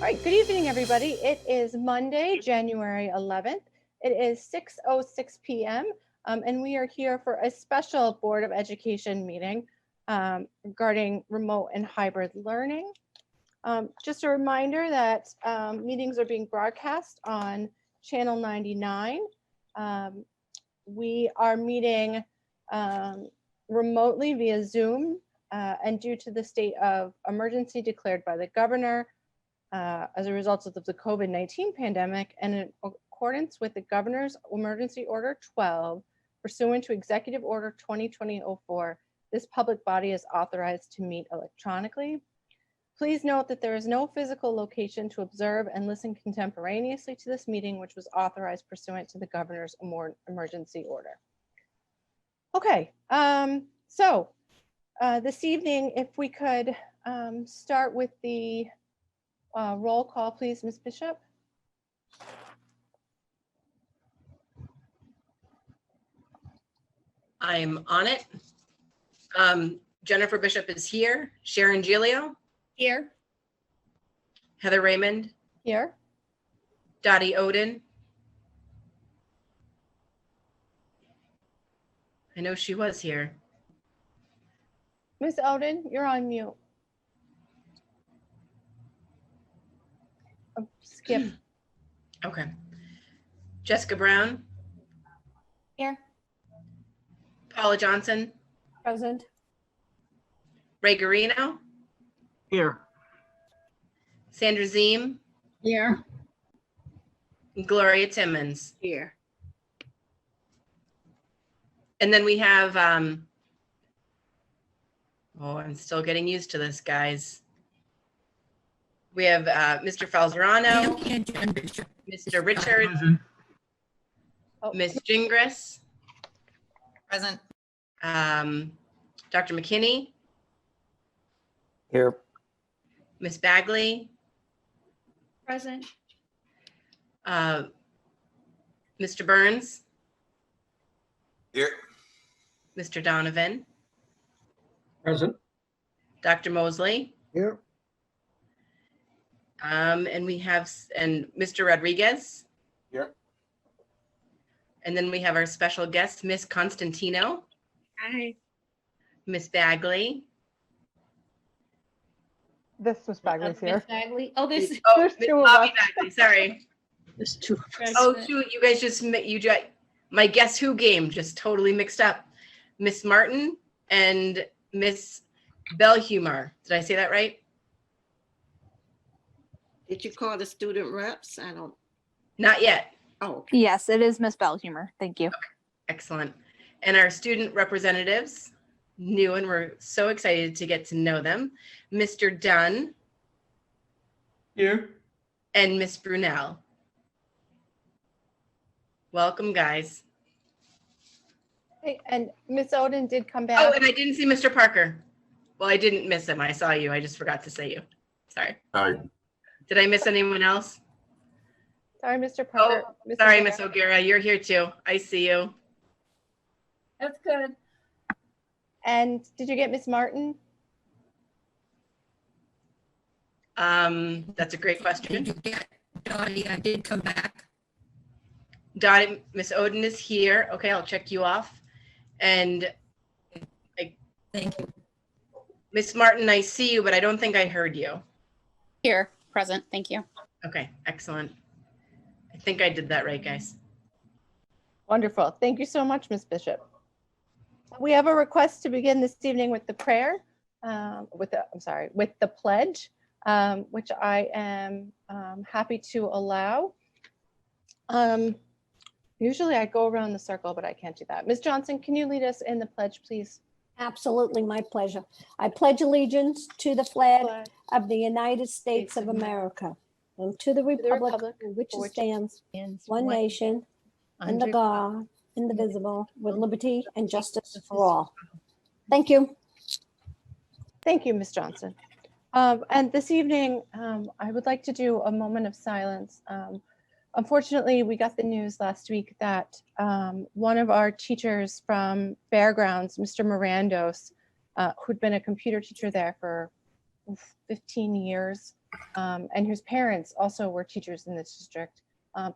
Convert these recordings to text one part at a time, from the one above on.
All right, good evening, everybody. It is Monday, January 11th. It is 6:06 p.m. And we are here for a special Board of Education meeting regarding remote and hybrid learning. Just a reminder that meetings are being broadcast on Channel 99. We are meeting remotely via Zoom, and due to the state of emergency declared by the governor, as a result of the COVID-19 pandemic, and in accordance with the Governor's Emergency Order 12, pursuant to Executive Order 2020-04, this public body is authorized to meet electronically. Please note that there is no physical location to observe and listen contemporaneously to this meeting, which was authorized pursuant to the Governor's Emergency Order. Okay, so this evening, if we could start with the roll call, please, Ms. Bishop. I'm on it. Jennifer Bishop is here. Sharon Giglio. Here. Heather Raymond. Here. Dottie Oden. I know she was here. Ms. Oden, you're on mute. Oh, skip. Okay. Jessica Brown. Here. Paula Johnson. Present. Ray Garino. Here. Sandra Zeem. Here. Gloria Timmons. Here. And then we have, oh, I'm still getting used to this, guys. We have Mr. Falzerano, Mr. Richards, Ms. Gingras, Present. Dr. McKinney, Here. Ms. Bagley, Present. Mr. Burns, Here. Mr. Donovan, Present. Dr. Mosley, Here. and we have Mr. Rodriguez. Here. And then we have our special guest, Miss Constantino, Hi. Miss Bagley. This was Bagley's here. Bagley. Oh, this. Oh, There's Miss two of Bobby us. Bagley, sorry. There's two of us. Oh, shoot, you guys just, my Guess Who game just totally mixed up. Miss Martin and Miss Belhumar. Did I say that right? Did you call the student reps? I don't, Not yet. oh, okay. Yes, it is Miss Bellhumor. Thank you. Excellent. And our student representatives, new, and we're so excited to get to know them. Mr. Dunn. Here. And Miss Brunel. Welcome, guys. Hey, and Ms. Oden did come back. Oh, and I didn't see Mr. Parker. Well, I didn't miss him. I saw you. I just forgot to say you. Sorry. Hi. Did I miss anyone else? Sorry, Mr. Parker. Oh, Ms. sorry, O'Gara. Miss O'Gara. You're here too. I see you. That's good. And did you get Ms. Martin? That's a great question. Dottie, I did come back. Dottie, Miss Oden is here. Okay, I'll check you off. And Thank you. Miss Martin, I see you, but I don't think I heard you. Here. Present. Thank you. Okay, excellent. I think I did that right, guys. Wonderful. Thank you so much, Ms. Bishop. We have a request to begin this evening with the prayer, with the pledge, which I am happy to allow. Usually I go around the circle, but I can't do that. Ms. Johnson, can you lead us in the pledge, please? Absolutely, my pleasure. I pledge allegiance to the flag of the United States of America and to the republic for which it stands, one nation, under God, indivisible, with liberty and justice for all. Thank you. Thank you, Ms. Johnson. And this evening, I would like to do a moment of silence. Unfortunately, we got the news last week that one of our teachers from Fairgrounds, Mr. Mirandos, who'd been a computer teacher there for 15 years, and whose parents also were teachers in this district,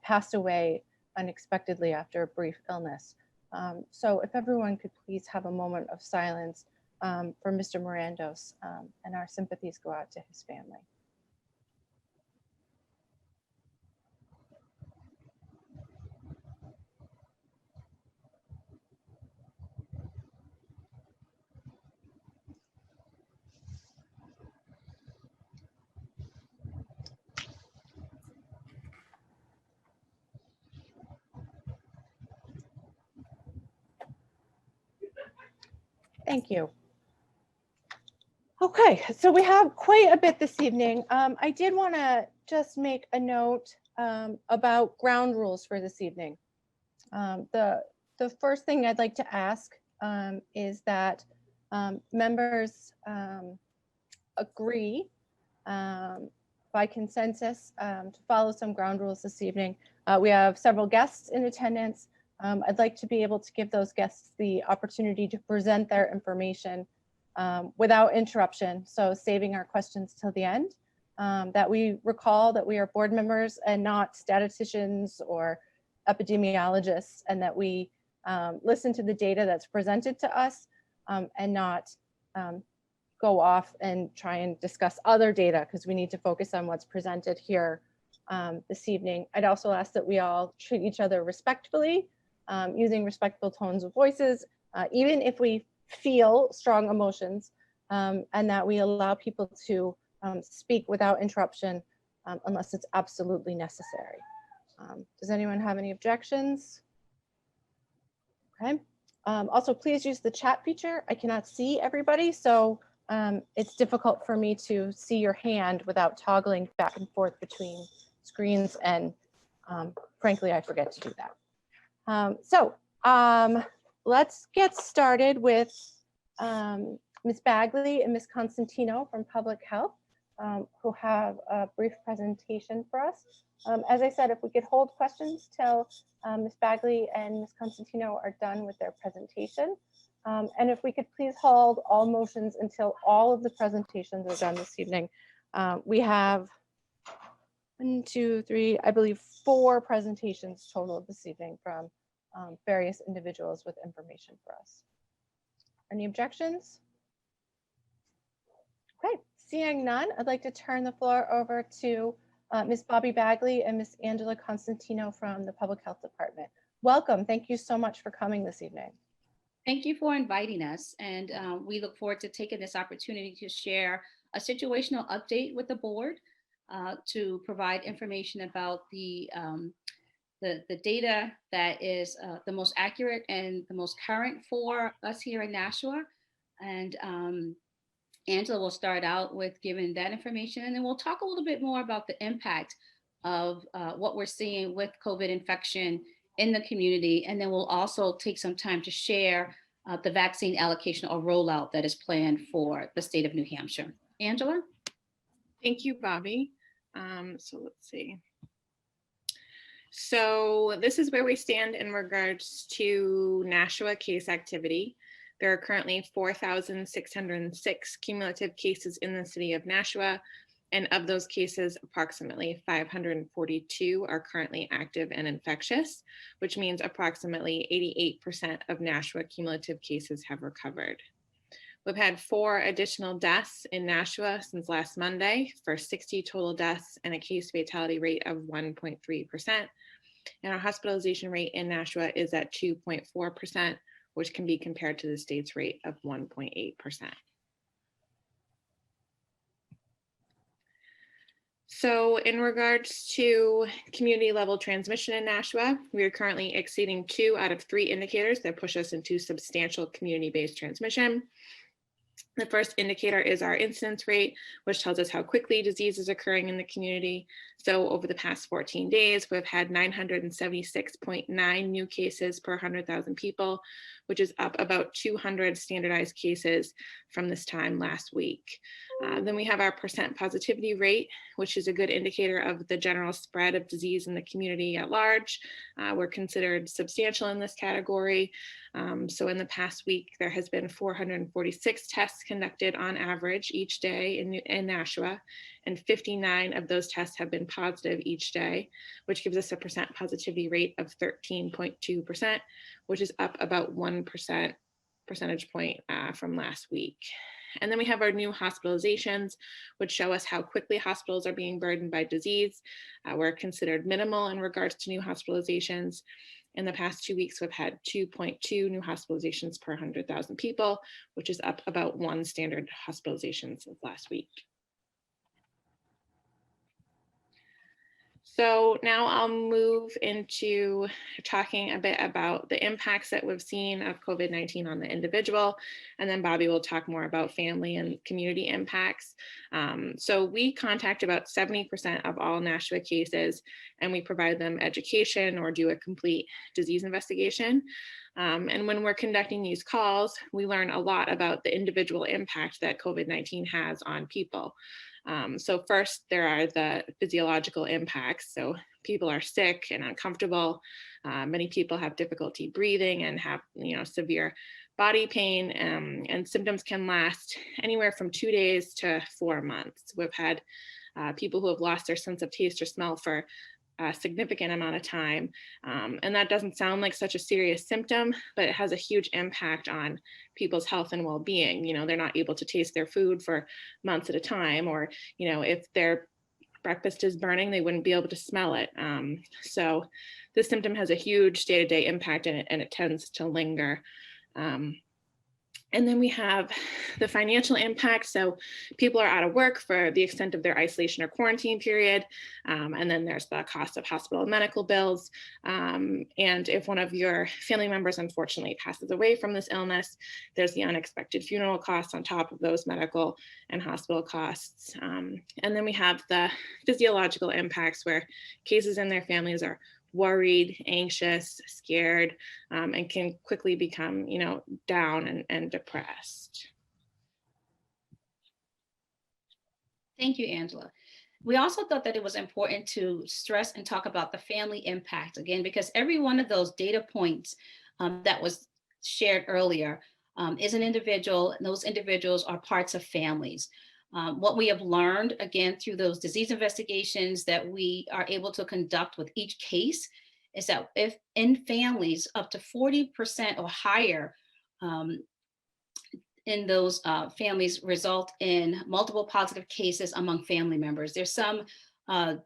passed away unexpectedly after a brief illness. So if everyone could please have a moment of silence for Mr. Mirandos, and our sympathies go out to his family. Thank you. Okay, so we have quite a bit this evening. I did want to just make a note about ground rules for this evening. The first thing I'd like to ask is that members agree by consensus to follow some ground rules this evening. We have several guests in attendance. I'd like to be able to give those guests the opportunity to present their information without interruption. So saving our questions till the end, that we recall that we are board members and not statisticians or epidemiologists, and that we listen to the data that's presented to us and not go off and try and discuss other data, because we need to focus on what's presented here this evening. I'd also ask that we all treat each other respectfully, using respectful tones of voices, even if we feel strong emotions, and that we allow people to speak without interruption unless it's absolutely necessary. Does anyone have any objections? Okay. Also, please use the chat feature. I cannot see everybody, so it's difficult for me to see your hand without toggling back and forth between screens, and frankly, I forget to do that. Let's get started with Ms. Bagley and Ms. Constantino from Public Health, who have a brief presentation for us. As I said, if we could hold questions till Ms. Bagley and Ms. Constantino are done with their presentation. And if we could please hold all motions until all of the presentations are done this evening. We have 1, 2, 3, I believe 4 presentations total this evening from various individuals with information for us. Any objections? Okay, seeing none, I'd like to turn the floor over to Ms. Bobby Bagley and Ms. Angela Constantino from the Public Health Department. Welcome. Thank you so much for coming this evening. Thank you for inviting us, and we look forward to taking this opportunity to share a situational update with the board to provide information about the data that is the most accurate and the most current for us here in Nashua. And Angela will start out with giving that information, and then we'll talk a little bit more about the impact of what we're seeing with COVID infection in the community. And then we'll also take some time to share the vaccine allocation or rollout that is planned for the state of New Hampshire. Angela? Thank you, Bobby. So let's see. So this is where we stand in regards to Nashua case activity. There are currently 4,606 cumulative cases in the city of Nashua, and of those cases, approximately 542 are currently active and infectious, which means approximately 88% of Nashua cumulative cases have recovered. We've had 4 additional deaths in Nashua since last Monday, for 60 total deaths and a case fatality rate of 1.3%. And our hospitalization rate in Nashua is at 2.4%, which can be compared to the state's rate of 1.8%. So in regards to community level transmission in Nashua, we are currently exceeding 2 out of 3 indicators that push us into substantial community-based transmission. The first indicator is our incidence rate, which tells us how quickly disease is occurring in the community. So over the past 14 days, we've had 976.9 new cases per 100,000 people, which is up about 200 standardized cases from this time last week. Then we have our percent positivity rate, which is a good indicator of the general spread of disease in the community at large. We're considered substantial in this category. So in the past week, there has been 446 tests conducted on average each day in Nashua, and 59 of those tests have been positive each day, which gives us a percent positivity rate of 13.2%, which is up about 1% percentage point from last week. And then we have our new hospitalizations, which show us how quickly hospitals are being burdened by disease. We're considered minimal in regards to new hospitalizations. In the past 2 weeks, we've had 2.2 new hospitalizations per 100,000 people, which is up about 1 standard hospitalization since last week. So now I'll move into talking a bit about the impacts that we've seen of COVID-19 on the individual, and then Bobby will talk more about family and community impacts. So we contact about 70% of all Nashua cases, and we provide them education or do a complete disease investigation. And when we're conducting these calls, we learn a lot about the individual impact that COVID-19 has on people. So first, there are the physiological impacts. So people are sick and uncomfortable. Many people have difficulty breathing and have, severe body pain, and symptoms can last anywhere from 2 days to 4 months. We've had people who have lost their sense of taste or smell for a significant amount of time. And that doesn't sound like such a serious symptom, but it has a huge impact on people's health and well-being. They're not able to taste their food for months at a time, or, if their breakfast is burning, they wouldn't be able to smell it. So this symptom has a huge day-to-day impact, and it tends to linger. And then we have the financial impact. So people are out of work for the extent of their isolation or quarantine period. And then there's the cost of hospital and medical bills. And if one of your family members unfortunately passes away from this illness, there's the unexpected funeral costs on top of those medical and hospital costs. And then we have the physiological impacts, where cases and their families are worried, anxious, scared, and can quickly become, down and depressed. Thank you, Angela. We also thought that it was important to stress and talk about the family impact again, because every one of those data points that was shared earlier is an individual, and those individuals are parts of families. What we have learned, again, through those disease investigations that we are able to conduct with each case, is that if in families up to 40% or higher in those families result in multiple positive cases among family members. There's some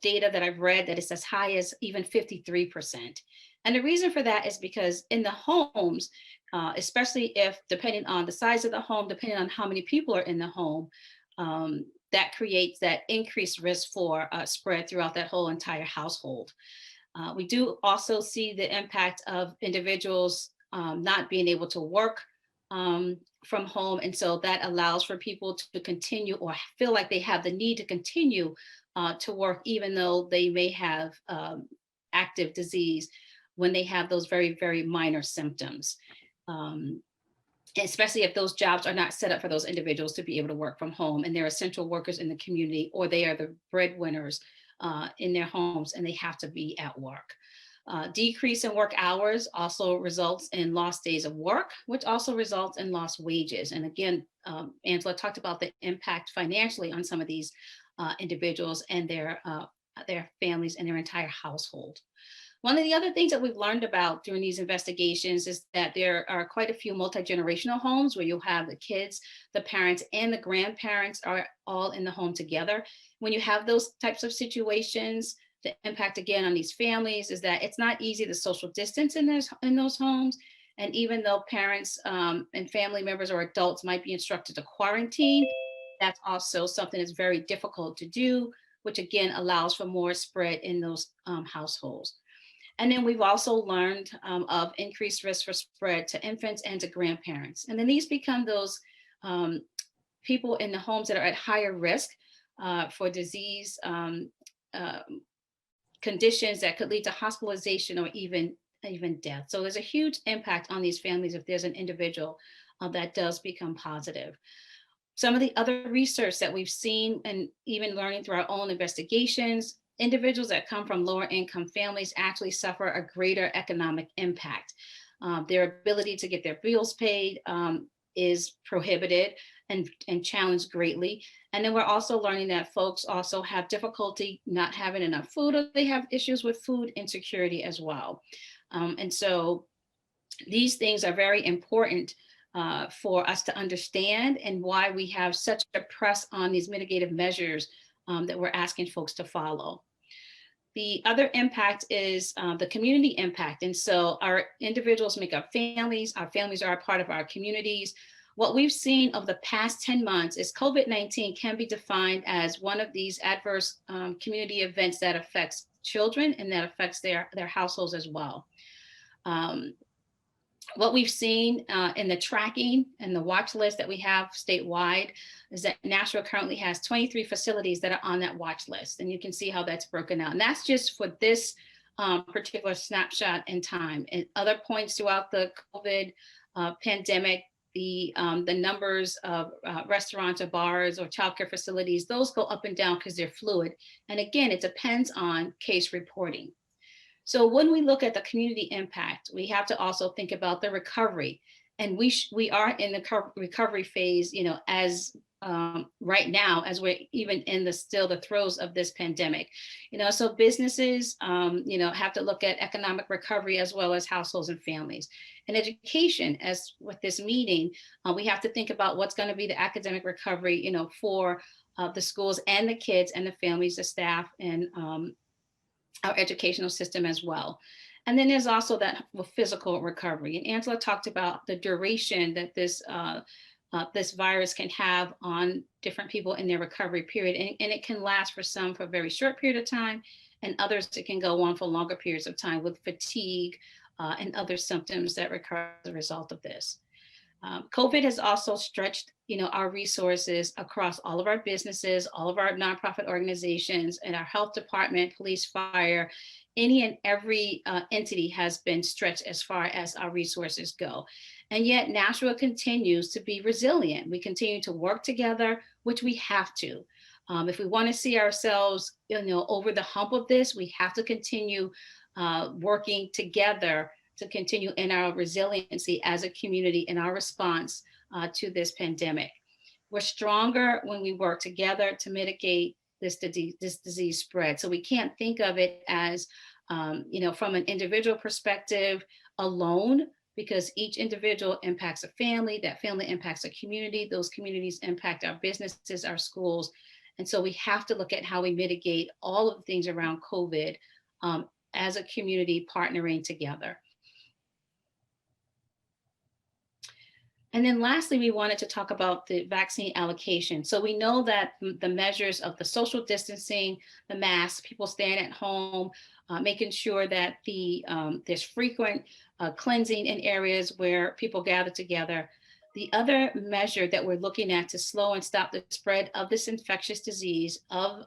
data that I've read that it's as high as even 53%. And the reason for that is because in the homes, especially if depending on the size of the home, depending on how many people are in the home, that creates that increased risk for spread throughout that whole entire household. We do also see the impact of individuals not being able to work from home. And so that allows for people to continue or feel like they have the need to continue to work, even though they may have active disease when they have those very, very minor symptoms. Especially if those jobs are not set up for those individuals to be able to work from home, and they're essential workers in the community, or they are the breadwinners in their homes and they have to be at work. Decrease in work hours also results in lost days of work, which also results in lost wages. And again, Angela talked about the impact financially on some of these individuals and their families and their entire household. One of the other things that we've learned about during these investigations is that there are quite a few multi-generational homes where you'll have the kids, the parents, and the grandparents are all in the home together. When you have those types of situations, the impact again on these families is that it's not easy to social distance in those homes. And even though parents and family members or adults might be instructed to quarantine, that's also something that's very difficult to do, which again allows for more spread in those households. And then we've also learned of increased risk for spread to infants and to grandparents. And then these become those people in the homes that are at higher risk for disease conditions that could lead to hospitalization or even even death. So there's a huge impact on these families if there's an individual that does become positive. Some of the other research that we've seen and even learning through our own investigations, individuals that come from lower income families actually suffer a greater economic impact. Their ability to get their bills paid is prohibited and challenged greatly. And then we're also learning that folks also have difficulty not having enough food, or they have issues with food insecurity as well. And so these things are very important for us to understand, and why we have such a press on these mitigative measures that we're asking folks to follow. The other impact is the community impact. And so our individuals make up families. Our families are a part of our communities. What we've seen over the past 10 months is COVID-19 can be defined as one of these adverse community events that affects children and that affects their households as well. What we've seen in the tracking and the watch list that we have statewide is that Nashua currently has 23 facilities that are on that watch list. And you can see how that's broken out. And that's just for this particular snapshot in time. And other points throughout the COVID pandemic, the numbers of restaurants or bars or childcare facilities, those go up and down because they're fluid. And again, it depends on case reporting. So when we look at the community impact, we have to also think about the recovery. And we are in the recovery phase, you know, as right now, as we're even in still the throes of this pandemic. You know, so businesses, you know, have to look at economic recovery as well as households and families. And education, as with this meeting, we have to think about what's going to be the academic recovery, you know, for the schools and the kids and the families, the staff, and our educational system as well. And then there's also that physical recovery. And Angela talked about the duration that this virus can have on different people in their recovery period. And it can last for some for a very short period of time, and others it can go on for longer periods of time with fatigue and other symptoms that recur as a result of this. COVID has also stretched, you know, our resources across all of our businesses, all of our nonprofit organizations, and our health department, police, fire. Any and every entity has been stretched as far as our resources go. And yet Nashua continues to be resilient. We continue to work together, which we have to. If we want to see ourselves, you know, over the hump of this, we have to continue working together to continue in our resiliency as a community in our response to this pandemic. We're stronger when we work together to mitigate this disease spread. So we can't think of it as, you know, from an individual perspective alone, because each individual impacts a family, that family impacts a community, those communities impact our businesses, our schools. And so we have to look at how we mitigate all of the things around COVID as a community partnering together. And then lastly, we wanted to talk about the vaccine allocation. So we know that the measures of the social distancing, the masks, people staying at home, making sure that there's frequent cleansing in areas where people gather together. The other measure that we're looking at to slow and stop the spread of this infectious disease, of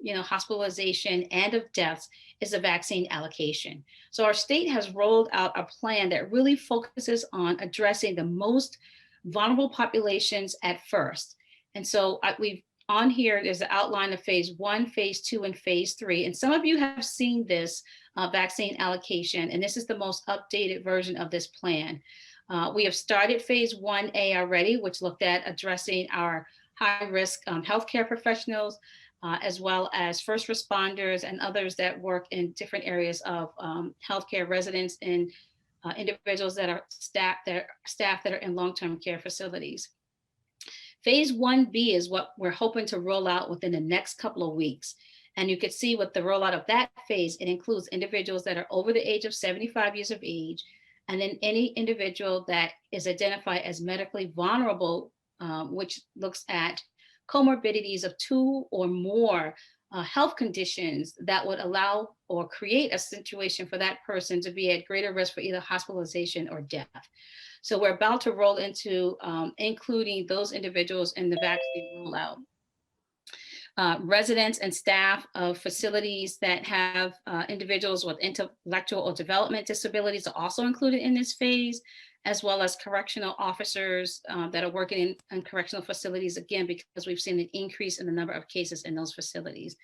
you know, hospitalization and of deaths, is a vaccine allocation. So our state has rolled out a plan that really focuses on addressing the most vulnerable populations at first. And so we've on here, there's an outline of phase 1, phase 2, and phase 3. And some of you have seen this vaccine allocation, and this is the most updated version of this plan. We have started phase 1A already, which looked at addressing our high-risk healthcare professionals, as well as first responders and others that work in different areas of healthcare, residents and individuals that are staff that are in long-term care facilities. Phase 1B is what we're hoping to roll out within the next couple of weeks. And you can see with the rollout of that phase, it includes individuals that are over the age of 75 years of age, and then any individual that is identified as medically vulnerable, which looks at comorbidities of 2 or more health conditions that would allow or create a situation for that person to be at greater risk for either hospitalization or death. So we're about to roll into including those individuals in the vaccine rollout. Residents and staff of facilities that have individuals with intellectual or development disabilities are also included in this phase, as well as correctional officers that are working in correctional facilities, again, because we've seen an increase in the number of cases in those facilities.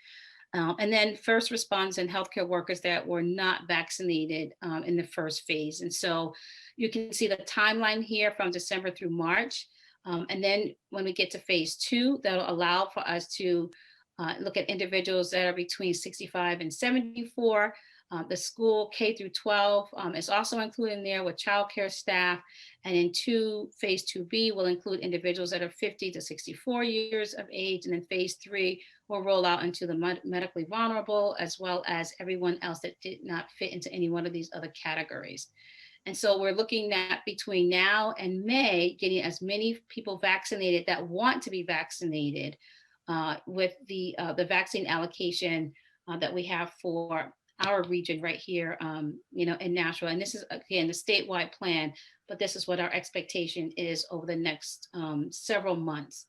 And then first responders and healthcare workers that were not vaccinated in the first phase. And so you can see the timeline here from December through March. And then when we get to phase 2, that'll allow for us to look at individuals that are between 65 and 74. The school K through 12 is also included in there with childcare staff. And in phase 2B will include individuals that are 50 to 64 years of age. And then phase 3 will roll out into the medically vulnerable, as well as everyone else that did not fit into any one of these other categories. And so we're looking at between now and May, getting as many people vaccinated that want to be vaccinated with the vaccine allocation that we have for our region right here, in Nashua. And this is, again, the statewide plan, but this is what our expectation is over the next several months.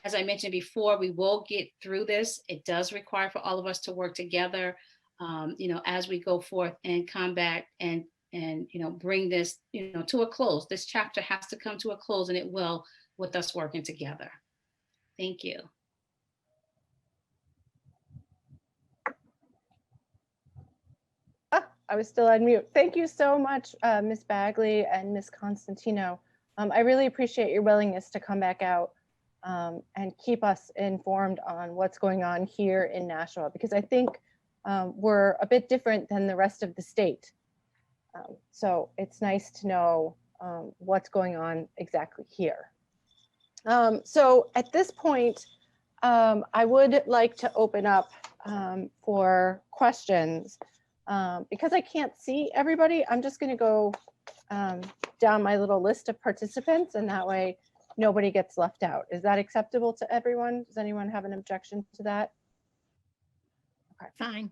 As I mentioned before, we will get through this. It does require for all of us to work together, as we go forth and combat and bring this, to a close. This chapter has to come to a close, and it will with us working together. Thank you. I was still on mute. Thank you so much, Ms. Bagley and Ms. Constantino. I really appreciate your willingness to come back out and keep us informed on what's going on here in Nashua, because I think we're a bit different than the rest of the state. So it's nice to know what's going on exactly here. So at this point, I would like to open up for questions. Because I can't see everybody, I'm just going to go down my little list of participants, and that way nobody gets left out. Is that acceptable to everyone? Does anyone have an objection to that? Okay. Fine.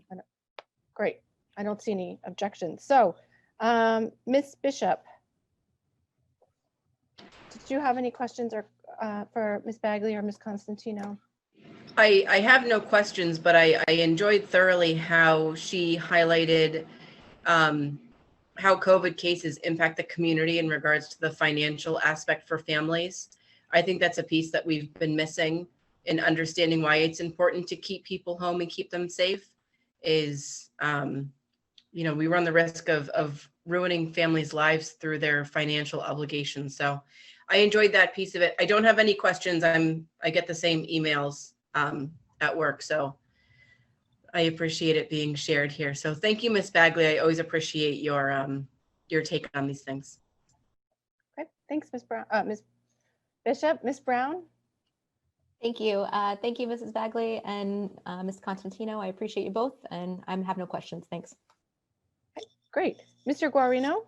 Great. I don't see any objections. So, Ms. Bishop, did you have any questions or for Ms. Bagley or Ms. Constantino? I have no questions, but I enjoyed thoroughly how she highlighted how COVID cases impact the community in regards to the financial aspect for families. I think that's a piece that we've been missing in understanding why it's important to keep people home and keep them safe is, we run the risk of ruining families' lives through their financial obligations. So I enjoyed that piece of it. I don't have any questions. I get the same emails at work, so I appreciate it being shared here. So thank you, Ms. Bagley. I always appreciate your take on these things. Okay, thanks, Ms. Brown. Ms. Bishop, Ms. Brown. Thank you. Thank you, Mrs. Bagley and Ms. Constantino. I appreciate you both, and I have no questions. Thanks. Okay, great. Mr. Guarino.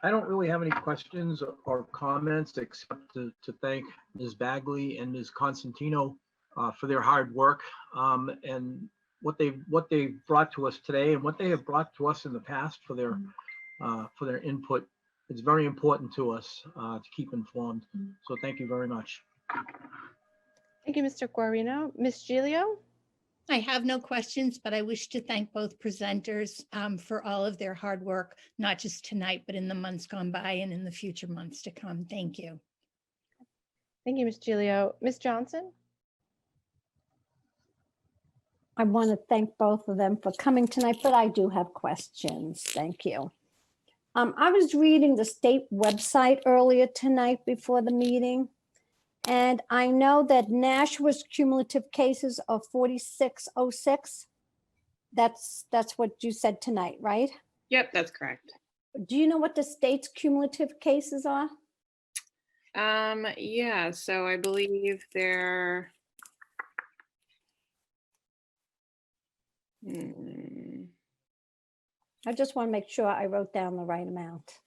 I don't really have any questions or comments except to thank Ms. Bagley and Ms. Constantino for their hard work and what they've brought to us today and what they have brought to us in the past for their input. It's very important to us to keep informed. So thank you very much. Thank you, Mr. Guarino. Ms. Giglio. I have no questions, but I wish to thank both presenters for all of their hard work, not just tonight, but in the months gone by and in the future months to come. Thank you. Thank you, Ms. Giglio. Ms. Johnson. I want to thank both of them for coming tonight, but I do have questions. Thank you. I was reading the state website earlier tonight before the meeting, and I know that Nashua's cumulative cases are 4606. That's what you said tonight, right? Yep, that's correct. Do you know what the state's cumulative cases are? Yeah, so I believe they're I just want to make sure I wrote down the right amount.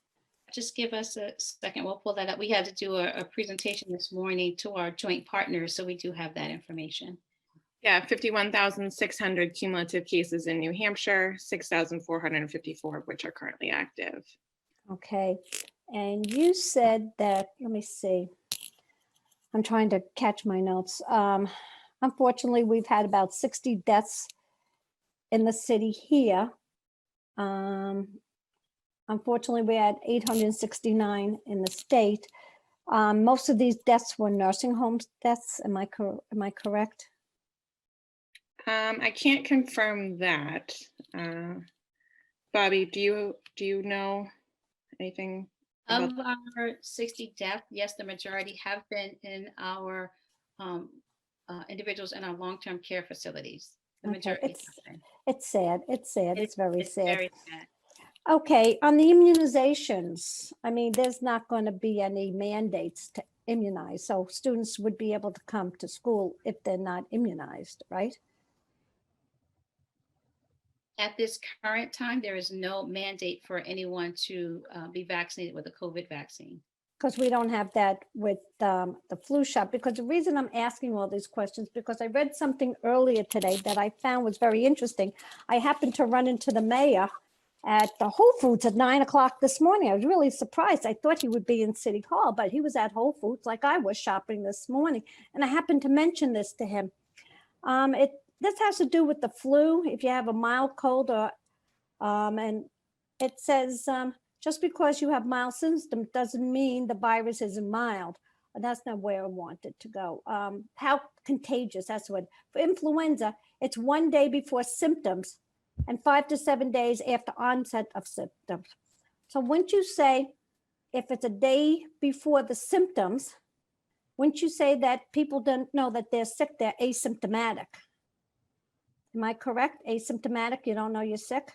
Just give us a second. We'll pull that up. We had to do a presentation this morning to our joint partners, so we do have that information. Yeah, 51,600 cumulative cases in New Hampshire, 6,454 of which are currently active. Okay. And you said that, let me see. I'm trying to catch my notes. Unfortunately, we've had about 60 deaths in the city here. Unfortunately, we had 869 in the state. Most of these deaths were nursing home deaths. Am I correct? I can't confirm that. Bobby, do you know anything? Of our 60 deaths, yes, the majority have been in our individuals in our long-term care facilities. The Okay, majority have been. It's sad. It's sad. It's very sad. Very sad. Okay, on the immunizations, I mean, there's not going to be any mandates to immunize, so students would be able to come to school if they're not immunized, right? At this current time, there is no mandate for anyone to be vaccinated with a COVID vaccine. Because we don't have that with the flu shot. Because the reason I'm asking all these questions, because I read something earlier today that I found was very interesting. I happened to run into the mayor at the Whole Foods at 9 o'clock this morning. I was really surprised. I thought he would be in City Hall, but he was at Whole Foods like I was shopping this morning. And I happened to mention this to him. This has to do with the flu. If you have a mild cold, and it says, just because you have mild symptoms doesn't mean the virus isn't mild. And that's not where I want it to go. How contagious, that's what. For influenza, it's 1 day before symptoms and 5 to 7 days after onset of symptoms. So wouldn't you say, if it's a day before the symptoms, wouldn't you say that people don't know that they're sick, they're asymptomatic? Am I correct? Asymptomatic, you don't know you're sick?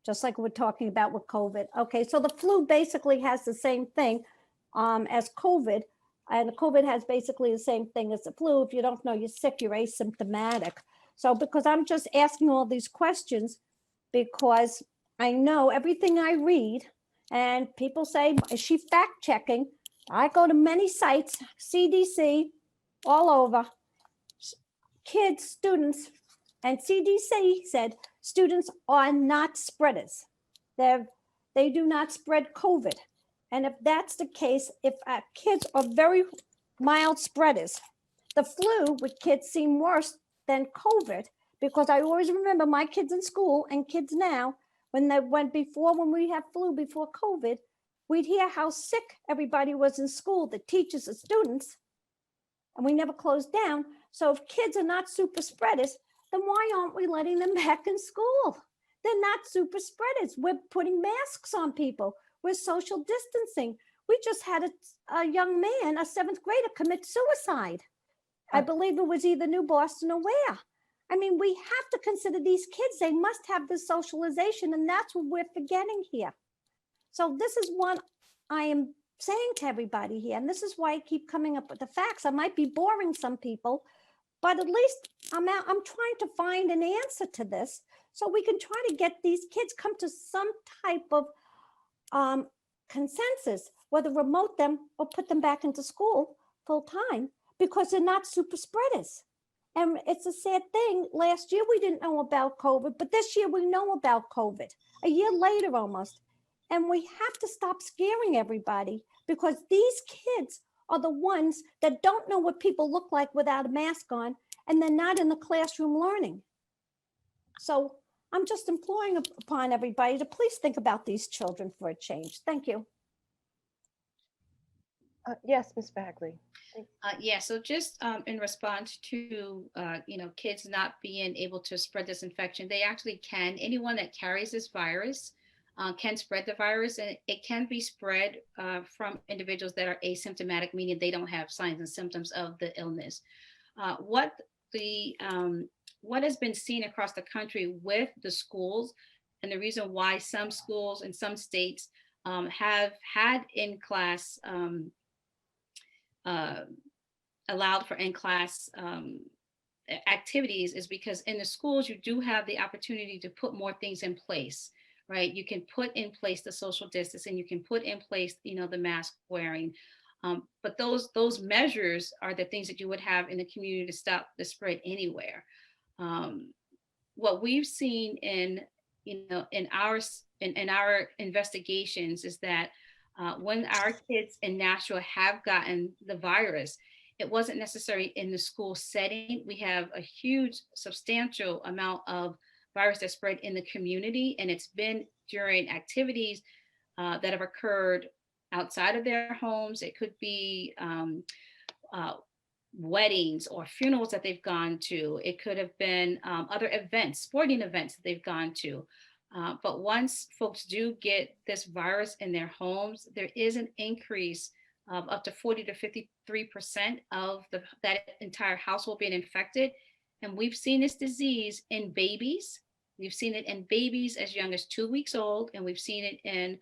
Just like we're talking about with COVID. Okay, so the flu basically has the same thing as COVID, and COVID has basically the same thing as the flu. If you don't know you're sick, you're asymptomatic. So because I'm just asking all these questions, because I know everything I read, and people say, is she fact checking? I go to many sites, CDC, all over, kids, students, and CDC said students are not spreaders. They do not spread COVID. And if that's the case, if kids are very mild spreaders, the flu with kids seem worse than COVID, because I always remember my kids in school and kids now, when we had flu before COVID, we'd hear how sick everybody was in school, the teachers, the students, and we never closed down. So if kids are not super spreaders, then why aren't we letting them back in school? They're not super spreaders. We're putting masks on people. We're social distancing. We just had a young man, a 7th grader, commit suicide. I believe it was either New Boston or where. I mean, we have to consider these kids. They must have this socialization, and that's what we're forgetting here. So this is what I am saying to everybody here, and this is why I keep coming up with the facts. I might be boring some people, but at least I'm trying to find an answer to this, so we can try to get these kids come to some type of consensus, whether remote them or put them back into school full time, because they're not super spreaders. And it's a sad thing. Last year we didn't know about COVID, but this year we know about COVID, a year later almost. And we have to stop scaring everybody, because these kids are the ones that don't know what people look like without a mask on, and they're not in the classroom learning. So I'm just imploring upon everybody to please think about these children for a change. Thank you. Yes, Ms. Bagley. Yeah, so just in response to, kids not being able to spread this infection, they actually can. Anyone that carries this virus can spread the virus, and it can be spread from individuals that are asymptomatic, meaning they don't have signs and symptoms of the illness. What has been seen across the country with the schools, and the reason why some schools in some states have had in-class allowed for in-class activities, is because in the schools you do have the opportunity to put more things in place, right? You can put in place the social distancing, you can put in place, the mask wearing, but those measures are the things that you would have in the community to stop the spread anywhere. What we've seen in our investigations is that When our kids in Nashua have gotten the virus, it wasn't necessarily in the school setting. We have a huge, substantial amount of virus that spread in the community, and it's been during activities that have occurred outside of their homes. It could be weddings or funerals that they've gone to. It could have been other events, sporting events that they've gone to. But once folks do get this virus in their homes, there is an increase of up to 40 to 53% of that entire household being infected. And we've seen this disease in babies. We've seen it in babies as young as 2 weeks old, and we've seen it in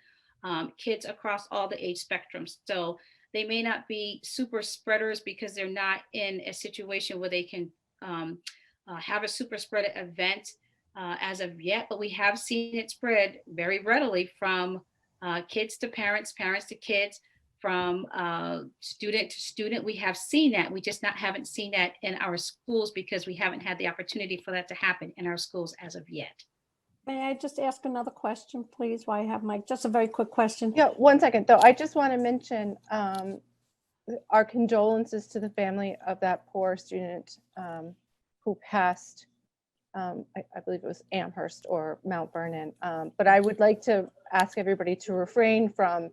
kids across all the age spectrums. So they may not be super spreaders because they're not in a situation where they can have a super spreader event as of yet, but we have seen it spread very readily from kids to parents, parents to kids, from student to student. We have seen that. We just haven't seen that in our schools because we haven't had the opportunity for that to happen in our schools as of yet. May I just ask another question, please, while I have just a very quick question? Yeah, 1 second though. I just want to mention our condolences to the family of that poor student who passed. I believe it was Amherst or Mount Vernon. But I would like to ask everybody to refrain from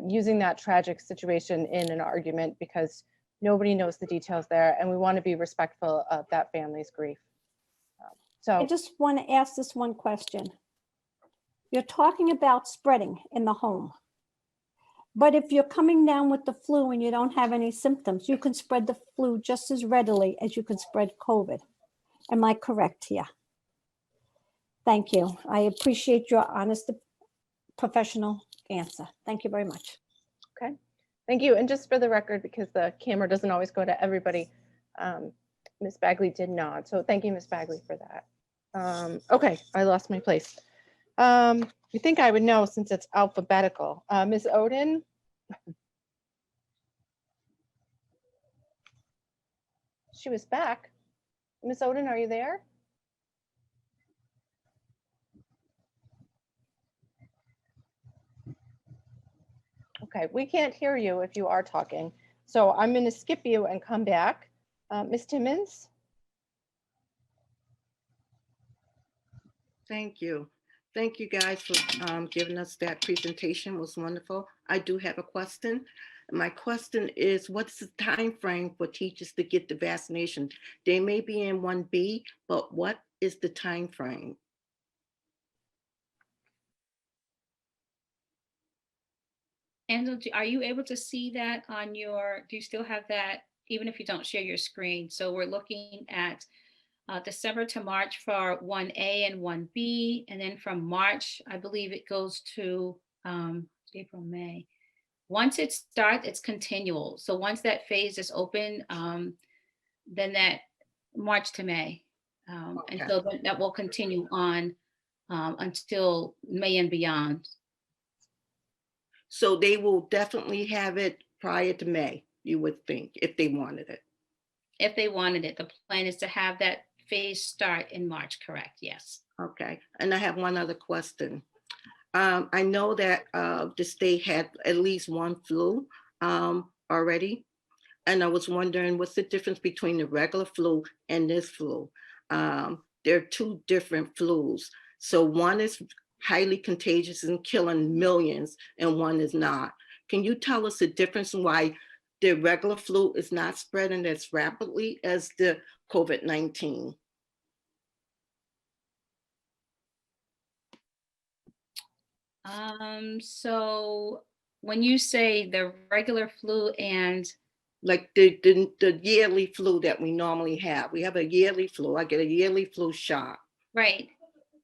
using that tragic situation in an argument because nobody knows the details there, and we want to be respectful of that family's grief. I just want to ask this one question. You're talking about spreading in the home. But if you're coming down with the flu and you don't have any symptoms, you can spread the flu just as readily as you can spread COVID. Am I correct here? Thank you. I appreciate your honest, professional answer. Thank you very much. Okay, thank you. And just for the record, because the camera doesn't always go to everybody, Ms. Bagley did nod. So thank you, Ms. Bagley, for that. Okay, I lost my place. You think I would know since it's alphabetical. Ms. Oden? She was back. Ms. Oden, are you there? Okay, we can't hear you if you are talking. So I'm going to skip you and come back. Ms. Timmons? Thank you. Thank you guys for giving us that presentation. It was wonderful. I do have a question. My question is, what's the time frame for teachers to get the vaccination? They may be in 1B, but what is the time frame? Angela, are you able to see that on your, do you still have that, even if you don't share your screen? So we're looking at December to March for 1A and 1B. And then from March, I believe it goes to April, May. Once it starts, it's continual. So once that phase is open, then that March to May. Okay. And so that will continue on until May and beyond. So they will definitely have it prior to May, you would think, if they wanted it. If they wanted it, the plan is to have that phase start in March, correct? Yes. Okay, and I have one other question. I know that the state had at least one flu already, and I was wondering what's the difference between the regular flu and this flu? There are two different flus. So one is highly contagious and killing millions, and one is not. Can you tell us the difference in why the regular flu is not spreading as rapidly as the COVID-19? So when you say the regular flu and like the yearly flu that we normally have, we have a yearly flu. I get a yearly flu shot. Right.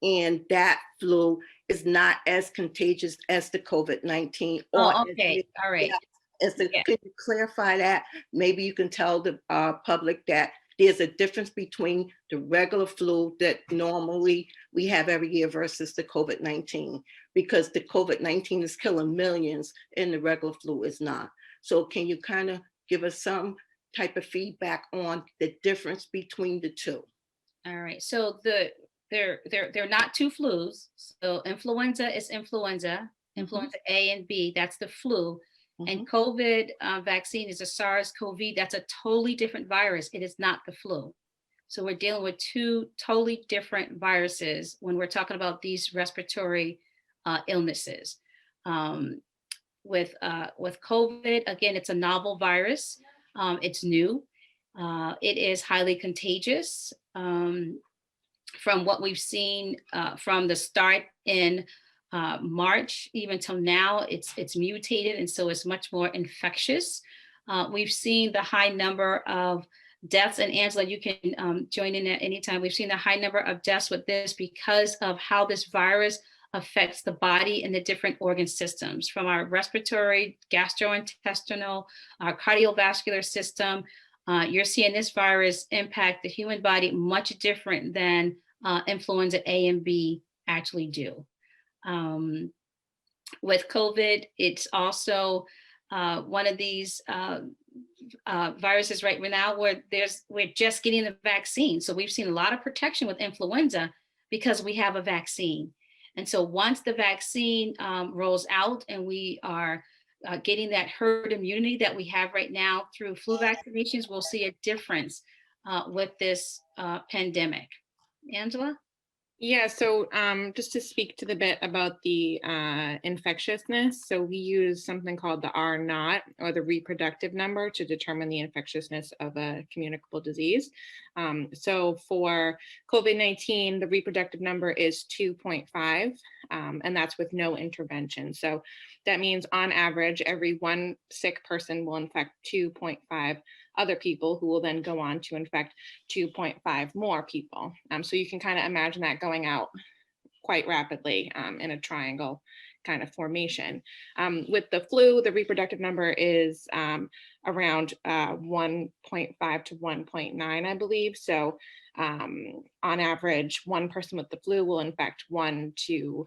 And that flu is not as contagious as the COVID-19. Oh, okay. All right. Can you clarify that? Maybe you can tell the public that there's a difference between the regular flu that normally we have every year versus the COVID-19, because the COVID-19 is killing millions and the regular flu is not. So can you kind of give us some type of feedback on the difference between the two? All right. So they're not two flus. So influenza is influenza Influenza A and B, that's the flu. And COVID vaccine is a SARS-CoV. That's a totally different virus. It is not the flu. So we're dealing with two totally different viruses when we're talking about these respiratory illnesses. With COVID, again, it's a novel virus. It's new. It is highly contagious. From what we've seen from the start in March, even till now, it's mutated, and so it's much more infectious. We've seen the high number of deaths, and Angela, you can join in at any time. We've seen the high number of deaths with this because of how this virus affects the body and the different organ systems, from our respiratory, gastrointestinal, our cardiovascular system. You're seeing this virus impact the human body much different than influenza A and B actually do. With COVID, it's also one of these viruses right now where we're just getting the vaccine. So we've seen a lot of protection with influenza because we have a vaccine. And so once the vaccine rolls out and we are getting that herd immunity that we have right now through flu vaccinations, we'll see a difference with this pandemic. Angela? Yeah, so just to speak to the bit about the infectiousness, so we use something called the R0, or the reproductive number, to determine the infectiousness of a communicable disease. So for COVID-19, the reproductive number is 2.5, and that's with no intervention. So that means on average, every one sick person will infect 2.5 other people, who will then go on to infect 2.5 more people. So you can kind of imagine that going out quite rapidly in a triangle kind of formation. With the flu, the reproductive number is around 1.5 to 1.9, I believe. So on average, one person with the flu will infect 1 to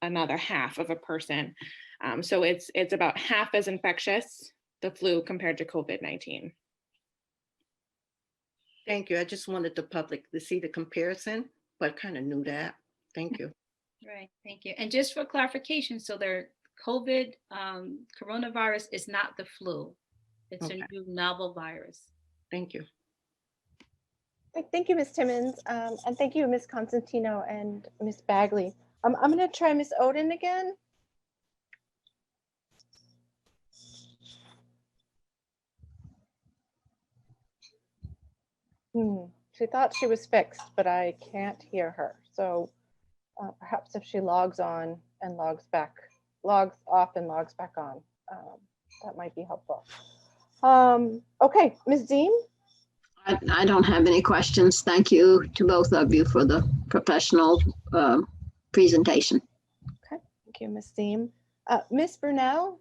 another half of a person. So it's about half as infectious, the flu, compared to COVID-19. Thank you. I just wanted the public to see the comparison, but kind of knew that. Thank you. Right, thank you. And just for clarification, so their COVID coronavirus is not the flu. It's a new novel virus. Thank you. Thank you, Ms. Timmons, and thank you, Ms. Constantino and Ms. Bagley. I'm going to try Ms. Oden again. She thought she was fixed, but I can't hear her. So perhaps if she logs on and logs off and logs back on, that might be helpful. Okay, Ms. Deem? I don't have any questions. Thank you to both of you for the professional presentation. Okay, thank you, Ms. Deem. Ms. Brunel?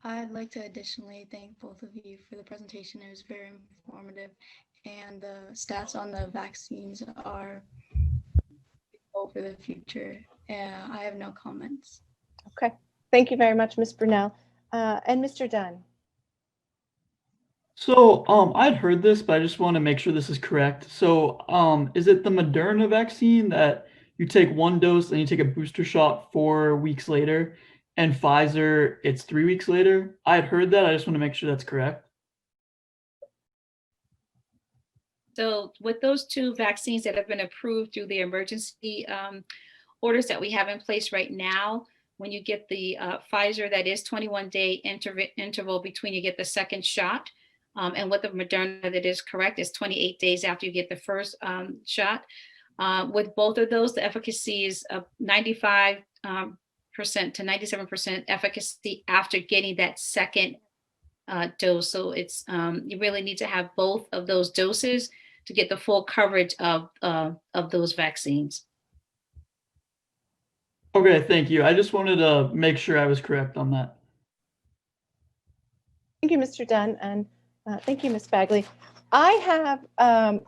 I'd like to additionally thank both of you for the presentation. It was very informative, and the stats on the vaccines are for the future. I have no comments. Okay, thank you very much, Ms. Brunel. And Mr. Dunn? So I'd heard this, but I just want to make sure this is correct. So is it the Moderna vaccine that you take one dose and you take a booster shot 4 weeks later, and Pfizer, it's 3 weeks later? I had heard that. I just want to make sure that's correct. So with those two vaccines that have been approved through the emergency orders that we have in place right now, when you get the Pfizer, that is 21-day interval between you get the second shot. And with the Moderna, that is correct, it's 28 days after you get the first shot. With both of those, the efficacy is 95% to 97% efficacy after getting that second dose. So it's you really need to have both of those doses to get the full coverage of those vaccines. Okay, thank you. I just wanted to make sure I was correct on that. Thank you, Mr. Dunn, and thank you, Ms. Bagley. I have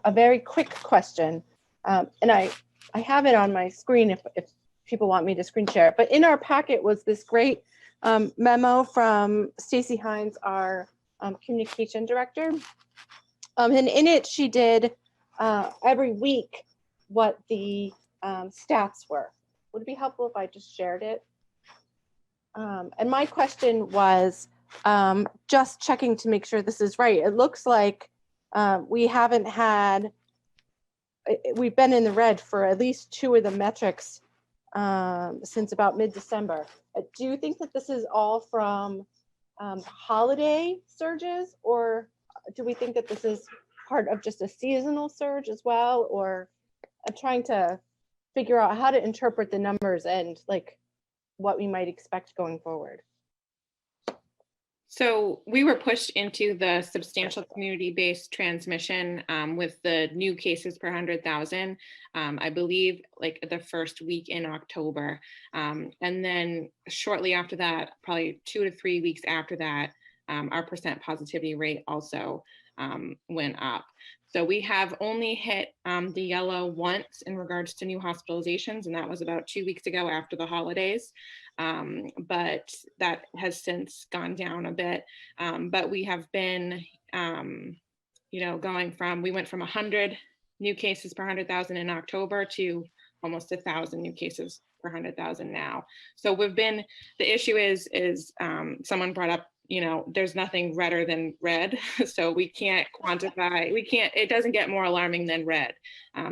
a very quick question, and I have it on my screen if people want me to screen share it. But in our packet was this great memo from Stacy Hines, our communication director. And in it, she did every week what the stats were. would it be helpful if I just shared it? And my question was just checking to make sure this is right. It looks like we haven't had, we've been in the red for at least 2 of the metrics since about mid-December. Do you think that this is all from holiday surges, or do we think that this is part of just a seasonal surge as well? Or trying to figure out how to interpret the numbers and like what we might expect going forward. So we were pushed into the substantial community-based transmission with the new cases per 100,000, I believe like the first week in October. And then shortly after that, probably 2 to 3 weeks after that, our percent positivity rate also went up. So we have only hit the yellow once in regards to new hospitalizations, and that was about 2 weeks ago after the holidays. But that has since gone down a bit. But we have been, going from, we went from 100 new cases per 100,000 in October to almost 1,000 new cases per 100,000 now. So we've been, the issue is someone brought up, there's nothing redder than red. So we can't quantify, it doesn't get more alarming than red.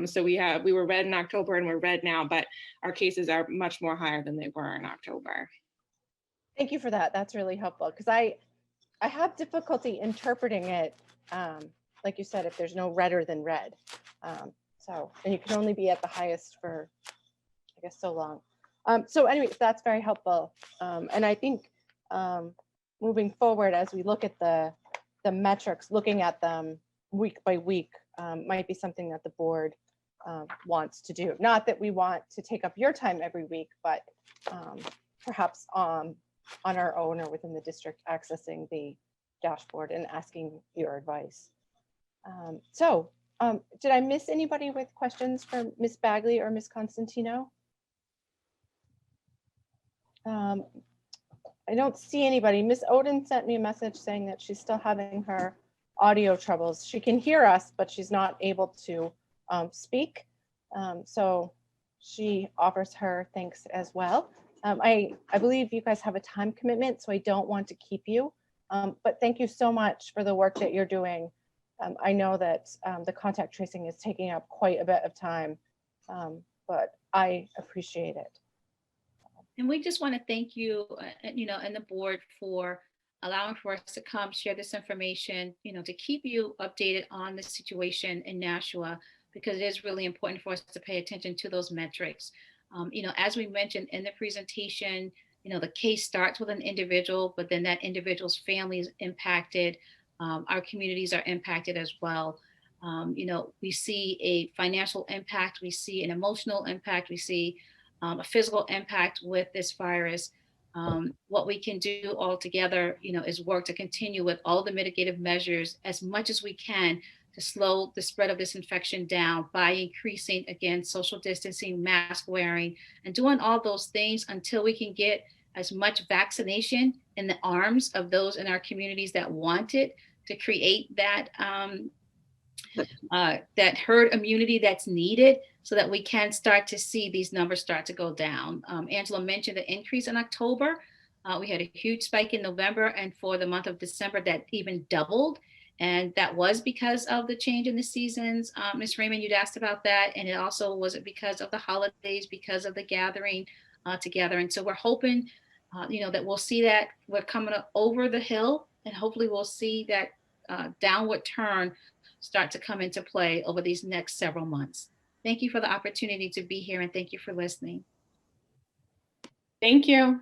So we were red in October and we're red now, but our cases are much more higher than they were in October. Thank you for that. That's really helpful because I have difficulty interpreting it. Like you said, if there's no redder than red. And you can only be at the highest for, I guess, so long. So anyways, that's very helpful. And I think moving forward, as we look at the metrics, looking at them week by week might be something that the board wants to do. Not that we want to take up your time every week, but perhaps on our own or within the district accessing the dashboard and asking your advice. Did I miss anybody with questions for Ms. Bagley or Ms. Constantino? I don't see anybody. Ms. Oden sent me a message saying that she's still having her audio troubles. She can hear us, but she's not able to speak. So she offers her thanks as well. I believe you guys have a time commitment, so I don't want to keep you. But thank you so much for the work that you're doing. I know that the contact tracing is taking up quite a bit of time, but I appreciate it. And we just want to thank you, and the board for allowing for us to come share this information, to keep you updated on the situation in Nashua, because it is really important for us to pay attention to those metrics. As we mentioned in the presentation, the case starts with an individual, but then that individual's family is impacted. Our communities are impacted as well. We see a financial impact, we see an emotional impact, we see a physical impact with this virus. What we can do all together, is work to continue with all the mitigative measures as much as we can to slow the spread of this infection down by increasing, again, social distancing, mask wearing, and doing all those things until we can get as much vaccination in the arms of those in our communities that want it, to create that that herd immunity that's needed so that we can start to see these numbers start to go down. Angela mentioned the increase in October. We had a huge spike in November, and for the month of December that even doubled. And that was because of the change in the seasons. Ms. Raymond, you'd asked about that. And it also was it because of the holidays, because of the gathering together. And so we're hoping, that we'll see that we're coming up over the hill, and hopefully we'll see that downward turn start to come into play over these next several months. Thank you for the opportunity to be here, and thank you for listening. Thank you.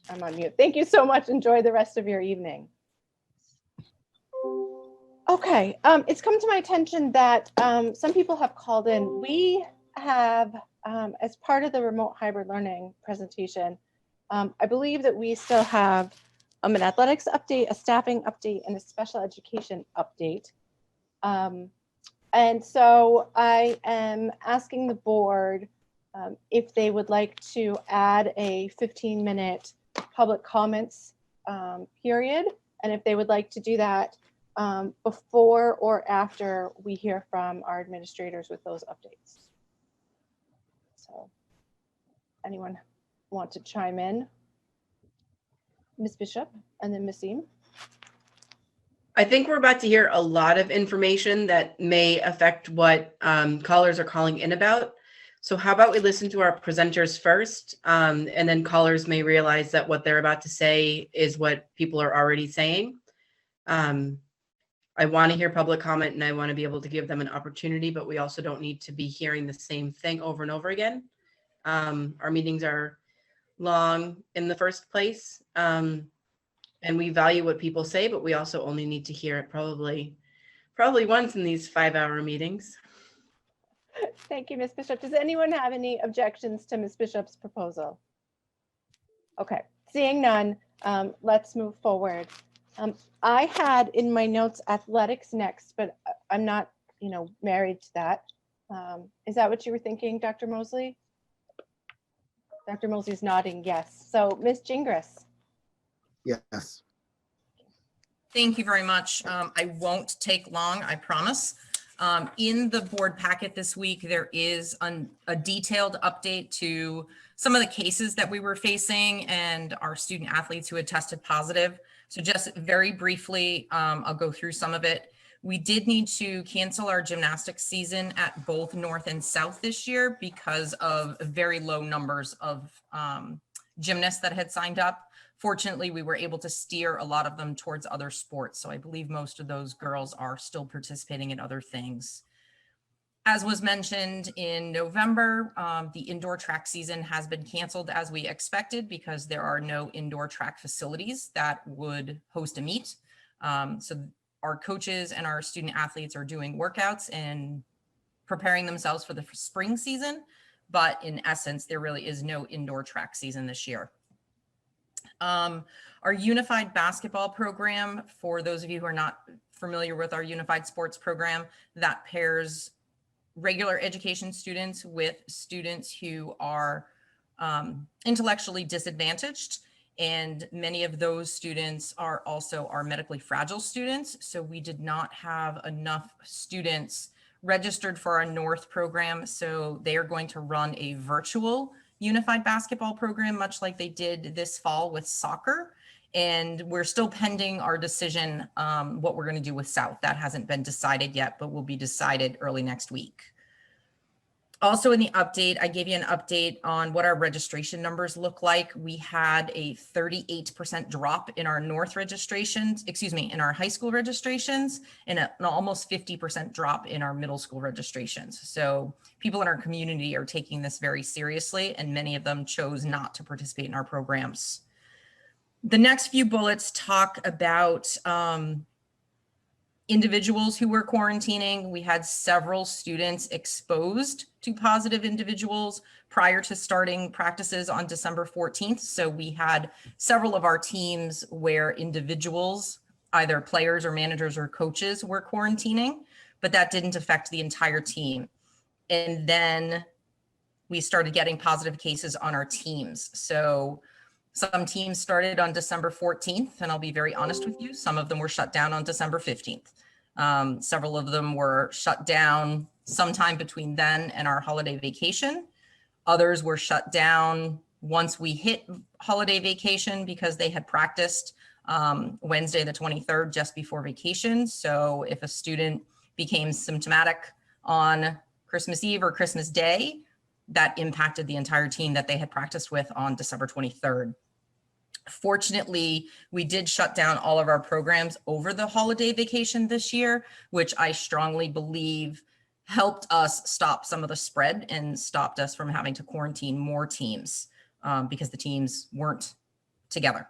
I'm on mute. Thank you so much. Enjoy the rest of your evening. Okay, it's come to my attention that some people have called in. We have, as part of the remote hybrid learning presentation, I believe that we still have an athletics update, a staffing update, and a special education update. And so I am asking the board if they would like to add a 15-minute public comments period, and if they would like to do that before or after we hear from our administrators with those updates. So anyone want to chime in? Ms. Bishop and then Ms. Eam. I think we're about to hear a lot of information that may affect what callers are calling in about. So how about we listen to our presenters first, and then callers may realize that what they're about to say is what people are already saying. I want to hear public comment and I want to be able to give them an opportunity, but we also don't need to be hearing the same thing over and over again. Our meetings are long in the first place, and we value what people say, but we also only need to hear it probably once in these 5-hour meetings. Thank you, Ms. Bishop. Does anyone have any objections to Ms. Bishop's proposal? Okay, seeing none, let's move forward. I had in my notes athletics next, but I'm not, married to that. Is that what you were thinking, Dr. Mosley? Dr. Mosley's nodding yes. So Ms. Gingras. Yes. Thank you very much. I won't take long, I promise. In the board packet this week, there is a detailed update to some of the cases that we were facing and our student athletes who had tested positive. So just very briefly, I'll go through some of it. We did need to cancel our gymnastics season at both North and South this year because of very low numbers of gymnasts that had signed up. Fortunately, we were able to steer a lot of them towards other sports. So I believe most of those girls are still participating in other things. As was mentioned in November, the indoor track season has been canceled as we expected because there are no indoor track facilities that would host a meet. So our coaches and our student athletes are doing workouts and preparing themselves for the spring season. But in essence, there really is no indoor track season this year. Our unified basketball program, for those of you who are not familiar with our unified sports program, that pairs regular education students with students who are intellectually disadvantaged. And many of those students are also our medically fragile students. So we did not have enough students registered for our North program. So they are going to run a virtual unified basketball program, much like they did this fall with soccer. And we're still pending our decision what we're going to do with South. That hasn't been decided yet, but will be decided early next week. Also in the update, I gave you an update on what our registration numbers look like. We had a 38% drop in our North registrations, in our high school registrations, and an almost 50% drop in our middle school registrations. So people in our community are taking this very seriously, and many of them chose not to participate in our programs. The next few bullets talk about individuals who were quarantining. We had several students exposed to positive individuals prior to starting practices on December 14th. So we had several of our teams where individuals, either players or managers or coaches, were quarantining, but that didn't affect the entire team. And then we started getting positive cases on our teams. So some teams started on December 14th, and I'll be very honest with you, some of them were shut down on December 15th. Several of them were shut down sometime between then and our holiday vacation. Others were shut down once we hit holiday vacation because they had practiced Wednesday the 23rd just before vacation. So if a student became symptomatic on Christmas Eve or Christmas Day, that impacted the entire team that they had practiced with on December 23rd. Fortunately, we did shut down all of our programs over the holiday vacation this year, which I strongly believe helped us stop some of the spread and stopped us from having to quarantine more teams because the teams weren't together.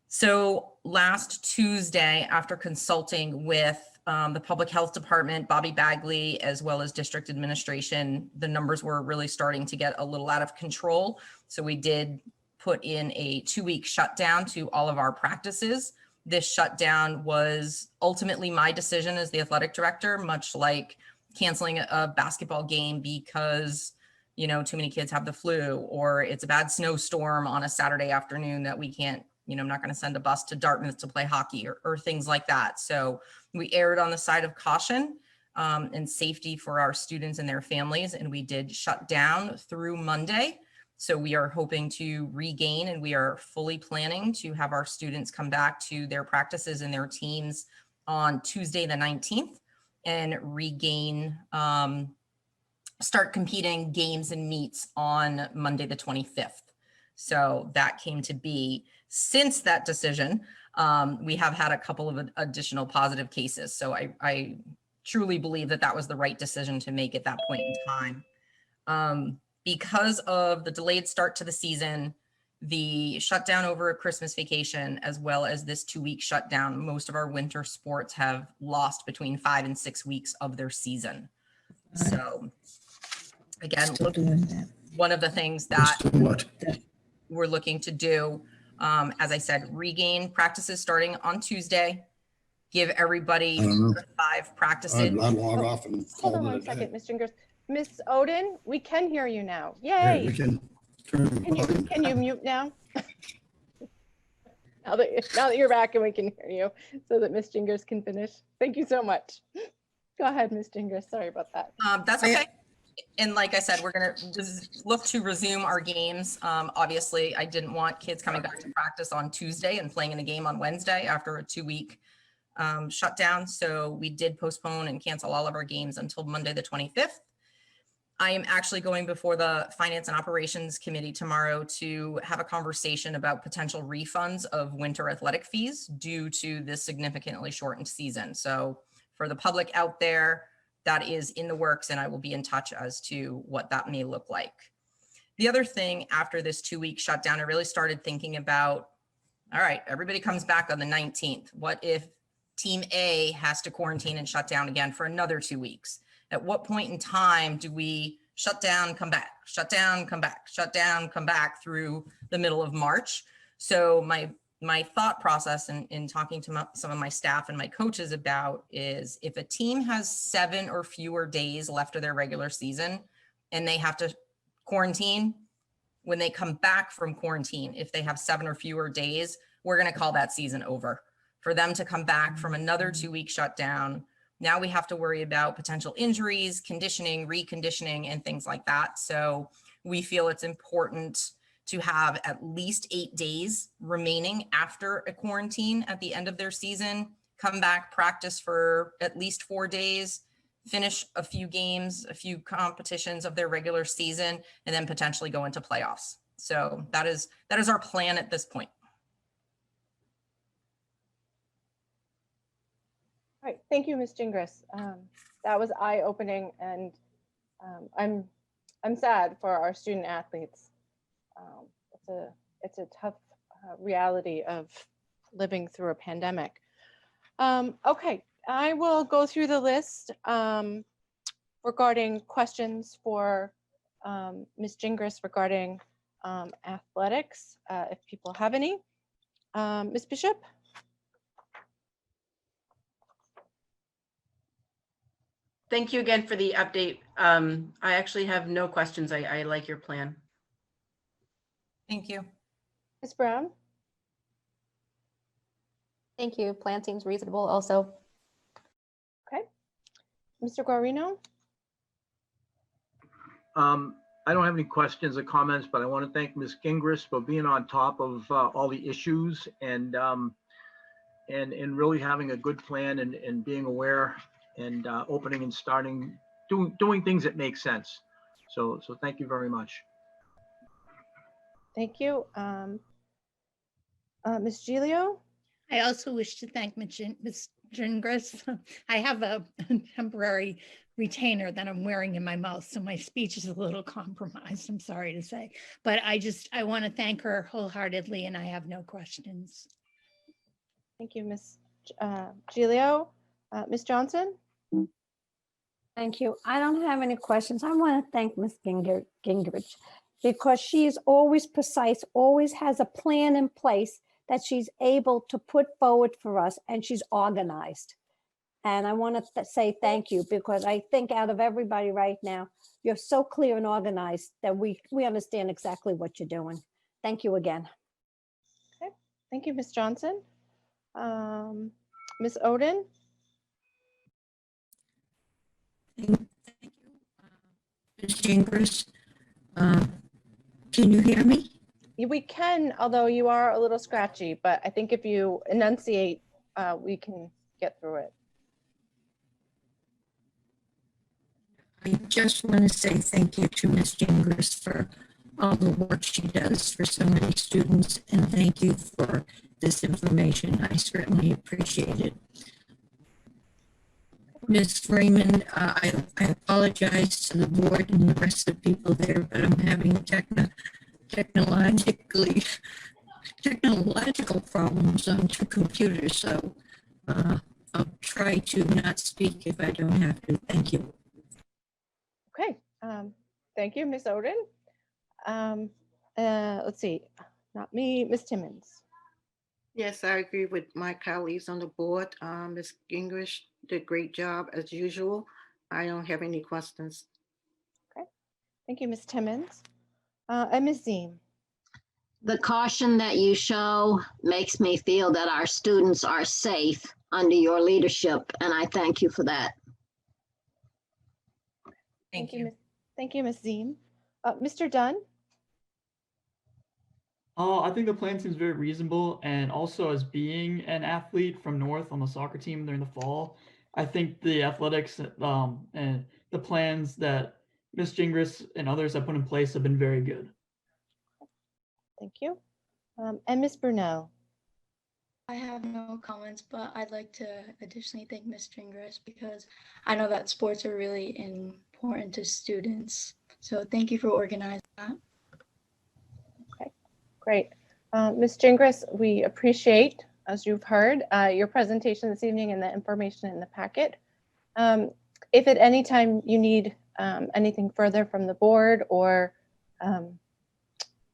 So last Tuesday, after consulting with the public health department, Bobby Bagley, as well as district administration, the numbers were really starting to get a little out of control. So we did put in a 2-week shutdown to all of our practices. This shutdown was ultimately my decision as the athletic director, much like canceling a basketball game because, too many kids have the flu, or it's a bad snowstorm on a Saturday afternoon that we can't, I'm not going to send a bus to Dartmouth to play hockey or things like that. So we erred on the side of caution and safety for our students and their families. And we did shut down through Monday. So we are hoping to regain, and we are fully planning to have our students come back to their practices and their teams on Tuesday, the 19th, and regain, start competing games and meets on Monday, the 25th. So that came to be. Since that decision, we have had a couple of additional positive cases. So I truly believe that that was the right decision to make at that point in time. Because of the delayed start to the season, the shutdown over Christmas vacation, as well as this 2-week shutdown, most of our winter sports have lost between 5 and 6 weeks of their season. So again, one of the things that we're looking to do, as I said, regain practices starting on Tuesday, give everybody 5 practices. I'd log off and Hold on one second, Ms. Gingras. Miss Oden, we can hear you now. Yay! We can turn. Can you mute now? now that you're back and we can hear you, so that Miss Gingras can finish. Thank you so much. Go ahead, Miss Gingras. Sorry about that. That's okay. And like I said, we're going to look to resume our games. Obviously, I didn't want kids coming back to practice on Tuesday and playing in a game on Wednesday after a 2-week shutdown. So we did postpone and cancel all of our games until Monday, the 25th. I am actually going before the Finance and Operations Committee tomorrow to have a conversation about potential refunds of winter athletic fees due to this significantly shortened season. So for the public out there, that is in the works, and I will be in touch as to what that may look like. The other thing after this 2-week shutdown, I really started thinking about, all right, everybody comes back on the 19th. What if Team A has to quarantine and shut down again for another 2 weeks? At what point in time do we shut down, come back, shut down, come back, shut down, come back through the middle of March? So my thought process in talking to some of my staff and my coaches about is, if a team has 7 or fewer days left of their regular season and they have to quarantine, when they come back from quarantine, if they have 7 or fewer days, we're going to call that season over. For them to come back from another 2-week shutdown, now we have to worry about potential injuries, conditioning, reconditioning, and things like that. So we feel it's important to have at least 8 days remaining after a quarantine at the end of their season, come back, practice for at least 4 days, finish a few games, a few competitions of their regular season, and then potentially go into playoffs. So that is our plan at this point. All right, thank you, Ms. Gingras. That was eye-opening, and I'm sad for our student athletes. It's a tough reality of living through a pandemic. Okay, I will go through the list regarding questions for Ms. Gingras regarding athletics, if people have any. Ms. Bishop? Thank you again for the update. I actually have no questions. I like your plan. Thank you. Ms. Brown? Thank you. Plan seems reasonable also. Okay. Mr. Guarino? I don't have any questions or comments, but I want to thank Ms. Gingras for being on top of all the issues and really having a good plan and being aware and opening and starting, doing things that make sense. So thank you very much. Thank you. Ms. Giglio? I also wish to thank Ms. Gingras. I have a temporary retainer that I'm wearing in my mouth, so my speech is a little compromised, I'm sorry to say. But I want to thank her wholeheartedly, and I have no questions. Thank you, Ms. Giglio. Ms. Johnson? Thank you. I don't have any questions. I want to thank Ms. Gingrich because she is always precise, always has a plan in place that she's able to put forward for us, and she's organized. And I want to say thank you, because I think out of everybody right now, you're so clear and organized that we understand exactly what you're doing. Thank you again. Okay, thank you, Ms. Johnson. Ms. Oden? Thank you, Ms. Gingras. Can you hear me? We can, although you are a little scratchy, but I think if you enunciate, we can get through it. I just want to say thank you to Ms. Gingras for all the work she does for so many students, and thank you for this information. I certainly appreciate it. Ms. Freeman, I apologize to the board and the rest of the people there, but I'm having technological problems on two computers, so I'll try to not speak if I don't have to. Thank you. Okay, thank you, Ms. Oden. Let's see, not me, Ms. Timmons. Yes, I agree with my colleagues on the board. Ms. Gingrich did a great job as usual. I don't have any questions. Okay, thank you, Ms. Timmons. And Ms. Ziem. The caution that you show makes me feel that our students are safe under your leadership, and I thank you for that. Thank you. Thank you, Ms. Ziem. Mr. Dunn? I think the plan seems very reasonable, and also as being an athlete from North on the soccer team during the fall, I think the athletics and the plans that Ms. Gingras and others have put in place have been very good. Thank you. And Ms. Brunel? I have no comments, but I'd like to additionally thank Ms. Gingras because I know that sports are really important to students. So thank you for organizing that. Okay, great. Ms. Gingras, we appreciate, as you've heard, your presentation this evening and the information in the packet. If at any time you need anything further from the board or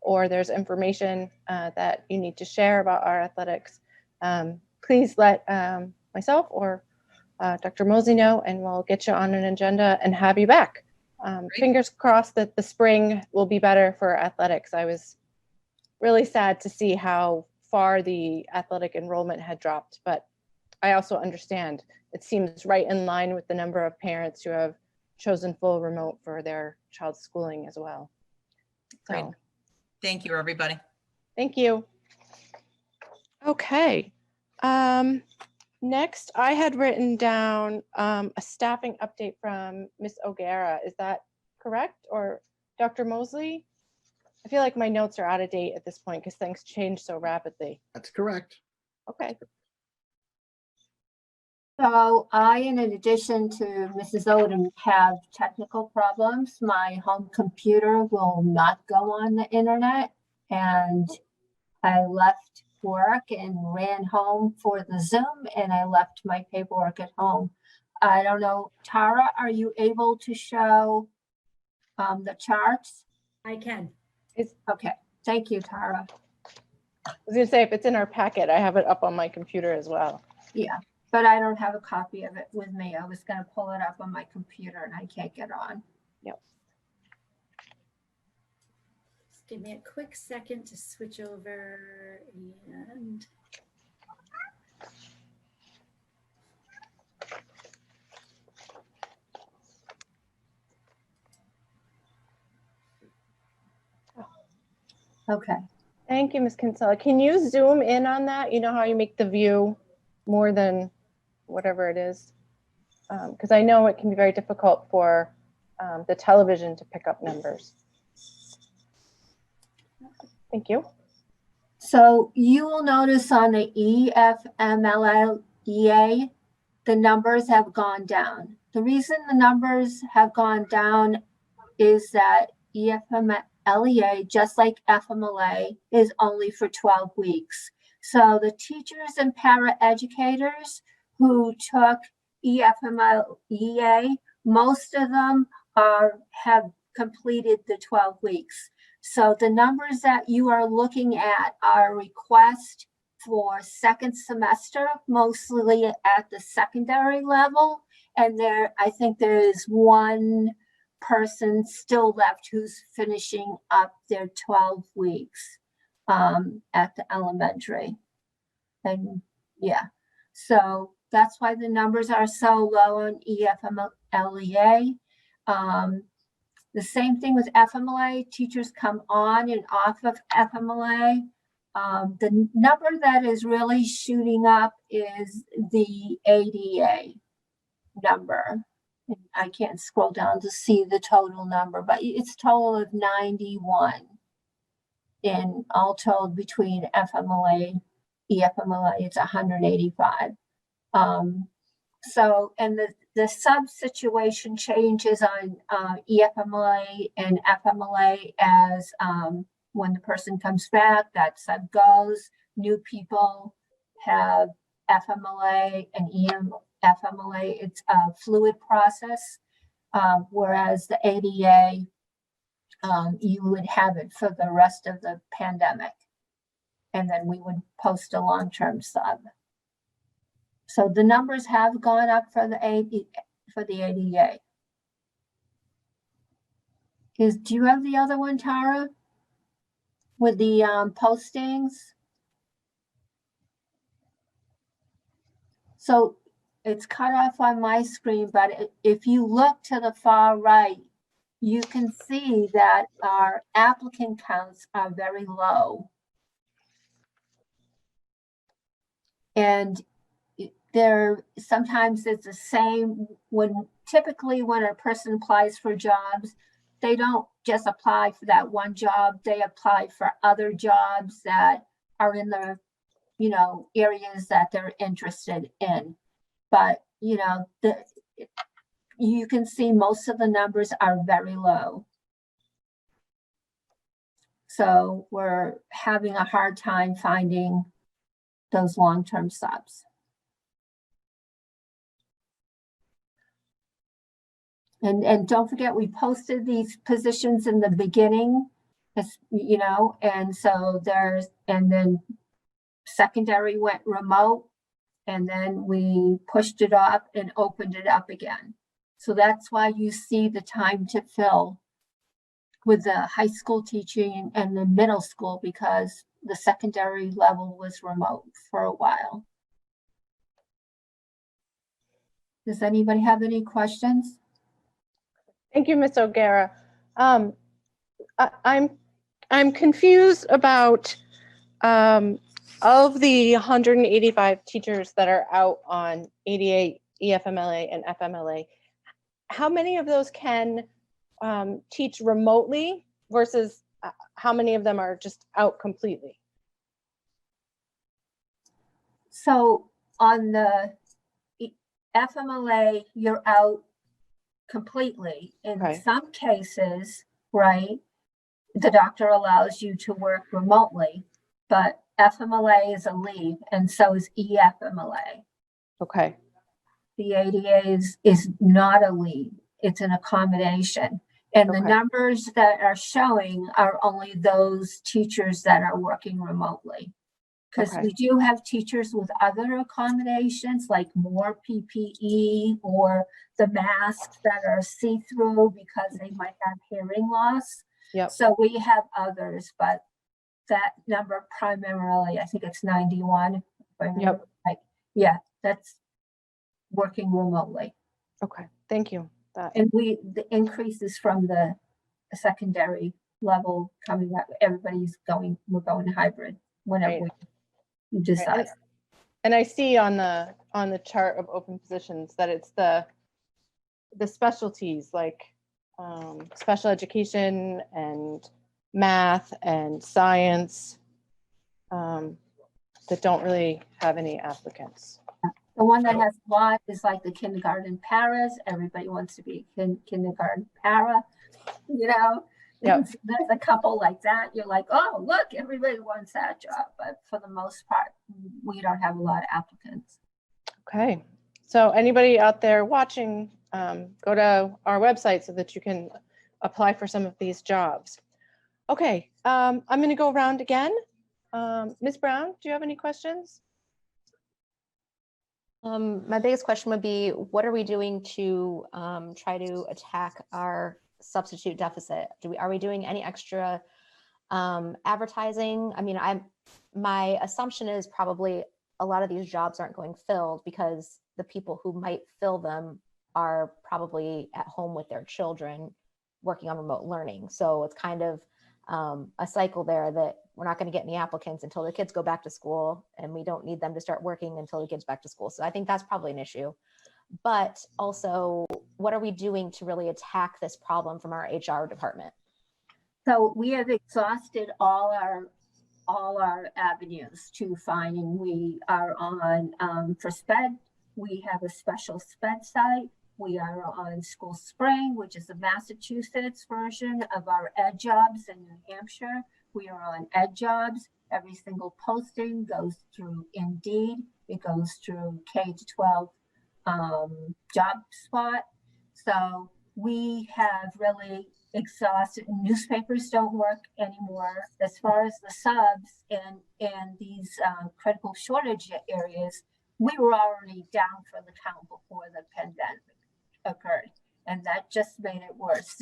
there's information that you need to share about our athletics, please let myself or Dr. Mosey know, and we'll get you on an agenda and have you back. Fingers crossed that the spring will be better for athletics. I was really sad to see how far the athletic enrollment had dropped, but I also understand it seems right in line with the number of parents who have chosen full remote for their child's schooling as well. So, great. Thank you, everybody. Thank you. Okay. Next, I had written down a staffing update from Ms. O'Gara. Is that correct? Or Dr. Mosley? I feel like my notes are out of date at this point because things change so rapidly. That's correct. Okay. So I, in addition to Mrs. Odom, have technical problems. My home computer will not go on the internet, and I left work and ran home for the Zoom, and I left my paperwork at home. I don't know, Tara, are you able to show the charts? I can. Okay, thank you, Tara. I was gonna say, if it's in our packet, I have it up on my computer as well. Yeah, but I don't have a copy of it with me. I was gonna pull it up on my computer and I can't get on. Yep. Just give me a quick second to switch over and. Okay. Thank you, Ms. Kinsella. Can you zoom in on that? You know how you make the view more than whatever it is? Because I know it can be very difficult for the television to pick up numbers. Thank you. So you will notice on the EFMLEA, the numbers have gone down. The reason the numbers have gone down is that EFMLEA, just like FMLA, is only for 12 weeks. So the teachers and paraeducators who took EFMLEA, most of them have completed the 12 weeks. So the numbers that you are looking at are requests for second semester, mostly at the secondary level. And I think there is one person still left who's finishing up their 12 weeks at the elementary. And yeah, so that's why the numbers are so low on EFMLEA. The same thing with FMLA. Teachers come on and off of FMLA. The number that is really shooting up is the ADA number. I can't scroll down to see the total number, but it's a total of 91 in all told between FMLA, EFMLA, it's 185. So, and the sub situation changes on EFMLA and FMLA as when the person comes back, that sub goes. New people have FMLA and EFMLA. It's a fluid process, whereas the ADA, you would have it for the rest of the pandemic. And then we would post a long-term sub. So the numbers have gone up for the ADA. Do you have the other one, Tara? With the postings? So it's cut off on my screen, but if you look to the far right, you can see that our applicant counts are very low. And sometimes it's the same typically when a person applies for jobs, they don't just apply for that one job, they apply for other jobs that are in the, areas that they're interested in. But, you can see most of the numbers are very low. So we're having a hard time finding those long-term subs. And don't forget, we posted these positions in the beginning, and so and then secondary went remote, and then we pushed it up and opened it up again. So that's why you see the time to fill with the high school teaching and the middle school, because the secondary level was remote for a while. Does anybody have any questions? Thank you, Ms. O'Gara. I'm confused about of the 185 teachers that are out on ADA, EFMLA, and FMLA. How many of those can teach remotely versus how many of them are just out completely? So on the FMLA, you're out completely. In some cases, right, the doctor allows you to work remotely, but FMLA is a leave, and so is EFMLA. Okay. The ADA is not a leave, it's an accommodation. And the numbers that are showing are only those teachers that are working remotely. Because we do have teachers with other accommodations, like more PPE or the masks that are see-through because they might have hearing loss. Yep. So we have others, but that number primarily, I think it's 91. Yep. Yeah, that's working remotely. Okay, thank you. And the increases from the secondary level coming up, we're going hybrid whenever we decide. Right. And I see on the chart of open positions that it's the specialties like special education and math and science that don't really have any applicants. The one that has a lot is like the kindergarten paras. Everybody wants to be kindergarten para, Yep. There's a couple like that. You're like, oh, look, everybody wants that job. But for the most part, we don't have a lot of applicants. Okay. So anybody out there watching, go to our website so that you can apply for some of these jobs. Okay. I'm going to go around again. Ms. Brown, do you have any questions? My biggest question would be, what are we doing to try to attack our substitute deficit? Are we doing any extra advertising? I mean, my assumption is probably a lot of these jobs aren't going filled because the people who might fill them are probably at home with their children working on remote learning. So it's kind of a cycle there that we're not going to get any applicants until the kids go back to school, and we don't need them to start working until the kids back to school. So I think that's probably an issue. But also, what are we doing to really attack this problem from our HR department? So we have exhausted all our avenues to finding. We are on for SPED. We have a special SPED site. We are on School Spring, which is the Massachusetts version of our Ed Jobs in New Hampshire. We are on Ed Jobs. Every single posting goes through Indeed. It goes through K-12 job spot. So we have really exhausted. Newspapers don't work anymore. As far as the subs and these critical shortage areas, we were already down for the count before the pandemic occurred, and that just made it worse.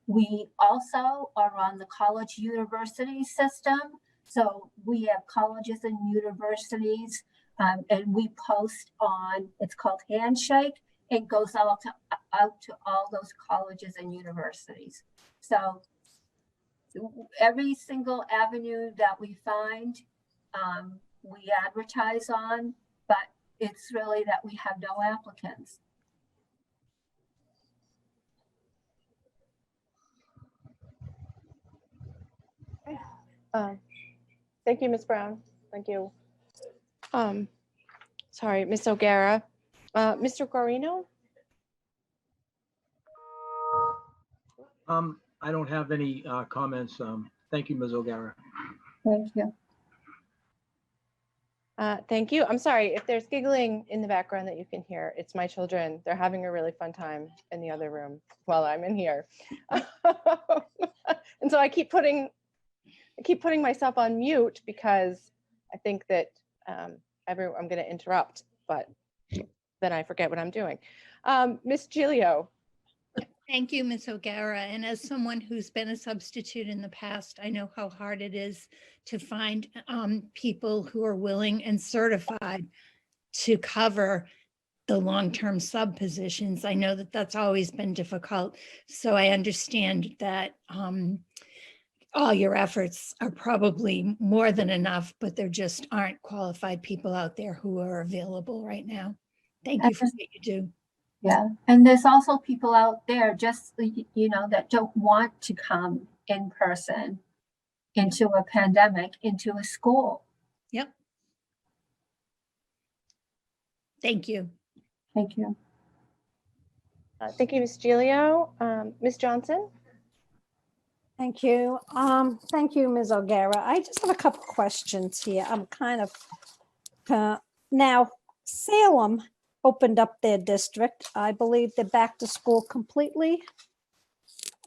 We also are on the college university system. So we have colleges and universities, and we post on, it's called Handshake. It goes out to all those colleges and universities. So every single avenue that we find, we advertise on, but it's really that we have no applicants. Thank you, Ms. Brown. Thank you. Sorry, Ms. O'Gara. Mr. Guarino? I don't have any comments. Thank you, Ms. O'Gara. Thank you. Thank you. I'm sorry if there's giggling in the background that you can hear. It's my children. They're having a really fun time in the other room while I'm in here. And so I keep putting myself on mute because I think that I'm going to interrupt, but then I forget what I'm doing. Ms. Giglio. Thank you, Ms. O'Gara. And as someone who's been a substitute in the past, I know how hard it is to find people who are willing and certified to cover the long-term sub positions. I know that that's always been difficult. So I understand that all your efforts are probably more than enough, but there just aren't qualified people out there who are available right now. Thank you for what you do. Yeah, and there's also people out there just, you know, that don't want to come in person into a pandemic, into a school. Yep. Thank you. Thank you. Thank you, Ms. Giglio. Ms. Johnson? Thank you. Thank you, Ms. O'Gara. I just have a couple questions here. I'm kind of, now Salem opened up their district. I believe they're back to school completely.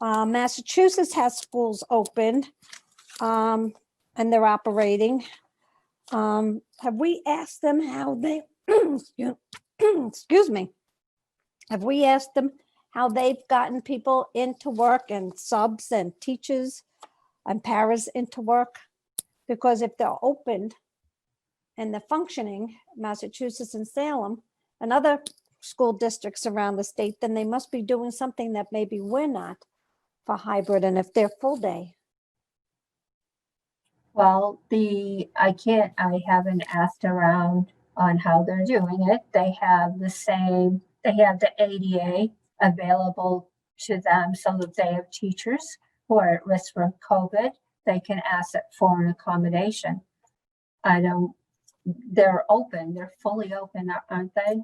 Massachusetts has schools opened and they're operating. Have we asked them how they, excuse me, have we asked them how they've gotten people into work and subs and teachers and paras into work? Because if they're opened and they're functioning, Massachusetts and Salem and other school districts around the state, then they must be doing something that maybe we're not for hybrid, and if they're full day. Well, I haven't asked around on how they're doing it. They have the ADA available to them so that they have teachers who are at risk for COVID. They can ask it for an accommodation. They're open, they're fully open, aren't they,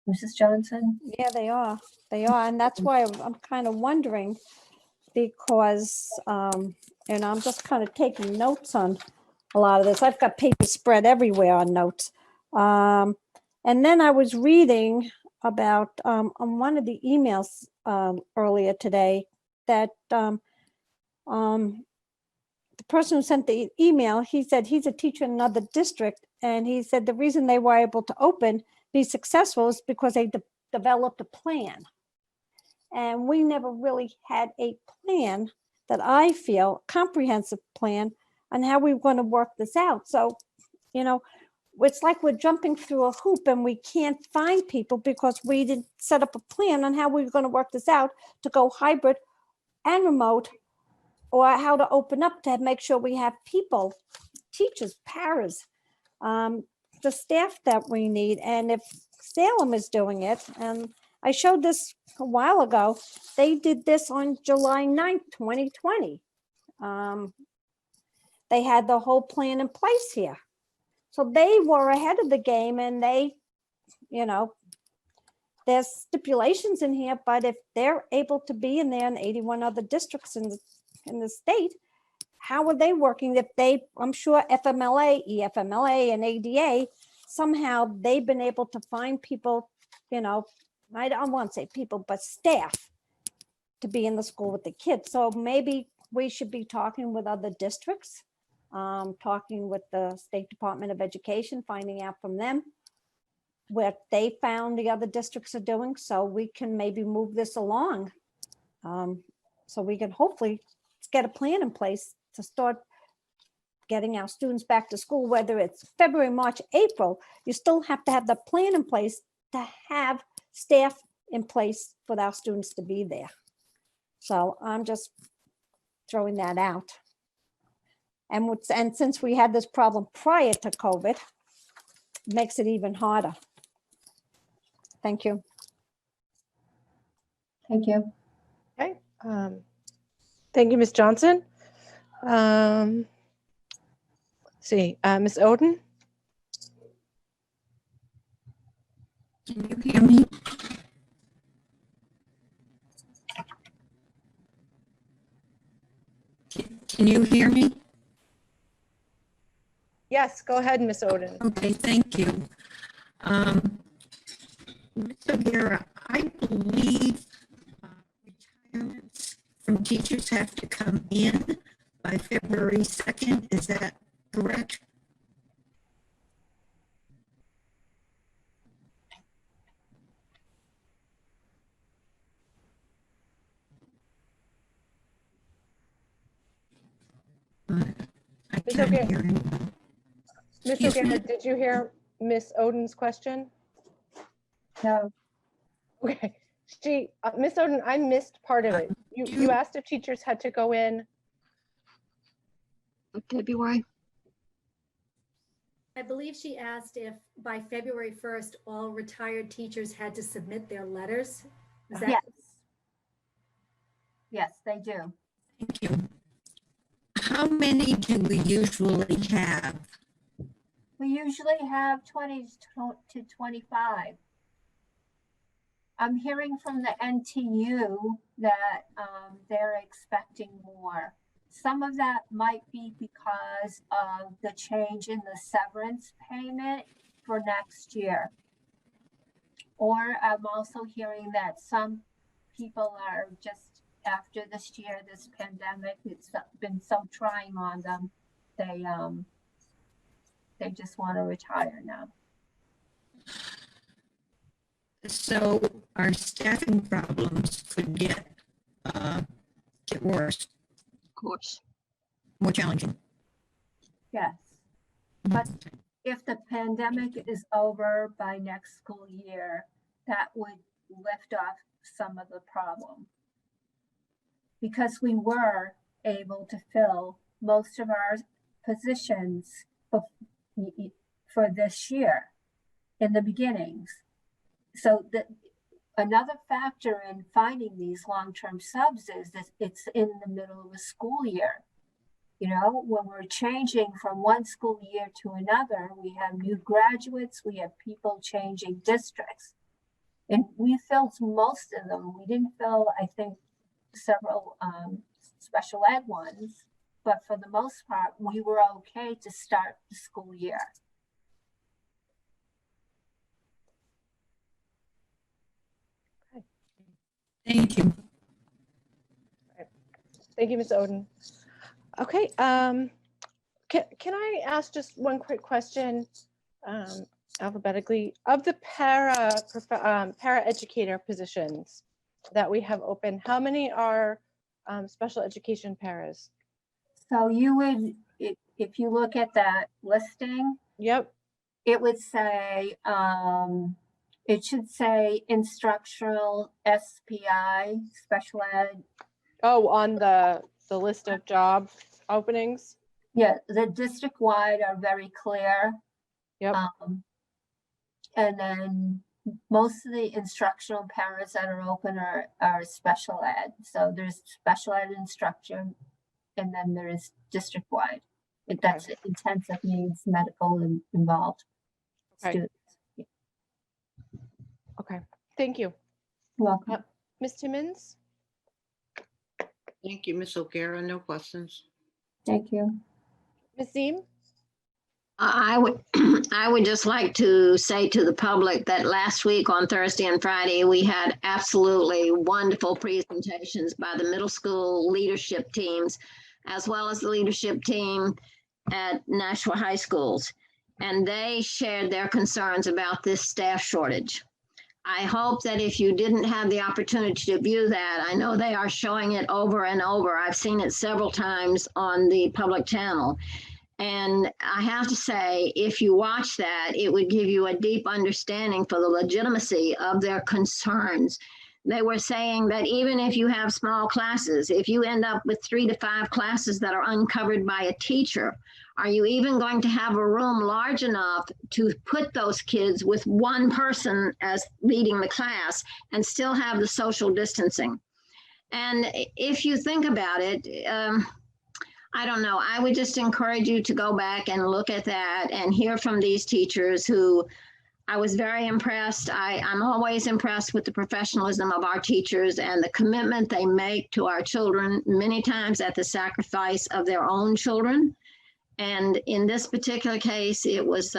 Mrs. Johnson? Yeah, they are. They are. And that's why I'm kind of wondering, because, and I'm just kind of taking notes on a lot of this. I've got paper spread everywhere on notes. And then I was reading about on one of the emails earlier today that the person who sent the email, he said he's a teacher in another district. And he said the reason they were able to be successful is because they developed a plan. And we never really had a plan that I feel, comprehensive plan on how we were going to work this out. So, you know, it's like we're jumping through a hoop and we can't find people because we didn't set up a plan on how we were going to work this out to go hybrid and remote, or how to open up to make sure we have people, teachers, paras, the staff that we need. And if Salem is doing it, and I showed this a while ago, they did this on July 9th, 2020. They had the whole plan in place here. So they were ahead of the game, and they, you know, there's stipulations in here, but if they're able to be in there in 81 other districts in the state, how are they working? If they, I'm sure FMLA, EFMLA, and ADA, somehow they've been able to find people, you know, I don't want to say people, but staff to be in the school with the kids. So maybe we should be talking with other districts, talking with the State Department of Education, finding out from them what they found the other districts are doing, so we can maybe move this along. So we can hopefully get a plan in place to start getting our students back to school, whether it's February, March, April, you still have to have the plan in place to have staff in place for our students to be there. So I'm just throwing that out. And since we had this problem prior to COVID, it makes it even harder. Thank you. Thank you. Okay. Thank you, Ms. Johnson. Let's see, Ms. Oden? Can you hear me? Can you hear me? Yes, go ahead, Ms. Oden. Okay, thank you. Mr. Vera, I believe retirements from teachers have to come in by February 2nd. Is that correct? I can't hear anyone. Ms. O'Gara, did you hear Ms. Oden's question? No. Okay, Ms. Oden, I missed part of it. You asked if teachers had to go in. February. I believe she asked if by February 1st, all retired teachers had to submit their letters. Is that? Yes. Yes, they do. Thank you. How many do we usually have? We usually have 20 to 25. I'm hearing from the NTU that they're expecting more. Some of that might be because of the change in the severance payment for next year. Or I'm also hearing that some people are just, after this year, this pandemic, it's been so trying on them, they just want to retire now. So our staffing problems could get worse. Of course. More challenging. Yes. But if the pandemic is over by next school year, that would lift off some of the problem. Because we were able to fill most of our positions for this year in the beginnings. So another factor in finding these long-term subs is that it's in the middle of a school year. You know, when we're changing from one school year to another, we have new graduates, we have people changing districts. And we filled most of them. We didn't fill, I think, several special ed ones, but for the most part, we were okay to start the school year. Thank you. Thank you, Ms. Oden. Okay, can I ask just one quick question alphabetically? Of the para educator positions that we have open, how many are special education paras? So you would, if you look at that listing, yep, it would say, it should say instructional SPI, special ed. Oh, on the list of job openings? Yeah, the district-wide are very clear. Yep. And then most of the instructional parents that are open are special ed. So there's special ed instruction, and then there is district-wide. If that's intensive needs, medical involved students. Okay, thank you. Welcome. Ms. Timmons? Thank you, Ms. O'Gara. No questions. Thank you. Ms. Ziem? I would just like to say to the public that last week on Thursday and Friday, we had absolutely wonderful presentations by the middle school leadership teams, as well as the leadership team at Nashua High Schools. And they shared their concerns about this staff shortage. I hope that if you didn't have the opportunity to view that, I know they are showing it over and over. I've seen it several times on the public channel. And I have to say, if you watch that, it would give you a deep understanding for the legitimacy of their concerns. They were saying that even if you have small classes, if you end up with 3 to 5 classes that are uncovered by a teacher, are you even going to have a room large enough to put those kids with one person as leading the class and still have the social distancing? And if you think about it, I don't know, I would just encourage you to go back and look at that and hear from these teachers who I was very impressed. I'm always impressed with the professionalism of our teachers and the commitment they make to our children, many times at the sacrifice of their own children. And in this particular case, it was,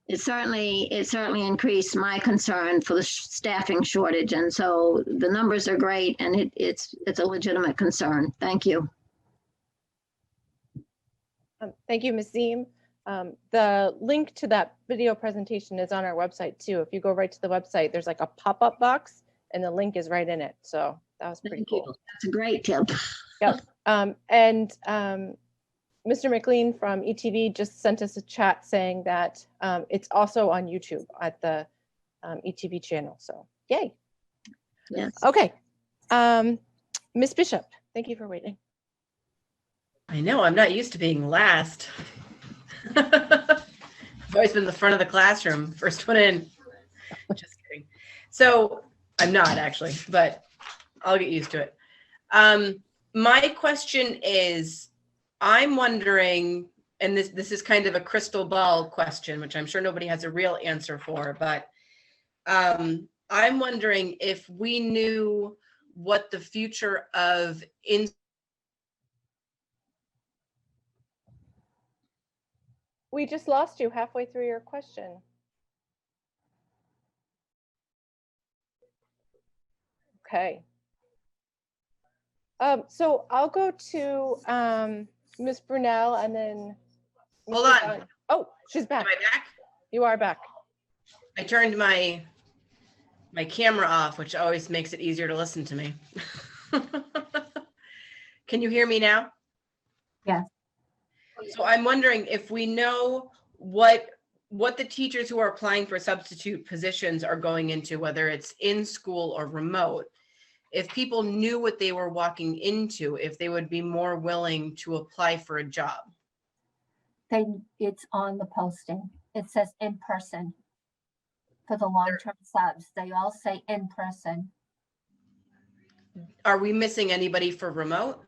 it certainly increased my concern for the staffing shortage. And so the numbers are great, and it's a legitimate concern. Thank you. Thank you, Ms. Ziem. The link to that video presentation is on our website too. If you go right to the website, there's like a pop-up box and the link is right in it. So that was pretty cool. That's a great tip. Yep. Mr. McLean from ETV just sent us a chat saying that it's also on YouTube at the ETV channel. So yay. Yes. Okay. Ms. Bishop, thank you for waiting. I know, I'm not used to being last. I've always been the front of the classroom, first one in. Just kidding. So I'm not actually, but I'll get used to it. My question is, I'm wondering, and this is kind of a crystal ball question, which I'm sure nobody has a real answer for, but I'm wondering if we knew what the future of We just lost you halfway through your question. Okay. So I'll go to Ms. Brunel and then. Hold on. Oh, she's back. Am I back? You are back. I turned my camera off, which always makes it easier to listen to me. Can you hear me now? Yes. So I'm wondering if we know what the teachers who are applying for substitute positions are going into, whether it's in school or remote, if people knew what they were walking into, if they would be more willing to apply for a job. It's on the posting. It says in person for the long-term subs. They all say in person. Are we missing anybody for remote?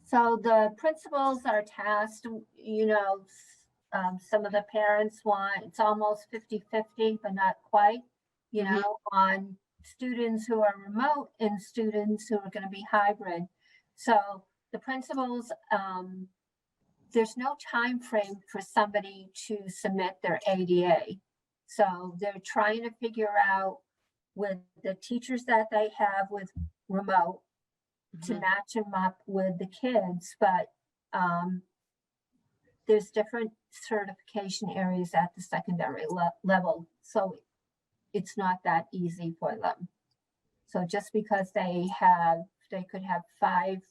So the principals are tasked, some of the parents want, it's almost 50-50, but not quite, on students who are remote and students who are going to be hybrid. So the principals, there's no time frame for somebody to submit their ADA. So they're trying to figure out with the teachers that they have with remote to match them up with the kids, but there's different certification areas at the secondary level. So it's not that easy for them. So just because they could have 5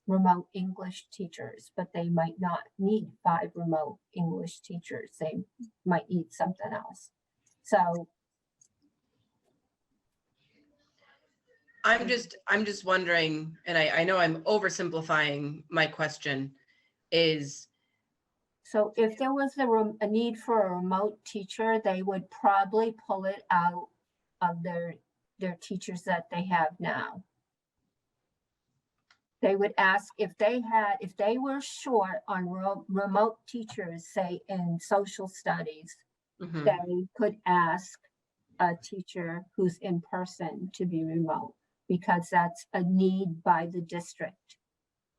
remote English teachers, but they might not need 5 remote English teachers. They might need something else. So I'm just wondering, and I know I'm oversimplifying my question, is So if there was a need for a remote teacher, they would probably pull it out of their teachers that they have now. They would ask if they were short on remote teachers, say in social studies, they could ask a teacher who's in person to be remote, because that's a need by the district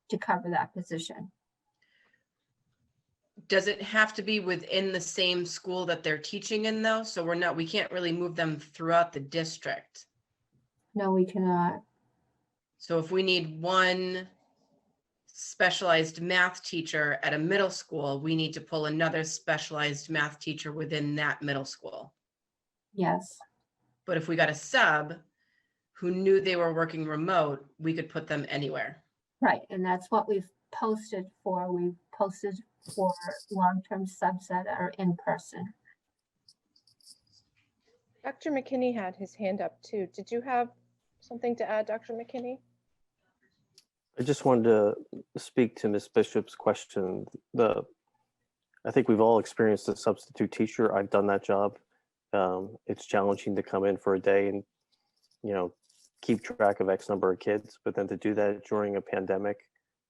to cover that position. does it have to be within the same school that they're teaching in though? So we can't really move them throughout the district. No, we cannot. So if we need one specialized math teacher at a middle school, we need to pull another specialized math teacher within that middle school. Yes. But if we got a sub who knew they were working remote, we could put them anywhere. Right, and that's what we've posted for. We've posted for long-term subs that are in person. Dr. McKinney had his hand up too. Did you have something to add, Dr. McKinney? I just wanted to speak to Ms. Bishop's question. I think we've all experienced a substitute teacher. I've done that job. It's challenging to come in for a day and, keep track of X number of kids, but then to do that during a pandemic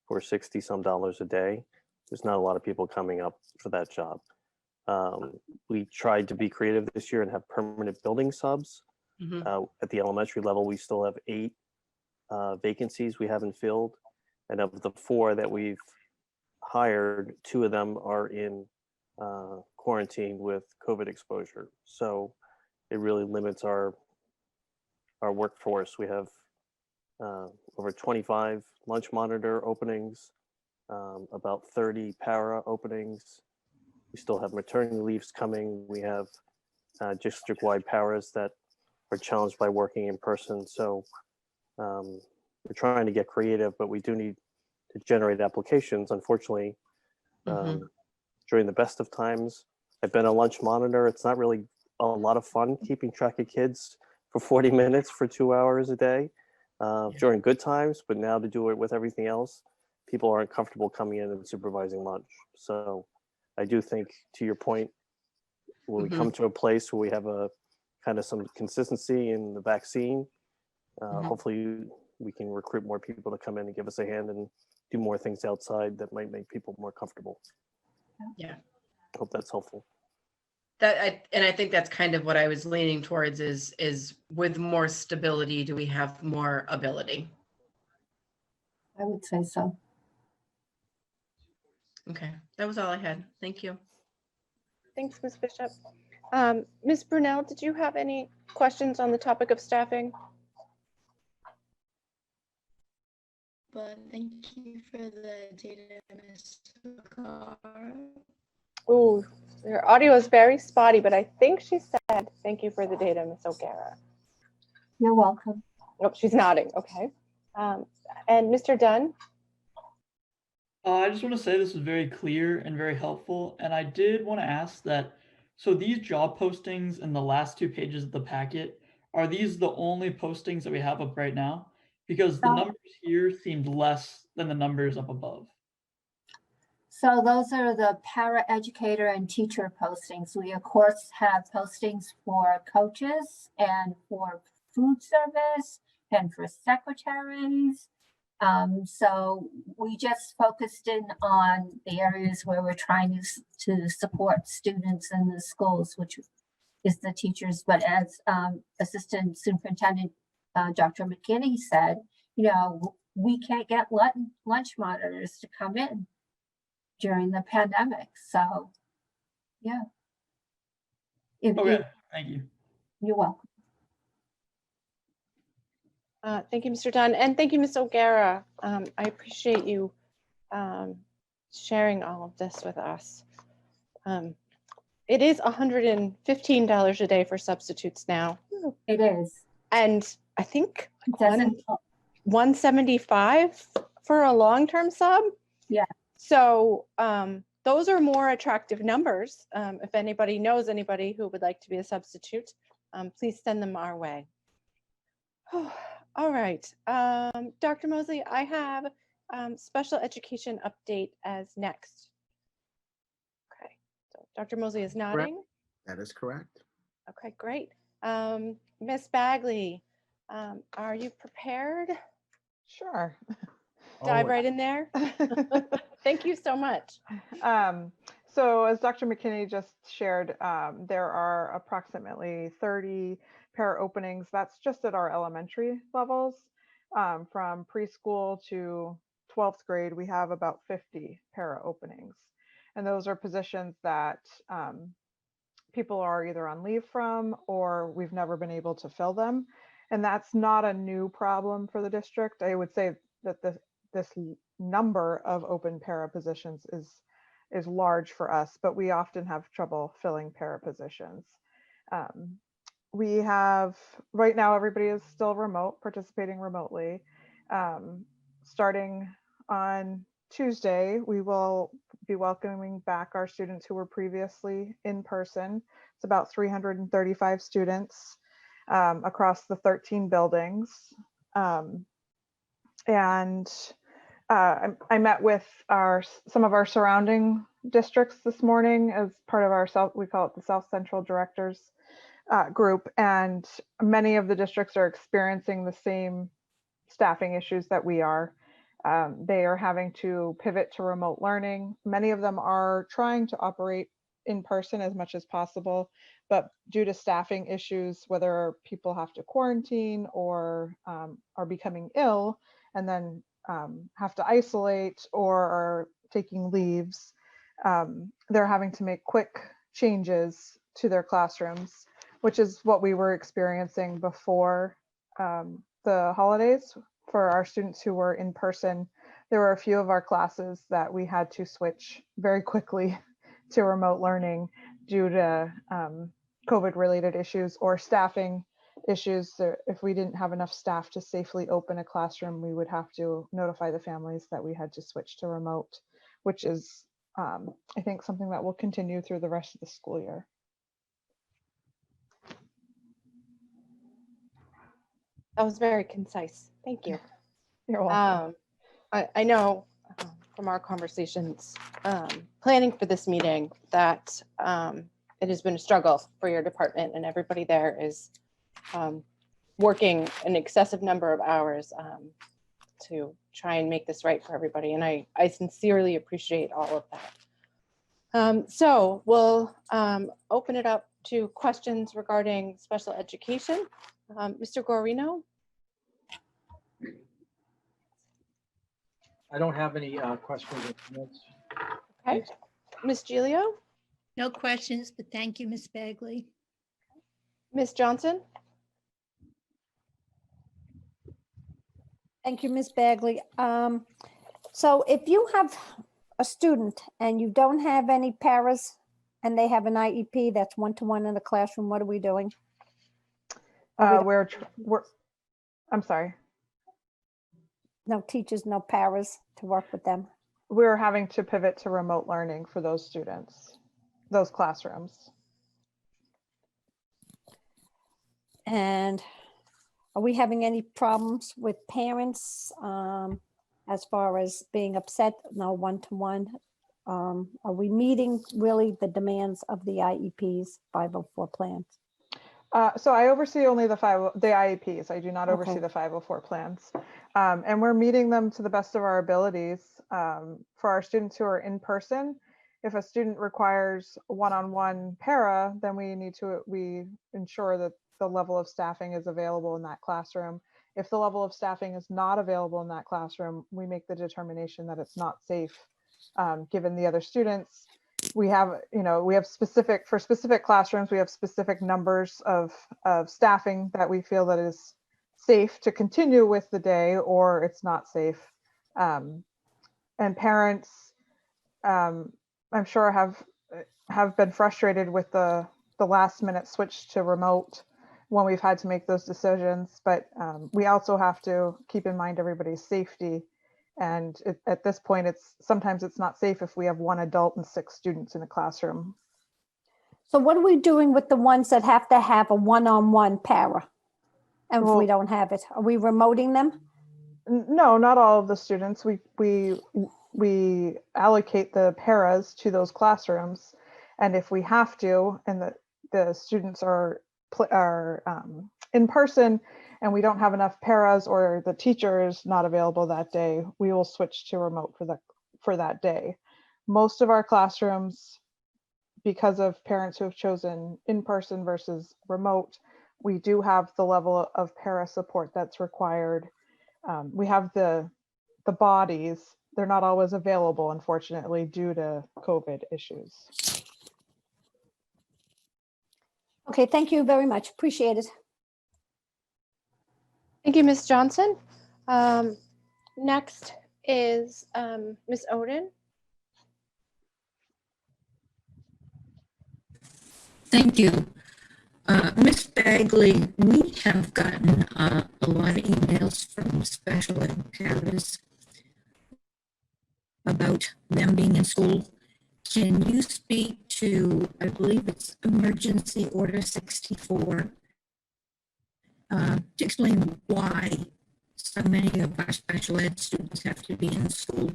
for $60 some a day, there's not a lot of people coming up for that job. We tried to be creative this year and have permanent building subs. At the elementary level, we still have 8 vacancies we haven't filled. And of the 4 that we've hired, 2 of them are in quarantine with COVID exposure. So it really limits our workforce. We have over 25 lunch monitor openings, about 30 para openings. We still have maternity leaves coming. We have district-wide paras that are challenged by working in person. So we're trying to get creative, but we do need to generate applications. Unfortunately, during the best of times, I've been a lunch monitor. It's not really a lot of fun keeping track of kids for 40 minutes for 2 hours a day during good times, but now to do it with everything else, people aren't comfortable coming in and supervising lunch. So I do think, to your point, when we come to a place where we have a kind of some consistency in the vaccine, hopefully we can recruit more people to come in and give us a hand and do more things outside that might make people more comfortable. Yeah. Hope that's helpful. And I think that's kind of what I was leaning towards is with more stability, do we have more ability? I would say so. Okay, that was all I had. Thank you. Thanks, Ms. Bishop. Ms. Brunel, did you have any questions on the topic of staffing? But thank you for the data, Ms. Okara. Oh, your audio is very spotty, but I think she said, thank you for the data, Ms. O'Gara. You're welcome. Oh, she's nodding. Okay. And Mr. Dunn? I just want to say this is very clear and very helpful. And I did want to ask that, so these job postings in the last 2 pages of the packet, are these the only postings that we have up right now? Because the numbers here seemed less than the numbers up above. So those are the para-educator and teacher postings. We of course have postings for coaches and for food service and for secretaries. So we just focused in on the areas where we're trying to support students in the schools, which is the teachers. But as Assistant Superintendent Dr. McKinney said, we can't get lunch monitors to come in during the pandemic. So, yeah. Okay, thank you. You're welcome. Thank you, Mr. Dunn, and thank you, Ms. O'Gara. I appreciate you sharing all of this with us. It is $115 a day for substitutes now. It is. And I think $175 for a long-term sub. Yeah. So those are more attractive numbers. If anybody knows anybody who would like to be a substitute, please send them our way. All right, Dr. Mosley, I have special education update as next. Okay, so Dr. Mosley is nodding. That is correct. Okay, great. Miss Bagley, are you prepared? Sure. Dive right in there. Thank you so much. So as Dr. McKinney just shared, there are approximately 30 para openings. That's just at our elementary levels. From preschool to 12th grade, we have about 50 para openings. And those are positions that people are either on leave from or we've never been able to fill them. And that's not a new problem for the district. I would say that this number of open para positions is large for us, but we often have trouble filling para positions. We have, right now, everybody is still remote, participating remotely. Starting on Tuesday, we will be welcoming back our students who were previously in person. It's about 335 students across the 13 buildings. I met with some of our surrounding districts this morning as part of our we call it the South Central Directors group, and many of the districts are experiencing the same staffing issues that we are. They are having to pivot to remote learning. Many of them are trying to operate in person as much as possible, but due to staffing issues, whether people have to quarantine or are becoming ill and then have to isolate or are taking leaves, they're having to make quick changes to their classrooms, which is what we were experiencing before the holidays. For our students who were in person, there were a few of our classes that we had to switch very quickly to remote learning due to COVID-related issues or staffing issues. If we didn't have enough staff to safely open a classroom, we would have to notify the families that we had to switch to remote, which is, I think, something that will continue through the rest of the school year. That was very concise. Thank you. You're welcome. I know from our conversations planning for this meeting that it has been a struggle for your department, and everybody there is working an excessive number of hours to try and make this right for everybody. And I sincerely appreciate all of that. So we'll open it up to questions regarding special education. Mr. Guarino? I don't have any questions or comments. Okay. Ms. Gilio? No questions, but thank you, Ms. Bagley. Ms. Johnson? Thank you, Ms. Bagley. So if you have a student and you don't have any paras and they have an IEP that's one-to-one in the classroom, what are we doing? I'm sorry. No teachers, no paras to work with them. We're having to pivot to remote learning for those students, those classrooms. And are we having any problems with parents as far as being upset? No one-to-one. Are we meeting really the demands of the IEPs 504 plans? So I oversee only the IEPs. I do not oversee Okay. the 504 plans. And we're meeting them to the best of our abilities. For our students who are in person, if a student requires one-on-one para, then we ensure that the level of staffing is available in that classroom. If the level of staffing is not available in that classroom, we make the determination that it's not safe given the other students. We have specific classrooms, we have specific numbers of staffing that we feel that is safe to continue with the day, or it's not safe. And parents, I'm sure have been frustrated with the last minute switch to remote when we've had to make those decisions. But we also have to keep in mind everybody's safety. And at this point, sometimes it's not safe if we have one adult and 6 students in a classroom. So what are we doing with the ones that have to have a one-on-one para? And if we don't have it, are we remoting them? No, not all of the students. We allocate the paras to those classrooms, and if we have to, and the students are in person, and we don't have enough paras or the teacher is not available that day, we will switch to remote for that day. Most of our classrooms, because of parents who have chosen in person versus remote, we do have the level of para support that's required. We have the bodies. They're not always available, unfortunately, due to COVID issues. Okay, thank you very much. Appreciate it. Thank you, Ms. Johnson. Next is Ms. Oden. Thank you. Ms. Bagley, we have gotten a lot of emails from special ed parents about them being in school. Can you speak to, I believe it's Emergency Order 64, to explain why so many of our special ed students have to be in school?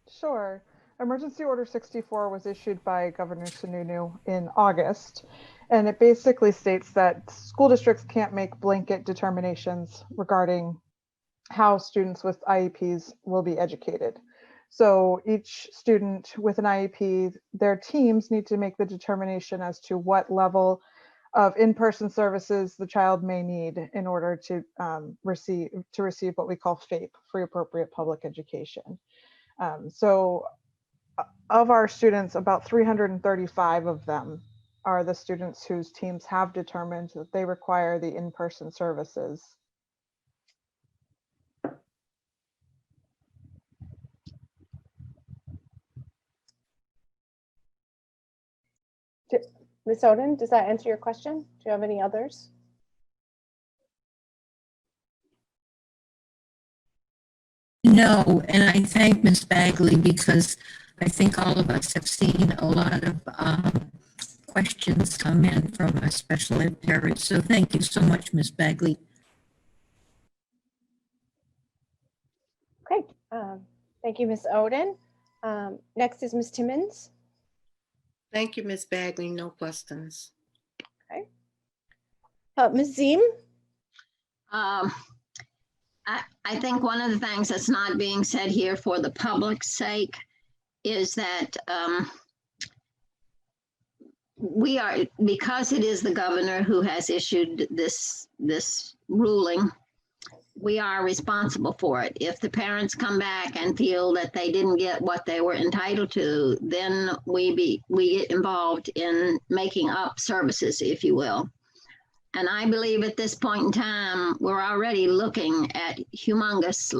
Sure. Emergency Order 64 was issued by Governor Sununu in August, and it basically states that school districts can't make blanket determinations regarding how students with IEPs will be educated. So each student with an IEP, their teams need to make the determination as to what level of in-person services the child may need in order to receive what we call FAPE, free appropriate public education. So of our students, about 335 of them are the students whose teams have determined that they require the in-person services. Ms. Oden, does that answer your question? Do you have any others? No, and I thank Ms. Bagley because I think all of us have seen a lot of questions come in from our special ed parents. So thank you so much, Ms. Bagley. Okay, thank you, Ms. Oden. Next is Ms. Timmons. Thank you, Ms. Bagley. No questions. Okay. Ms. Ziem? I think one of the things that's not being said here for the public's sake is that we are, because it is the governor who has issued this ruling, we are responsible for it. If the parents come back and feel that they didn't get what they were entitled to, then we get involved in making up services, if you will. And I believe at this point in time, we're already looking at humongous,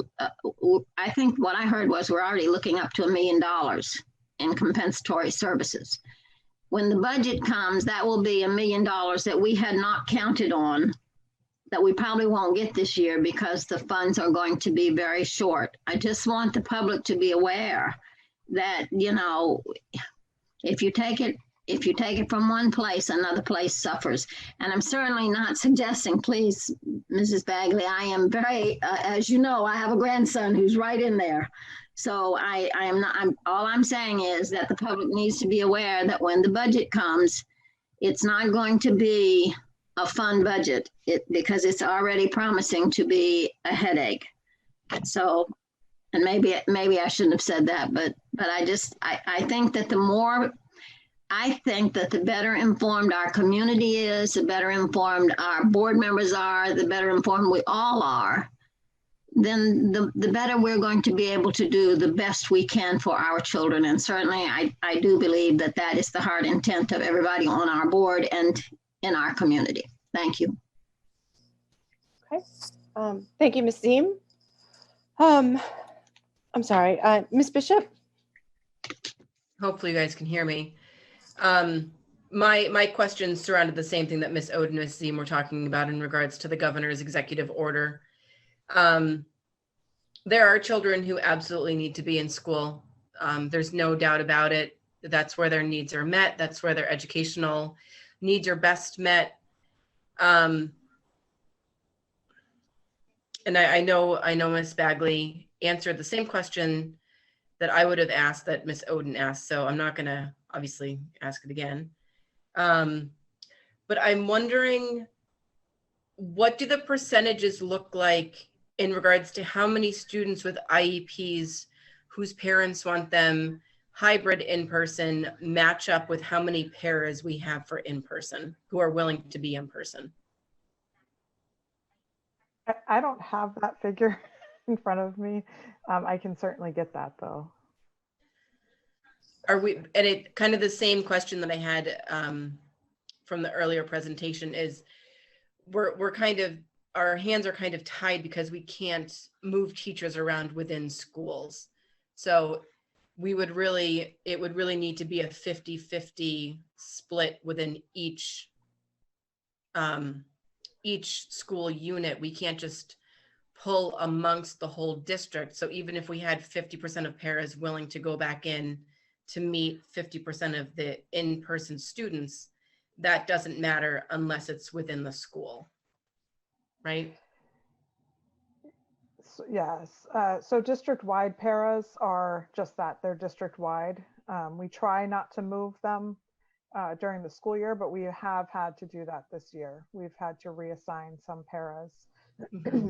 I think what I heard was we're already looking up to $1 million in compensatory services. When the budget comes, that will be $1 million that we had not counted on, that we probably won't get this year because the funds are going to be very short. I just want the public to be aware that, you know, if you take it from one place, another place suffers. And I'm certainly not suggesting, please, Mrs. Bagley, I am very, as you know, I have a grandson who's right in there. So all I'm saying is that the public needs to be aware that when the budget comes, it's not going to be a fun budget because it's already promising to be a headache. So, and maybe I shouldn't have said that, but I think that the better informed our community is, the better informed our board members are, the better informed we all are, then the better we're going to be able to do the best we can for our children. And certainly I do believe that that is the heart intent of everybody on our board and in our community. Thank you. Okay, thank you, Ms. Ziem. I'm sorry, Ms. Bishop? Hopefully you guys can hear me. My questions surrounded the same thing that Ms. Oden and Ms. Ziem were talking about in regards to the governor's executive order. There are children who absolutely need to be in school. There's no doubt about it. That's where their needs are met. That's where their educational needs are best met. And I know Ms. Bagley answered the same question that I would have asked that Ms. Oden asked, so I'm not gonna obviously ask it again. But I'm wondering, what do the percentages look like in regards to how many students with IEPs whose parents want them hybrid in-person match up with how many paras we have for in-person who are willing to be in-person? I don't have that figure in front of me. I can certainly get that though. Are we, and it kind of the same question that I had from the earlier presentation is, we're kind of, our hands are kind of tied because we can't move teachers around within schools. So we would really, it would really need to be a 50-50 split within each school unit. We can't just pull amongst the whole district. So even if we had 50% of paras willing to go back in to meet 50% of the in-person students, that doesn't matter unless it's within the school, right? So, yes. So district-wide paras are just that. They're district-wide. We try not to move them during the school year, but we have had to do that this year. We've had to reassign some paras,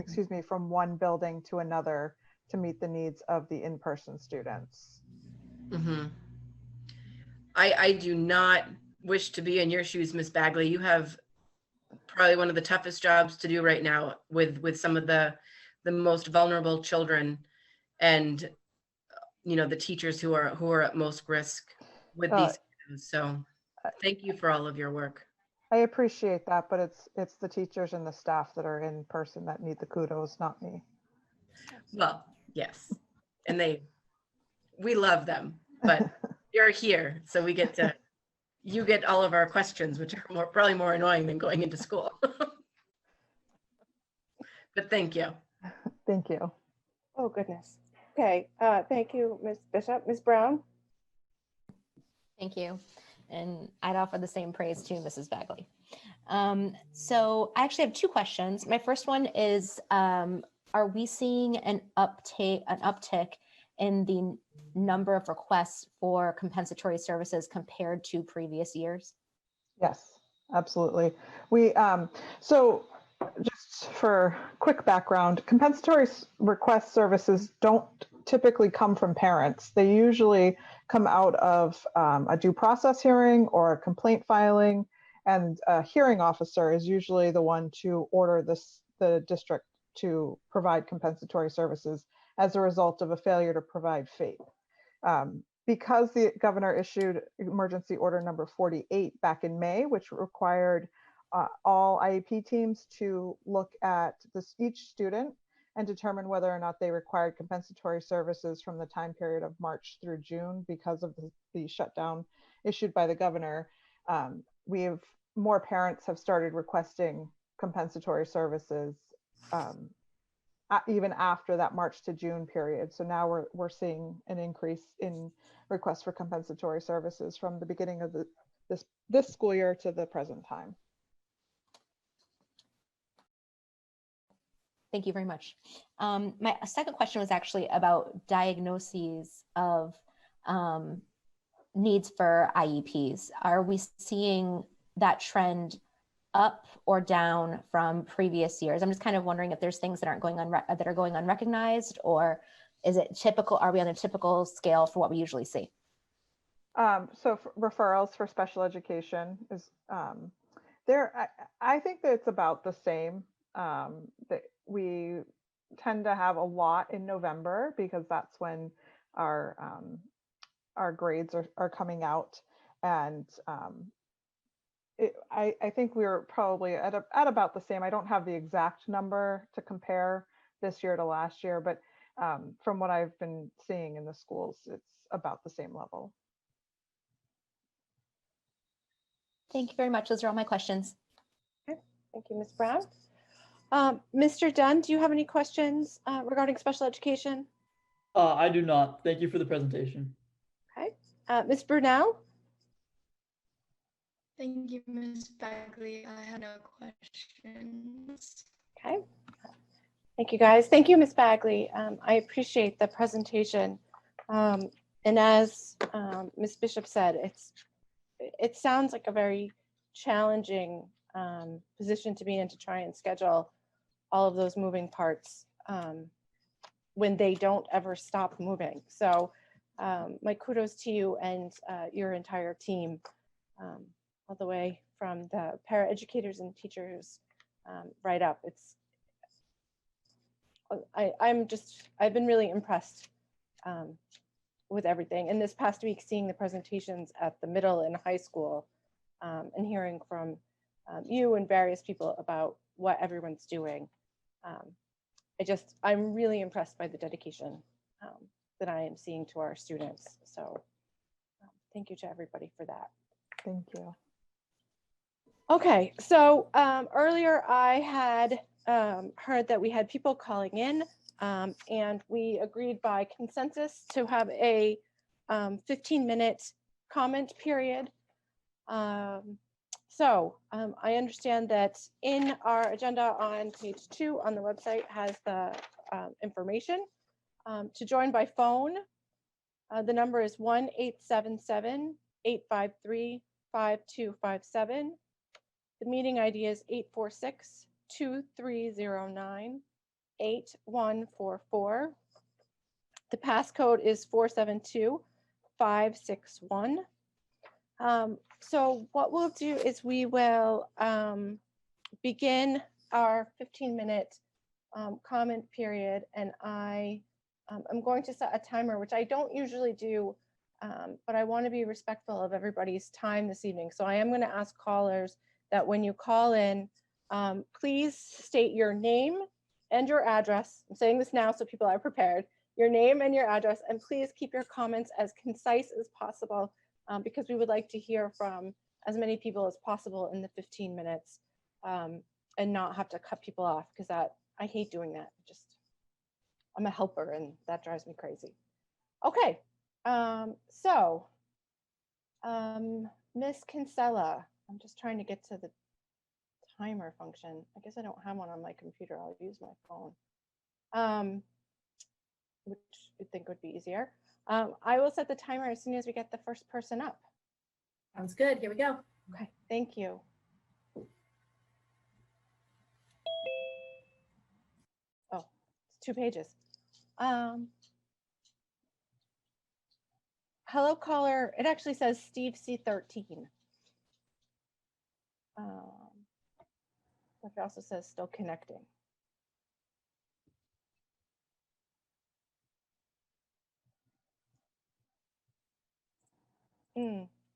excuse me, from one building to another to meet the needs of the in-person students. Mm-hmm. I do not wish to be in your shoes, Ms. Bagley. You have probably one of the toughest jobs to do right now with some of the most vulnerable children, and the teachers who are at most risk with these students. So thank you for all of your work. I appreciate that, but it's the teachers and the staff that are in person that need the kudos, not me. Well, yes, and we love them, but you're here, so we get to, you get all of our questions, which are probably more annoying than going into school. But thank you. Thank you. Oh, goodness. Okay, thank you, Ms. Bishop. Ms. Brown? Thank you. And I'd offer the same praise to Mrs. Bagley. So I actually have two questions. My first one is, are we seeing an uptick in the number of requests for compensatory services compared to previous years? Yes, absolutely. We so just for quick background, compensatory request services don't typically come from parents. They usually come out of a due process hearing or a complaint filing, and a hearing officer is usually the one to order the district to provide compensatory services as a result of a failure to provide FAPE. Because the governor issued emergency order number 48 back in May, which required all IEP teams to look at each student and determine whether or not they required compensatory services from the time period of March through June because of the shutdown issued by the governor. More parents have started requesting compensatory services even after that March to June period. So now we're seeing an increase in requests for compensatory services from the beginning of this school year to the present time. Thank you very much. My second question was actually about diagnoses of needs for IEPs. Are we seeing that trend up or down from previous years? I'm just kind of wondering if there's things that aren't going on that are going unrecognized, or is it typical? Are we on a typical scale for what we usually see? So referrals for special education is there. I think that it's about the same. That we tend to have a lot in November because that's when our grades are coming out, and I think we're probably at about the same. I don't have the exact number to compare this year to last year, but from what I've been seeing in the schools, it's about the same level. Thank you very much. Those are all my questions. Okay. Thank you, Ms. Brown. Mr. Dunn, do you have any questions regarding special education? I do not. Thank you for the presentation. Okay. Ms. Brunel? Thank you, Ms. Bagley. I have no questions. Okay. Thank you, guys. Thank you, Ms. Bagley. I appreciate the presentation. And as Ms. Bishop said, it sounds like a very challenging position to be in, to try and schedule all of those moving parts when they don't ever stop moving. So my kudos to you and your entire team, all the way from the paraeducators and teachers right up. I've been really impressed with everything. And this past week, seeing the presentations at the middle and high school and hearing from you and various people about what everyone's doing. I'm really impressed by the dedication that I am seeing to our students. So thank you to everybody for that. Thank you. Okay, so earlier I had heard that we had people calling in and we agreed by consensus to have a 15-minute comment period. So I understand that in our agenda on page 2 on the website has the information. To join by phone, the number is 1-877-853-5257. The meeting ID is 846-2309-8144. The passcode is 472561. So what we'll do is we will begin our 15-minute comment period, and I'm going to set a timer, which I don't usually do, but I want to be respectful of everybody's time this evening. So I am going to ask callers that when you call in, please state your name and your address. I'm saying this now so people are prepared. Your name and your address, and please keep your comments as concise as possible because we would like to hear from as many people as possible in the 15 minutes and not have to cut people off, because I hate doing that. I'm a helper and that drives me crazy. Okay, so Miss Kinsella, I'm just trying to get to the timer function. I guess I don't have one on my computer. I'll use my phone, which you'd think would be easier. I will set the timer as soon as we get the first person up. Sounds good. Here we go. Okay, thank you. Oh, it's 2 pages. Hello, caller. It actually says Steve C13. But it also says still connecting.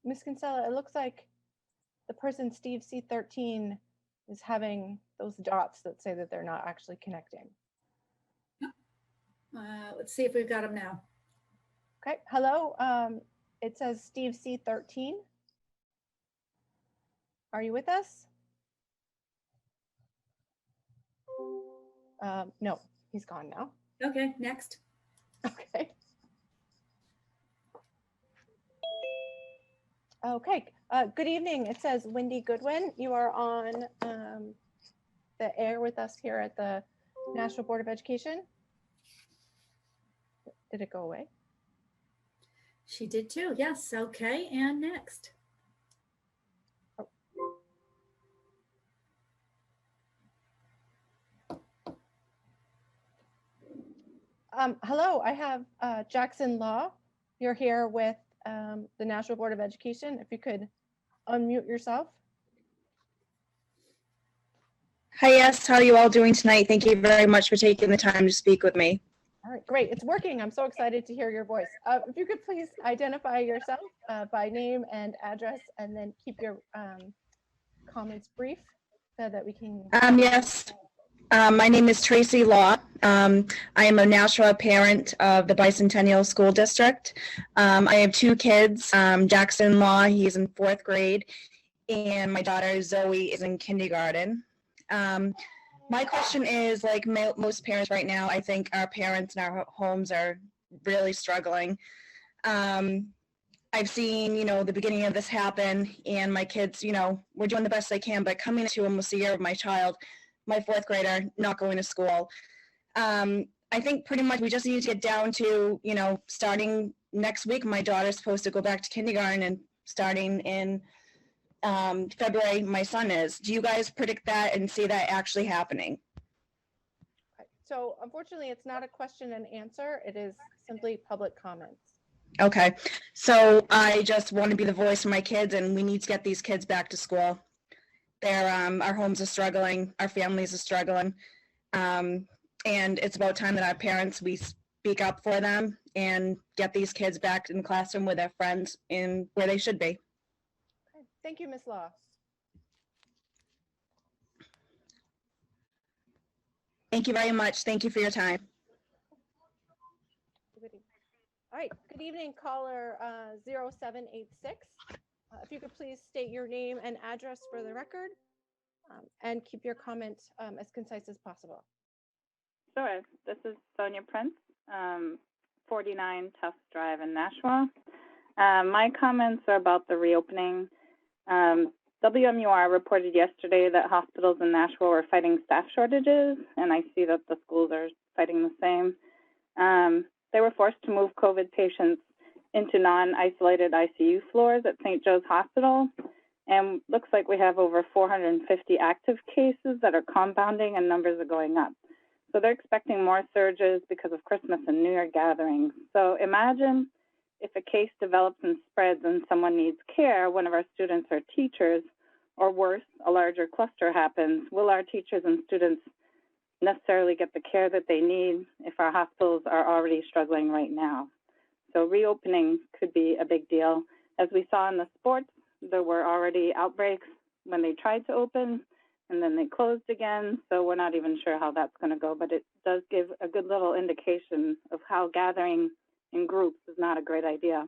Miss Kinsella, it looks like the person Steve C13 is having those dots that say that they're not actually connecting. Let's see if we've got them now. Okay, hello. It says Steve C13. Are you with us? No, he's gone now. Okay, next. Okay. Okay, good evening. It says Wendy Goodwin. You are on the air with us here at the National Board of Education. Did it go away? She did too. Yes. Okay. And next. Hello, I have Jackson Law. You're here with the National Board of Education. If you could unmute yourself. Hi, yes. How are you all doing tonight? Thank you very much for taking the time to speak with me. All right, great. It's working. I'm so excited to hear your voice. If you could please identify yourself by name and address, and then keep your comments brief so that we can. Yes. My name is Tracy Law. I am a Nashua parent of the Bicentennial School District. I have 2 kids. Jackson Law, he's in 4th grade, and my daughter Zoe is in kindergarten. My question is, like most parents right now, I think our parents in our homes are really struggling. I've seen, the beginning of this happen, and my kids, we're doing the best they can, but coming to almost a year of my child, my 4th grader, not going to school. I think pretty much we just need to get down to, you know, starting next week, my daughter's supposed to go back to kindergarten, and starting in February, my son is. Do you guys predict that and see that actually happening? So unfortunately, it's not a question and answer. It is simply public comments. Okay, so I just want to be the voice for my kids, and we need to get these kids back to school. They're, our homes are struggling, our families are struggling, and it's about time that our parents, we speak up for them and get these kids back in the classroom with their friends in where they should be. Okay. Thank you, Ms. Law. Thank you very much. Thank you for your time. All right, good evening, caller 0786. If you could please state your name and address for the record, and keep your comment as concise as possible. Sure, this is Sonia Prince, 49 Tufts Drive in Nashua. My comments are about the reopening. WMUR reported yesterday that hospitals in Nashua were fighting staff shortages, and I see that the schools are fighting the same. They were forced to move COVID patients into non-isolated ICU floors at St. Joe's Hospital, and looks like we have over 450 active cases that are compounding, and numbers are going up. So they're expecting more surges because of Christmas and New Year gatherings. So imagine if a case develops and spreads and someone needs care, one of our students or teachers, or worse, a larger cluster happens. Will our teachers and students necessarily get the care that they need if our hospitals are already struggling right now? So reopening could be a big deal. As we saw in the sports, there were already outbreaks when they tried to open, and then they closed again. So we're not even sure how that's going to go, but it does give a good little indication of how gathering in groups is not a great idea.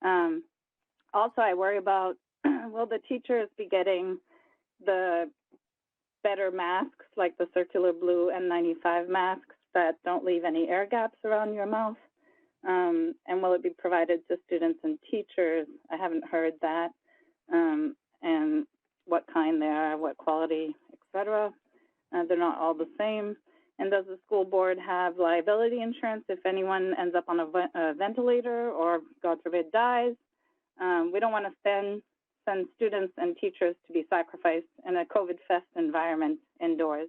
Also, I worry about, will the teachers be getting the better masks, like the circular blue N95 masks that don't leave any air gaps around your mouth? And will it be provided to students and teachers? I haven't heard that. And what kind they are, what quality, etc. They're not all the same. And does the school board have liability insurance if anyone ends up on a ventilator or, God forbid, dies? We don't want to send students and teachers to be sacrificed in a COVID-fest environment indoors.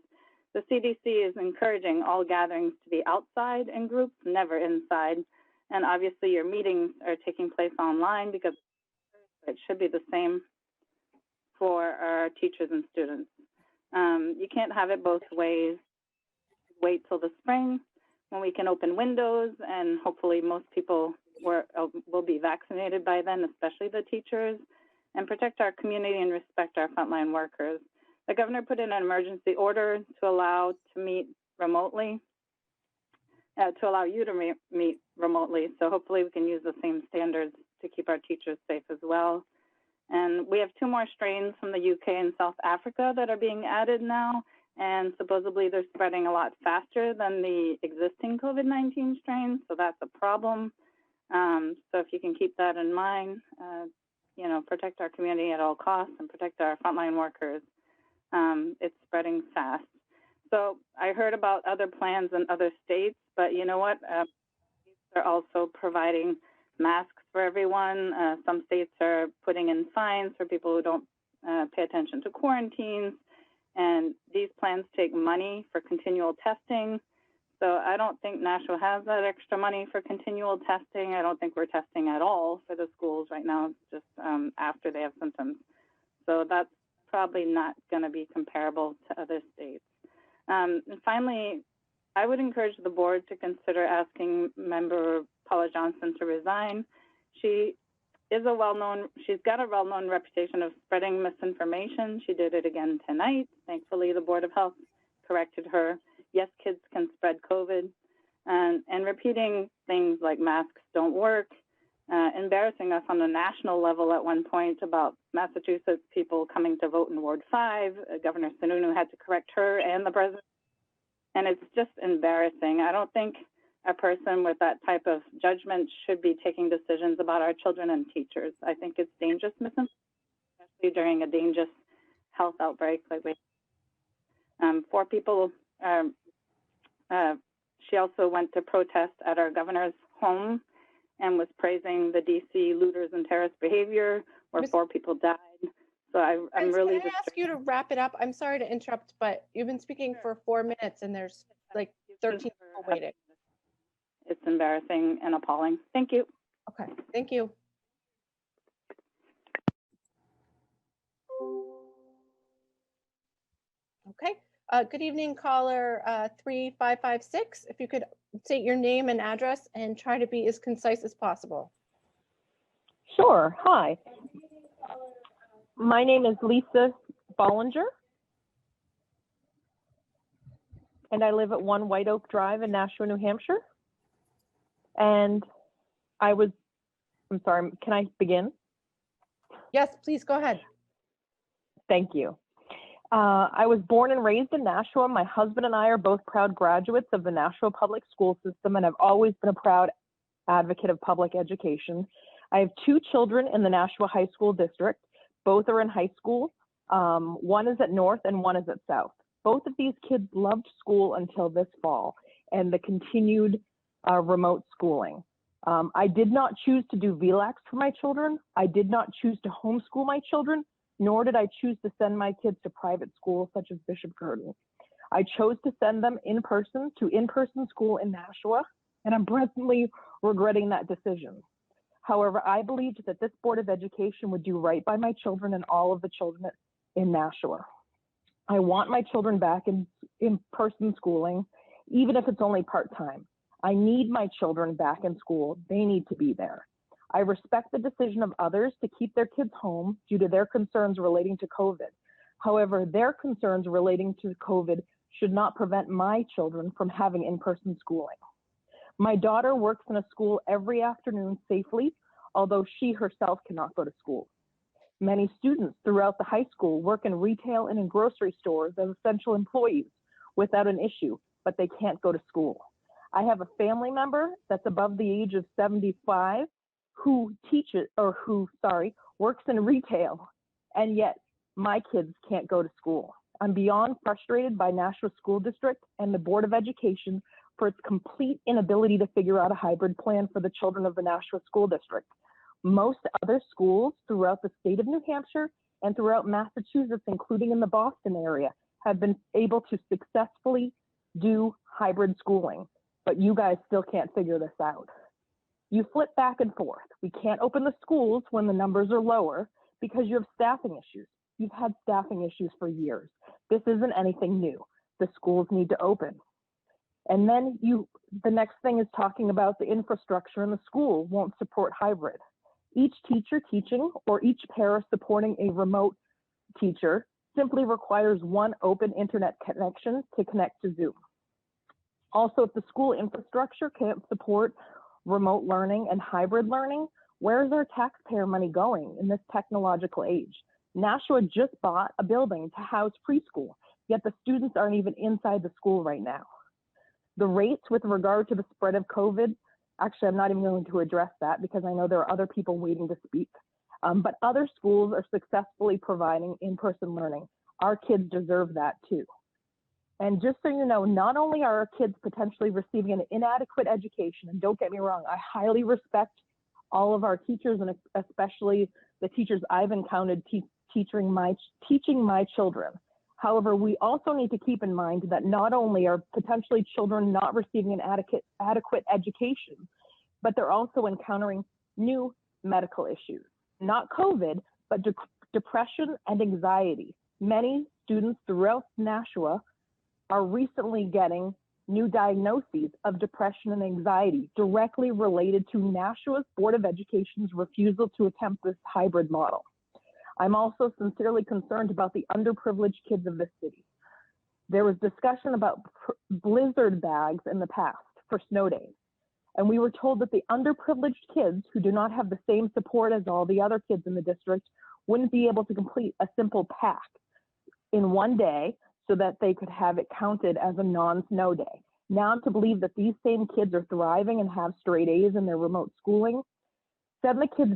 The CDC is encouraging all gatherings to be outside in groups, never inside. And obviously your meetings are taking place online because it should be the same for our teachers and students. You can't have it both ways. Wait till the spring when we can open windows, and hopefully most people will be vaccinated by then, especially the teachers, and protect our community and respect our frontline workers. The governor put in an emergency order to allow to meet remotely, to allow you to meet remotely. So hopefully we can use the same standards to keep our teachers safe as well. And we have 2 more strains from the UK and South Africa that are being added now, and supposedly they're spreading a lot faster than the existing COVID-19 strains, so that's a problem. So if you can keep that in mind, you know, protect our community at all costs and protect our frontline workers. It's spreading fast. So I heard about other plans in other states, but you know what? They're also providing masks for everyone. Some states are putting in fines for people who don't pay attention to quarantines. And these plans take money for continual testing. So I don't think Nashua has that extra money for continual testing. I don't think we're testing at all for the schools right now, just after they have symptoms. So that's probably not going to be comparable to other states. And finally, I would encourage the board to consider asking member Paula Johnson to resign. She is she's got a well-known reputation of spreading misinformation. She did it again tonight. Thankfully, the Board of Health corrected her. Yes, kids can spread COVID, and repeating things like masks don't work, embarrassing us on a national level at one point about Massachusetts people coming to vote in Ward 5. Governor Sununu had to correct her and the president, and it's just embarrassing. I don't think a person with that type of judgment should be taking decisions about our children and teachers. I think it's dangerous misinformation, especially during a dangerous health outbreak like we 4 people She also went to protest at our governor's home and was praising the DC looters and terrorist behavior where 4 people died. So I'm Prince, really can I ask you to wrap it up? I'm sorry to interrupt, but you've been speaking for 4 minutes and there's like 13 people waiting. It's embarrassing and appalling. Thank you. Okay, thank you. Okay, good evening, caller 3556. If you could state your name and address and try to be as concise as possible. Sure. Hi. My name is Lisa Bollinger, and I live at 1 White Oak Drive in Nashua, New Hampshire. And I'm sorry, can I begin? Yes, please go ahead. Thank you. I was born and raised in Nashua. My husband and I are both proud graduates of the Nashua public school system, and I've always been a proud advocate of public education. I have 2 children in the Nashua High School District. Both are in high school. One is at North and one is at South. Both of these kids loved school until this fall and the continued remote schooling. I did not choose to do VLAX for my children. I did not choose to homeschool my children, nor did I choose to send my kids to private schools such as Bishop Gurdon. I chose to send them in-person school in Nashua, and I'm presently regretting that decision. However, I believed that this Board of Education would do right by my children and all of the children in Nashua. I want my children back in in-person schooling, even if it's only part-time. I need my children back in school. They need to be there. I respect the decision of others to keep their kids home due to their concerns relating to COVID. However, their concerns relating to COVID should not prevent my children from having in-person schooling. My daughter works in a school every afternoon safely, although she herself cannot go to school. Many students throughout the high school work in retail and in grocery stores as essential employees without an issue, but they can't go to school. I have a family member that's above the age of 75 who works in retail, and yet my kids can't go to school. I'm beyond frustrated by Nashua School District and the Board of Education for its complete inability to figure out a hybrid plan for the children of the Nashua School District. Most other schools throughout the state of New Hampshire and throughout Massachusetts, including in the Boston area, have been able to successfully do hybrid schooling, but you guys still can't figure this out. You flip back and forth. We can't open the schools when the numbers are lower because you have staffing issues. You've had staffing issues for years. This isn't anything new. The schools need to open. And then the next thing is talking about the infrastructure in the school won't support hybrid. Each teacher teaching or each para supporting a remote teacher simply requires one open internet connection to connect to Zoom. Also, if the school infrastructure can't support remote learning and hybrid learning, where is our taxpayer money going in this technological age? Nashua just bought a building to house preschool, yet the students aren't even inside the school right now. The rates with regard to the spread of COVID, actually, I'm not even going to address that because I know there are other people waiting to speak. But other schools are successfully providing in-person learning. Our kids deserve that too. And just so you know, not only are our kids potentially receiving an inadequate education, and don't get me wrong, I highly respect all of our teachers and especially the teachers I've encountered teaching my children. However, we also need to keep in mind that not only are potentially children not receiving an adequate education, but they're also encountering new medical issues, not COVID, but depression and anxiety. Many students throughout Nashua are recently getting new diagnoses of depression and anxiety directly related to Nashua's Board of Education's refusal to attempt this hybrid model. I'm also sincerely concerned about the underprivileged kids of this city. There was discussion about blizzard bags in the past for snow days, and we were told that the underprivileged kids who do not have the same support as all the other kids in the district wouldn't be able to complete a simple pack in one day so that they could have it counted as a non-snow day. Now to believe that these same kids are thriving and have straight A's in their remote schooling, send the kids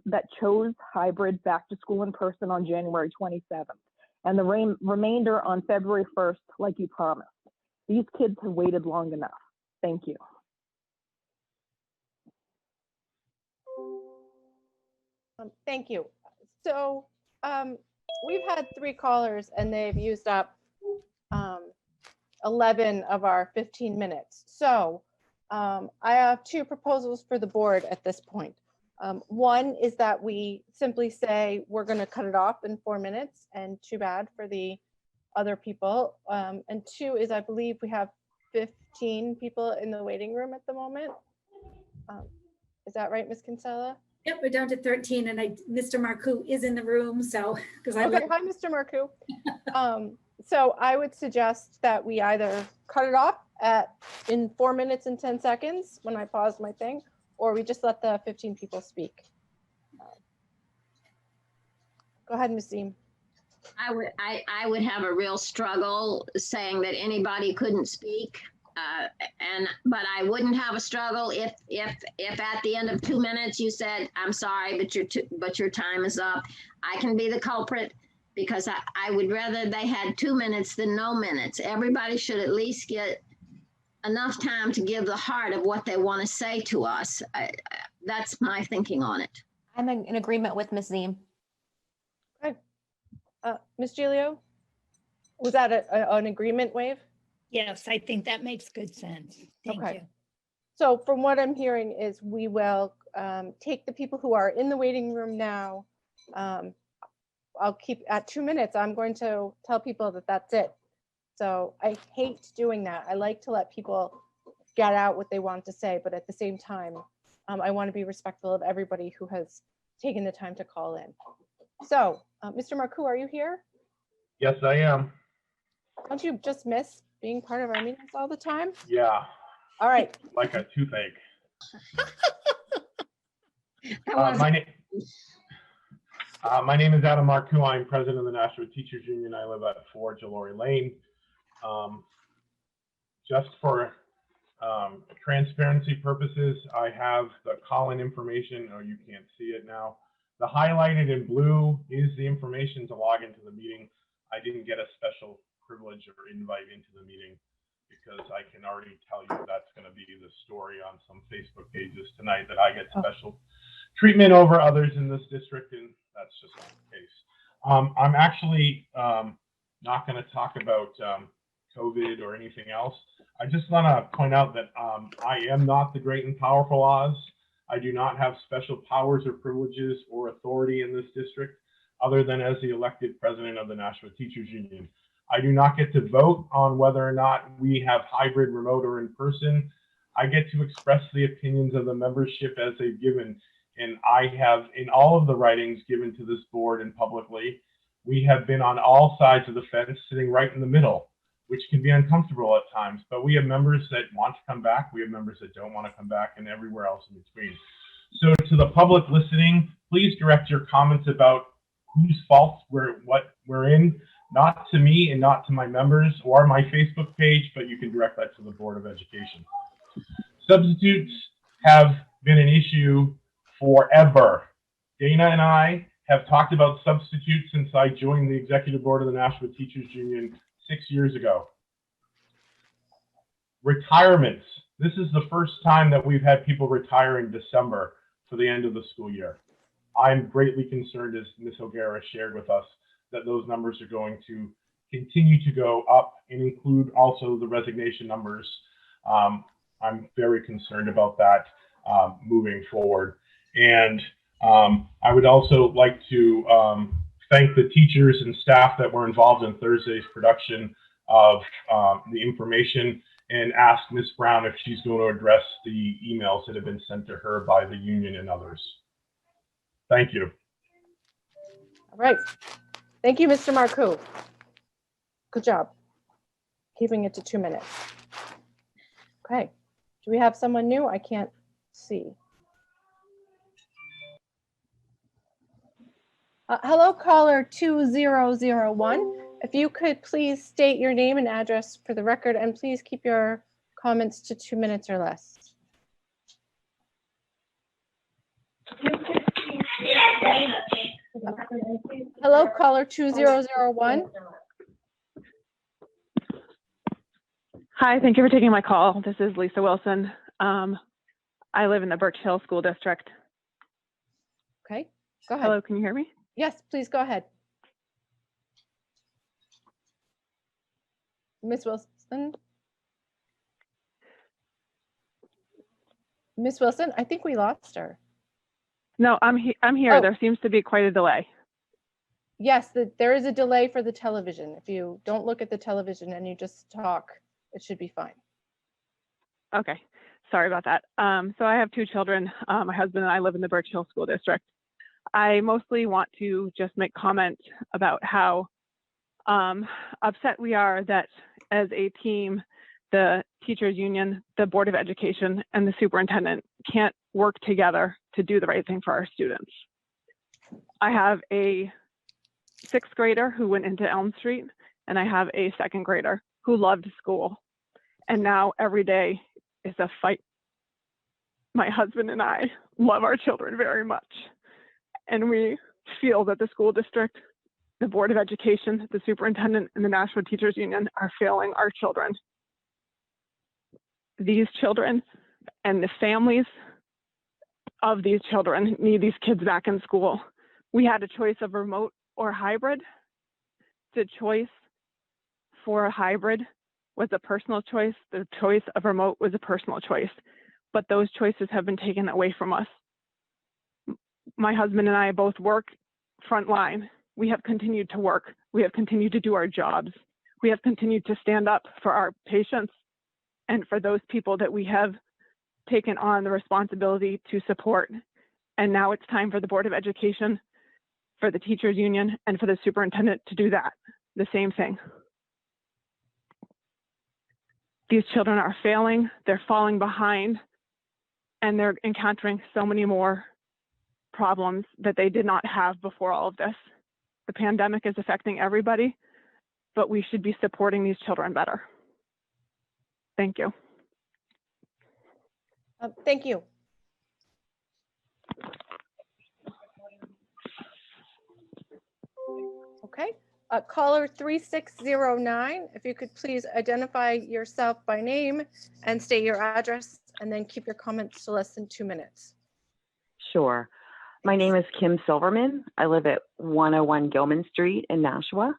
that chose hybrid back to school in person on January 27th, and the remainder on February 1st, like you promised. These kids have waited long enough. Thank you. Thank you. So we've had 3 callers and they've used up 11 of our 15 minutes. So I have 2 proposals for the board at this point. One is that we simply say we're going to cut it off in 4 minutes, and too bad for the other people. And 2 is I believe we have 15 people in the waiting room at the moment. Is that right, Ms. Kinsella? Yep, we're down to 13, and Mr. Marcoux is in the room, so because I Okay, hi, Mr. Marcoux. So I would suggest that we either cut it off in 4 minutes and 10 seconds when I pause my thing, or we just let the 15 people speak. Go ahead, Ms. Ziem. I would have a real struggle saying that anybody couldn't speak. But I wouldn't have a struggle if at the end of 2 minutes you said, I'm sorry, but your time is up. I can be the culprit because I would rather they had 2 minutes than no minutes. Everybody should at least get enough time to give the heart of what they want to say to us. That's my thinking on it. I'm in agreement with Ms. Ziem. Okay. Ms. Giglio, was that an agreement wave? Yes, I think that makes good sense. Thank you. So from what I'm hearing is we will take the people who are in the waiting room now. I'll keep at 2 minutes. I'm going to tell people that that's it. So I hate doing that. I like to let people get out what they want to say, but at the same time, I want to be respectful of everybody who has taken the time to call in. So Mr. Marcoux, are you here? Yes, I am. Don't you just miss being part of our meetings all the time? Yeah. All right. Like a toothache. My name is Adam Marcoux. I'm president of the Nashua Teachers Union. I live at 4 Jalori Lane. Just for transparency purposes, I have the call-in information. Oh, you can't see it now. The highlighted in blue is the information to log into the meeting. I didn't get a special privilege or invite into the meeting because I can already tell you that's going to be the story on some Facebook pages tonight, that I get special treatment over others in this district, and that's just not the case. I'm actually not going to talk about COVID or anything else. I just want to point out that I am not the great and powerful Oz. I do not have special powers or privileges or authority in this district other than as the elected president of the Nashua Teachers Union. I do not get to vote on whether or not we have hybrid, remote, or in person. I get to express the opinions of the membership as they've given. And I have, in all of the writings given to this board and publicly, we have been on all sides of the fence, sitting right in the middle, which can be uncomfortable at times. But we have members that want to come back. We have members that don't want to come back, and everywhere else in between. So to the public listening, please direct your comments about whose fault what we're in, not to me and not to my members or my Facebook page, but you can direct that to the Board of Education. Substitutes have been an issue forever. Dana and I have talked about substitutes since I joined the executive board of the Nashua Teachers Union 6 years ago. Retirements. This is the first time that we've had people retire in December for the end of the school year. I'm greatly concerned, as Ms. O'Gara shared with us, that those numbers are going to continue to go up and include also the resignation numbers. I'm very concerned about that moving forward. And I would also like to thank the teachers and staff that were involved in Thursday's production of the information, and ask Ms. Brown if she's going to address the emails that have been sent to her by the union and others. Thank you. All right. Thank you, Mr. Marcoux. Good job keeping it to 2 minutes. Okay. Do we have someone new? I can't see. Hello, caller 2001. If you could please state your name and address for the record, and please keep your comments to 2 minutes or less. Hello, caller 2001. Hi, thank you for taking my call. This is Lisa Wilson. I live in the Birch Hill School District. Okay, go ahead. Hello, can you hear me? Yes, please go ahead. Ms. Wilson? Ms. Wilson, I think we lost her. No, I'm here. Oh. There seems to be quite a delay. Yes, there is a delay for the television. If you don't look at the television and you just talk, it should be fine. Okay, sorry about that. So I have two children. My husband and I live in the Birch Hill School District. I mostly want to just make comment about how upset we are that as a team, the teachers union, the Board of Education, and the superintendent can't work together to do the right thing for our students. I have a 6th grader who went into Elm Street, and I have a 2nd grader who loved school. And now every day is a fight. My husband and I love our children very much. And we feel that the school district, the Board of Education, the superintendent, and the National Teachers Union are failing our children. These children and the families of these children need these kids back in school. We had a choice of remote or hybrid. The choice for a hybrid was a personal choice. The choice of remote was a personal choice, but those choices have been taken away from us. My husband and I both work frontline. We have continued to work. We have continued to do our jobs. We have continued to stand up for our patients and for those people that we have taken on the responsibility to support. And now it's time for the Board of Education, for the teachers union, and for the superintendent to do that, the same thing. These children are failing, they're falling behind, and they're encountering so many more problems that they did not have before all of this. The pandemic is affecting everybody, but we should be supporting these children better. Thank you. Thank you. Okay, caller 3609, if you could please identify yourself by name and state your address, and then keep your comments to less than 2 minutes. Sure. My name is Kim Silverman. I live at 101 Gilman Street in Nashua.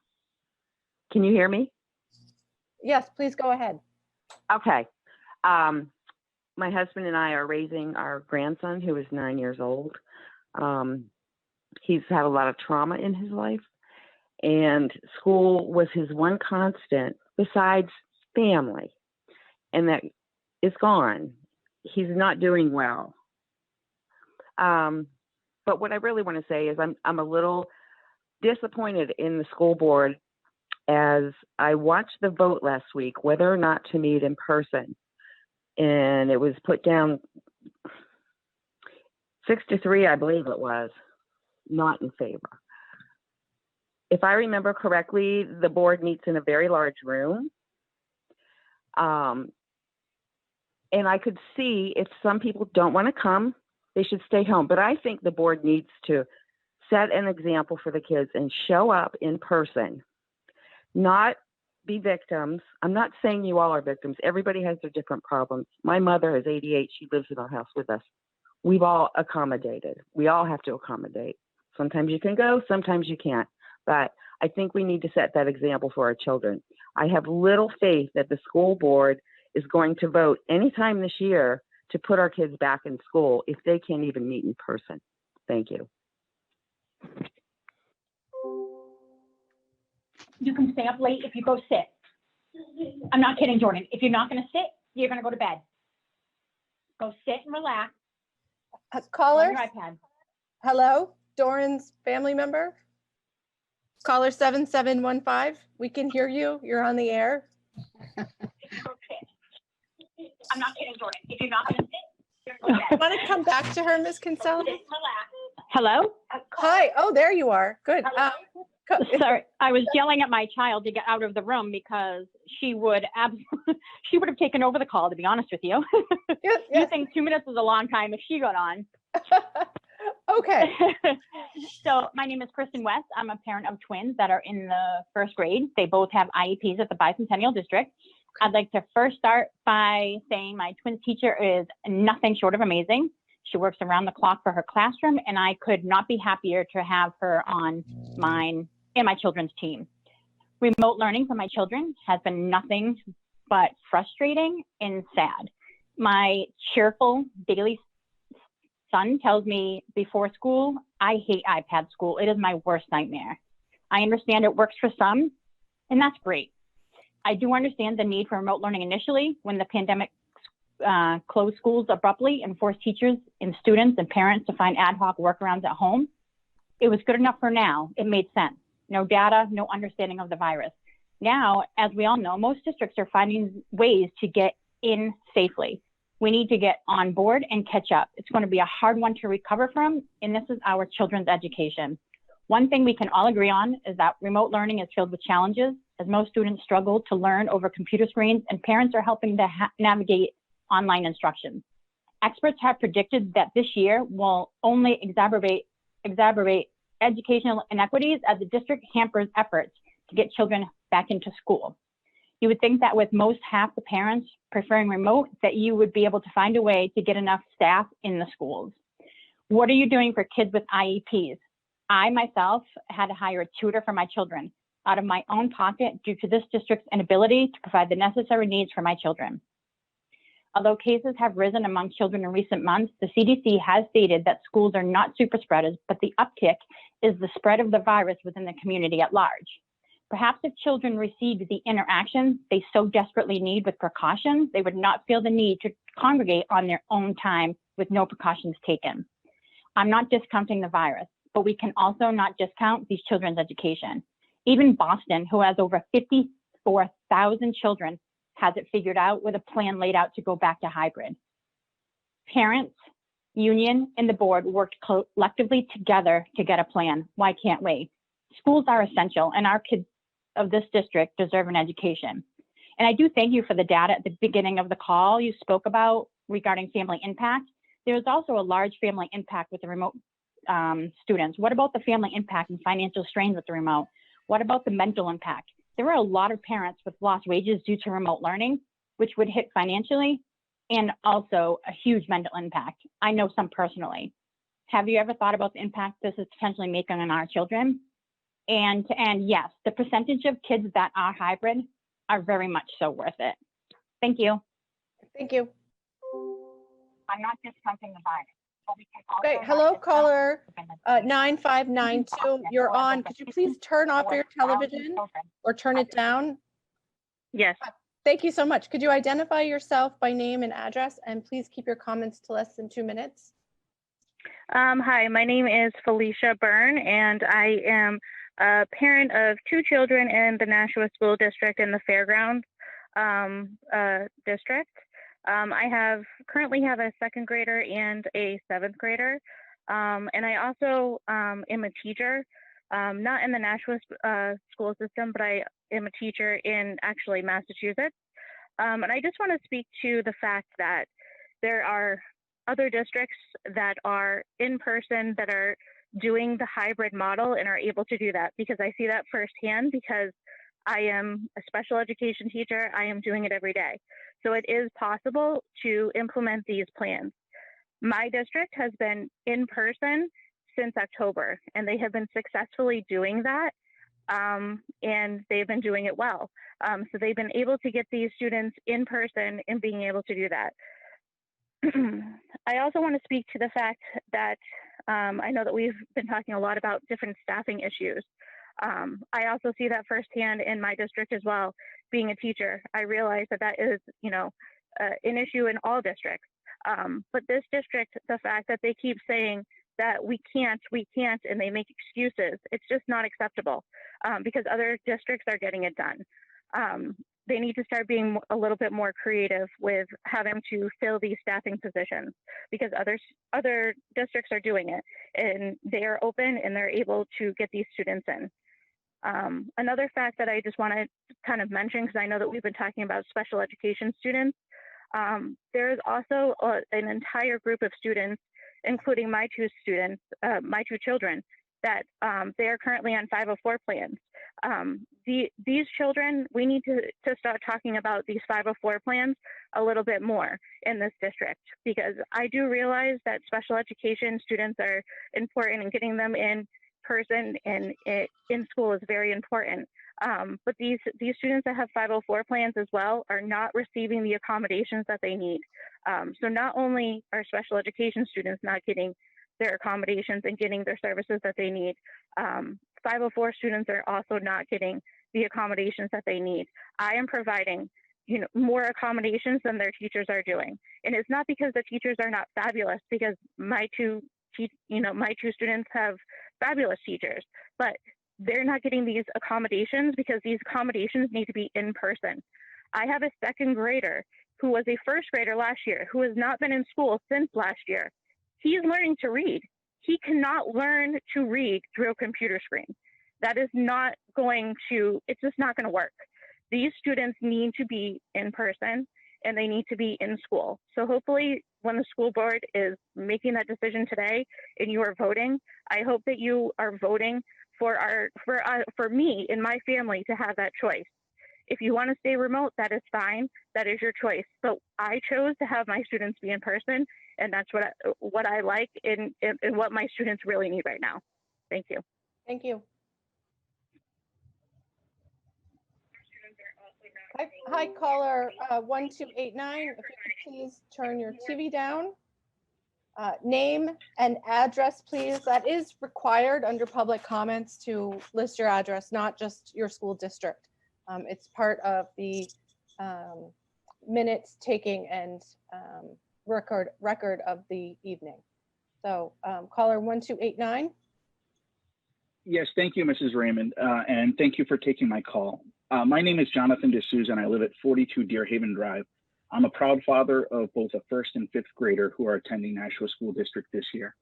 Can you hear me? Yes, please go ahead. Okay. My husband and I are raising our grandson, who is 9 years old. He's had a lot of trauma in his life, and school was his one constant besides family, and that is gone. He's not doing well. But what I really want to say is I'm a little disappointed in the school board as I watched the vote last week whether or not to meet in person, and it was put down 6-3, I believe it was, not in favor. If I remember correctly, the board meets in a very large room. And I could see if some people don't want to come, they should stay home. But I think the board needs to set an example for the kids and show up in person, not be victims. I'm not saying you all are victims. Everybody has their different problems. My mother is 88. She lives in our house with us. We've all accommodated. We all have to accommodate. Sometimes you can go, sometimes you can't. But I think we need to set that example for our children. I have little faith that the school board is going to vote anytime this year to put our kids back in school if they can't even meet in person. Thank you. You can stay up late if you go sit. I'm not kidding, Jordan. If you're not going to sit, you're going to go to bed. Go sit and relax. Caller, iPad. Hello, Doran's family member. Caller 7715, we can hear you. You're on the air. I'm not kidding, Jordan. If you're not going to sit, you're going to go to bed. Want to come back to her, Ms. Kinsella? Hello? Hi. Oh, there you are. Good. Sorry, I was yelling at my child to get out of the room because she would have taken over the call, to be honest with you. Yes. You think 2 minutes is a long time if she got on. Okay. So my name is Kristen West. I'm a parent of twins that are in the first grade. They both have IEPs at the Bicentennial District. I'd like to first start by saying my twins teacher is nothing short of amazing. She works around the clock for her classroom, and I could not be happier to have her on mine and my children's team. Remote learning for my children has been nothing but frustrating and sad. My cheerful daily son tells me before school, I hate iPad school. It is my worst nightmare. I understand it works for some, and that's great. I do understand the need for remote learning initially when the pandemic closed schools abruptly and forced teachers and students and parents to find ad hoc workarounds at home. It was good enough for now. It made sense. No data, no understanding of the virus. Now, as we all know, most districts are finding ways to get in safely. We need to get on board and catch up. It's going to be a hard one to recover from, and this is our children's education. One thing we can all agree on is that remote learning is filled with challenges, as most students struggle to learn over computer screens, and parents are helping to navigate online instruction. Experts have predicted that this year will only exacerbate educational inequities as the district hampers efforts to get children back into school. You would think that with most half the parents preferring remote, that you would be able to find a way to get enough staff in the schools. What are you doing for kids with IEPs? I myself had to hire a tutor for my children out of my own pocket due to this district's inability to provide the necessary needs for my children. Although cases have risen among children in recent months, the CDC has stated that schools are not super spreaders, but the uptick is the spread of the virus within the community at large. Perhaps if children received the interaction they so desperately need with precautions, they would not feel the need to congregate on their own time with no precautions taken. I'm not discounting the virus, but we can also not discount these children's education. Even Boston, who has over 54,000 children, has it figured out with a plan laid out to go back to hybrid. Parents, union, and the board worked collectively together to get a plan. Why can't we? Schools are essential, and our kids of this district deserve an education. And I do thank you for the data at the beginning of the call you spoke about regarding family impact. There is also a large family impact with the remote students. What about the family impact and financial strains with the remote? What about the mental impact? There are a lot of parents with lost wages due to remote learning, which would hit financially and also a huge mental impact. I know some personally. Have you ever thought about the impact this is potentially making on our children? And yes, the percentage of kids that are hybrid are very much so worth it. Thank you. Thank you. I'm not discounting the virus. Okay, hello caller 9592, you're on. Could you please turn off your television or turn it down? Yes. Thank you so much. Could you identify yourself by name and address, and please keep your comments to less than 2 minutes? Hi, my name is Felicia Byrne, and I am a parent of 2 children in the Nashua School District in the Fairgrounds district. I currently have a 2nd grader and a 7th grader. And I also am a teacher, not in the Nashua school system, but I am a teacher in actually Massachusetts. And I just want to speak to the fact that there are other districts that are in person that are doing the hybrid model and are able to do that, because I see that firsthand, because I am a special education teacher. I am doing it every day. So it is possible to implement these plans. My district has been in person since October, and they have been successfully doing that, and they've been doing it well. So they've been able to get these students in person and being able to do that. I also want to speak to the fact that I know that we've been talking a lot about different staffing issues. I also see that firsthand in my district as well. Being a teacher, I realize that that is, an issue in all districts. But this district, the fact that they keep saying that we can't, and they make excuses, it's just not acceptable, because other districts are getting it done. They need to start being a little bit more creative with having to fill these staffing positions, because other districts are doing it, and they are open and they're able to get these students in. Another fact that I just want to kind of mention, because I know that we've been talking about special education students, there is also an entire group of students including my two students, my two children, that they are currently on 504 plans. These children, we need to start talking about these 504 plans a little bit more in this district, because I do realize that special education students are important and getting them in person and in school is very important. But these students that have 504 plans as well are not receiving the accommodations that they need. So not only are special education students not getting their accommodations and getting their services that they need, 504 students are also not getting the accommodations that they need. I am providing, more accommodations than their teachers are doing, and it's not because the teachers are not fabulous. Because my two students have fabulous teachers, but they're not getting these accommodations because these accommodations need to be in person. I have a second grader who was a first grader last year who has not been in school since last year. He's learning to read. He cannot learn to read through a computer screen. That is not going to, it's just not going to work. These students need to be in person and they need to be in school. So hopefully when the school board is making that decision today and you are voting, I hope that you are voting for me and my family to have that choice. If you want to stay remote, that is fine. That is your choice. But I chose to have my students be in person, and that's what I like and what my students really need right now. Thank you. Thank you. Hi, caller 1289. If you could please turn your TV down. Name and address, please. That is required under public comments to list your address, not just your school district. It's part of the minutes taking and record of the evening. So caller 1289. Yes, thank you, Mrs. Raymond, and thank you for taking my call. My name is Jonathan D'Souza, and I live at 42 Deer Haven Drive. I'm a proud father of both a first and fifth grader who are attending Nashua School District this year.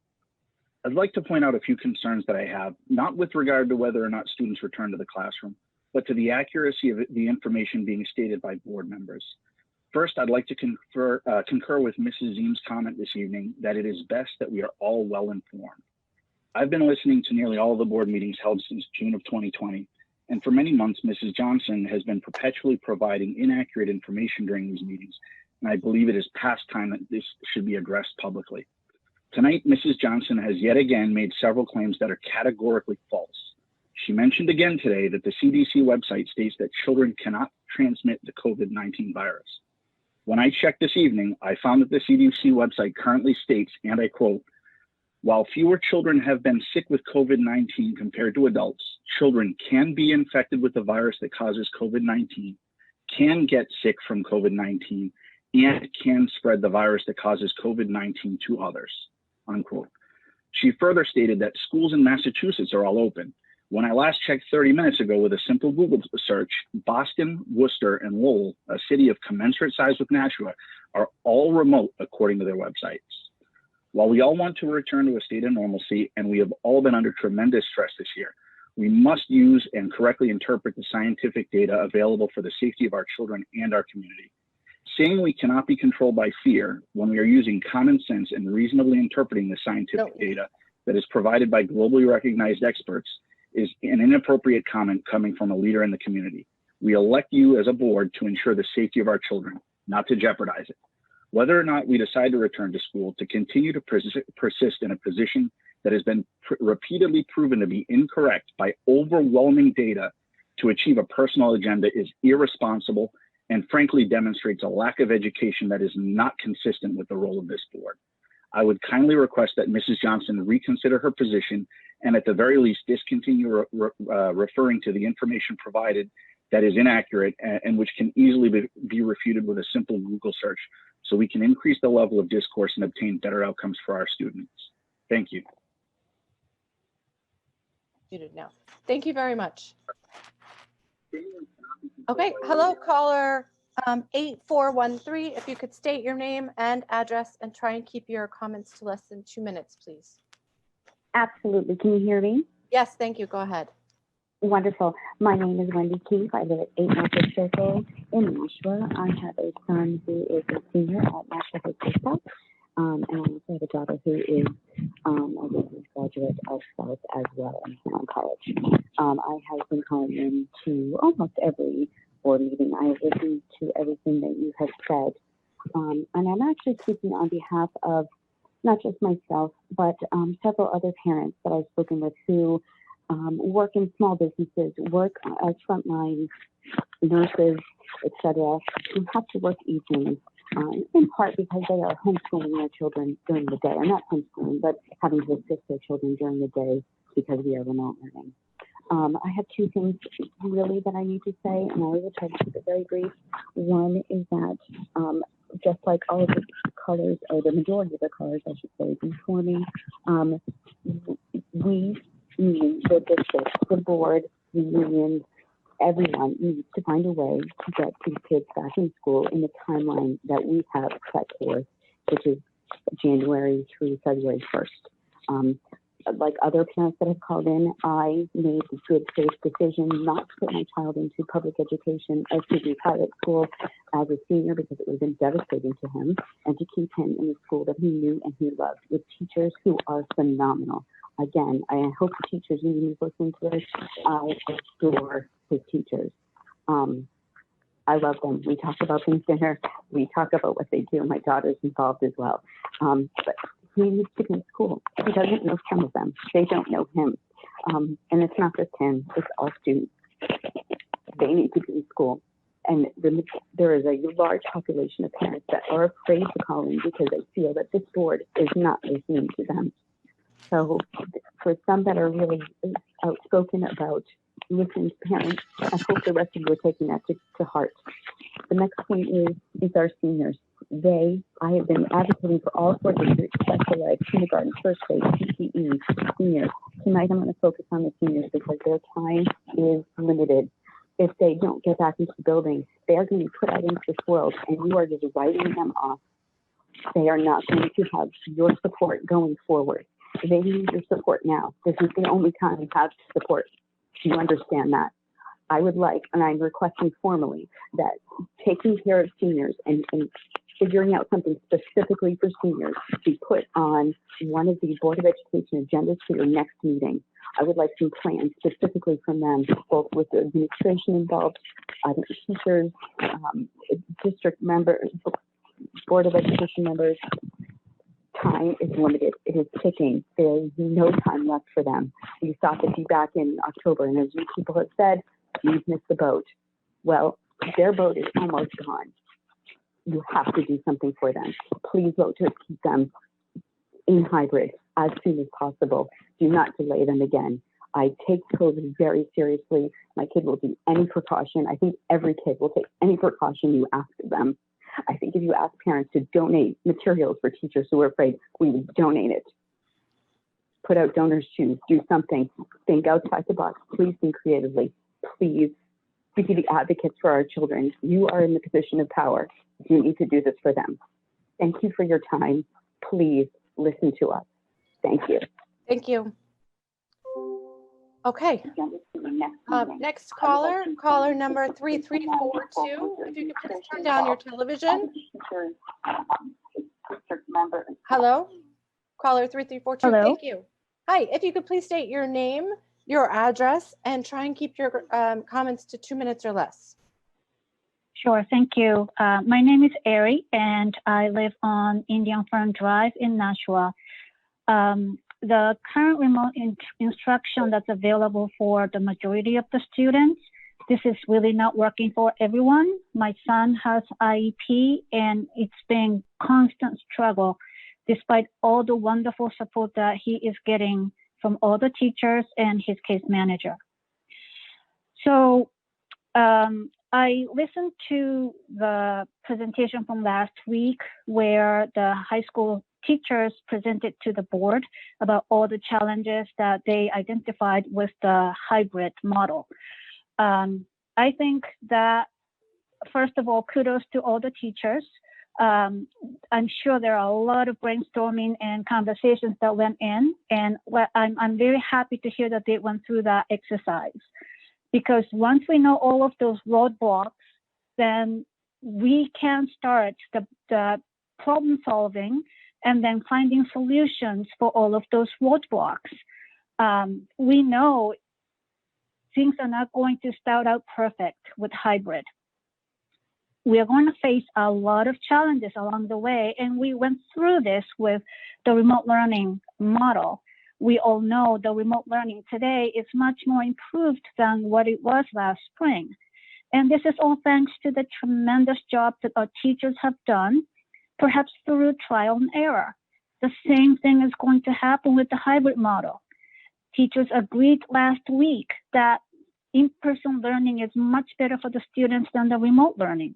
I'd like to point out a few concerns that I have, not with regard to whether or not students return to the classroom, but to the accuracy of the information being stated by board members. First, I'd like to concur with Mrs. Zeem's comment this evening that it is best that we are all well informed. I've been listening to nearly all of the board meetings held since June of 2020, and for many months, Mrs. Johnson has been perpetually providing inaccurate information during these meetings, and I believe it is past time that this should be addressed publicly. Tonight, Mrs. Johnson has yet again made several claims that are categorically false. She mentioned again today that the CDC website states that children cannot transmit the COVID-19 virus. When I checked this evening, I found that the CDC website currently states, and I quote, "While fewer children have been sick with COVID-19 compared to adults, children can be infected with the virus that causes COVID-19, can get sick from COVID-19, and can spread the virus that causes COVID-19 to others," unquote. She further stated that schools in Massachusetts are all open. When I last checked 30 minutes ago with a simple Google search, Boston, Worcester, and Lowell, a city of commensurate size with Nashua, are all remote according to their websites. While we all want to return to a state of normalcy, and we have all been under tremendous stress this year, we must use and correctly interpret the scientific data available for the safety of our children and our community. Saying we cannot be controlled by fear when we are using common sense and reasonably interpreting the scientific data that is provided by globally recognized experts is an inappropriate comment coming from a leader in the community. We elect you as a board to ensure the safety of our children, not to jeopardize it. Whether or not we decide to return to school, to continue to persist in a position that has been repeatedly proven to be incorrect by overwhelming data to achieve a personal agenda is irresponsible and frankly demonstrates a lack of education that is not consistent with the role of this board. I would kindly request that Mrs. Johnson reconsider her position and at the very least discontinue referring to the information provided that is inaccurate and which can easily be refuted with a simple Google search, so we can increase the level of discourse and obtain better outcomes for our students. Thank you. Muted now. Thank you very much. Okay, hello, caller 8413. If you could state your name and address and try and keep your comments to less than 2 minutes, please. Absolutely. Can you hear me? Yes, thank you. Go ahead. Wonderful. My name is Wendy Keefe. I live at 8 Market Circle in Nashua. I have a son who is a senior at Nashua High School. And I also have a daughter who is a business graduate of South as well in Huron College. I have been calling in to almost every board meeting. I have listened to everything that you have said. And I'm actually speaking on behalf of not just myself, but several other parents that I've spoken with who work in small businesses, work as frontline nurses, etc., who have to work evenings, in part because they are homeschooling their children during the day, or not homeschooling, but having to assist their children during the day because we are remote learning. I have two things really that I need to say, and I will try to keep it very brief. One is that just like all of the colors, or the majority of the colors, I should say, before me, we, meaning the district, the board, the union, everyone needs to find a way to get these kids back in school in the timeline that we have set forth, which is January through February 1st. Like other parents that have called in, I made the good faith decision not to put my child into public education, or excuse me, private school as a senior, because it would have been devastating to him, and to keep him in the school that he knew and he loved, with teachers who are phenomenal. Again, I hope the teachers union is listening to this. I adore his teachers. I love them. We talk about things dinner. We talk about what they do. My daughter's involved as well. But he needs to be in school. He doesn't know some of them. They don't know him. And it's not just him, it's all students. They need to be in school. And there is a large population of parents that are afraid to call in because they feel that this board is not listening to them. So for some that are really outspoken about listening to parents, I hope the rest of you are taking that to heart. The next point is our seniors. I have been advocating for all sorts of special ed, kindergarten, first grade, PTE, seniors. Tonight I'm going to focus on the seniors because their time is limited. If they don't get back into the building, they are going to be put out into this world, and you are just writing them off. They are not going to have your support going forward. They need your support now. This is the only time you have support. Do you understand that? I would like, and I'm requesting formally, that taking care of seniors and figuring out something specifically for seniors be put on one of the Board of Education agendas for your next meeting. I would like some plans specifically from them, both with the administration involved, teachers, district members, Board of Education members. Time is limited. It is ticking. There is no time left for them. We sought the feedback in October, and as you people have said, you've missed the boat. Well, their boat is almost gone. You have to do something for them. Please vote to keep them in hybrid as soon as possible. Do not delay them again. I take COVID very seriously. My kid will do any precaution. I think every kid will take any precaution you ask of them. I think if you ask parents to donate materials for teachers who are afraid, we would donate it. Put out donors' shoes, do something. Think outside the box. Please think creatively. Please be the advocates for our children. You are in the position of power. You need to do this for them. Thank you for your time. Please listen to us. Thank you. Thank you. Okay. Next caller, caller number 3342. If you could please turn down your television. Hello, caller 3342. Hello. Thank you. Hi, if you could please state your name, your address, and try and keep your comments to 2 minutes or less. Sure, thank you. My name is Ari, and I live on Indian Farm Drive in Nashua. The current remote instruction that's available for the majority of the students, this is really not working for everyone. My son has IEP, and it's been constant struggle despite all the wonderful support that he is getting from all the teachers and his case manager. So I listened to the presentation from last week where the high school teachers presented to the board about all the challenges that they identified with the hybrid model. I think that, first of all, kudos to all the teachers. I'm sure there are a lot of brainstorming and conversations that went in, and I'm very happy to hear that they went through that exercise. Because once we know all of those roadblocks, then we can start the problem solving and then finding solutions for all of those roadblocks. We know things are not going to start out perfect with hybrid. We are going to face a lot of challenges along the way, and we went through this with the remote learning model. We all know the remote learning today is much more improved than what it was last spring. And this is all thanks to the tremendous job that our teachers have done, perhaps through trial and error. The same thing is going to happen with the hybrid model. Teachers agreed last week that in-person learning is much better for the students than the remote learning.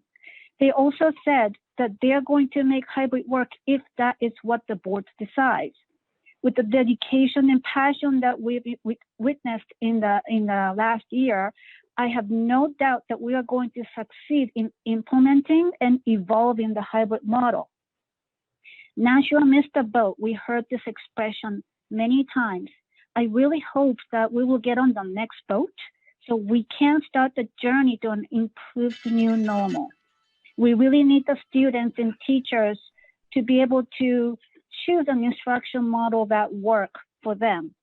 They also said that they're going to make hybrid work if that is what the board decides. With the dedication and passion that we've witnessed in the last year, I have no doubt that we are going to succeed in implementing and evolving the hybrid model. Nashua missed the boat. We heard this expression many times. I really hope that we will get on the next boat so we can start the journey to an improved new normal. We really need the students and teachers to be able to choose an instruction model that works for them.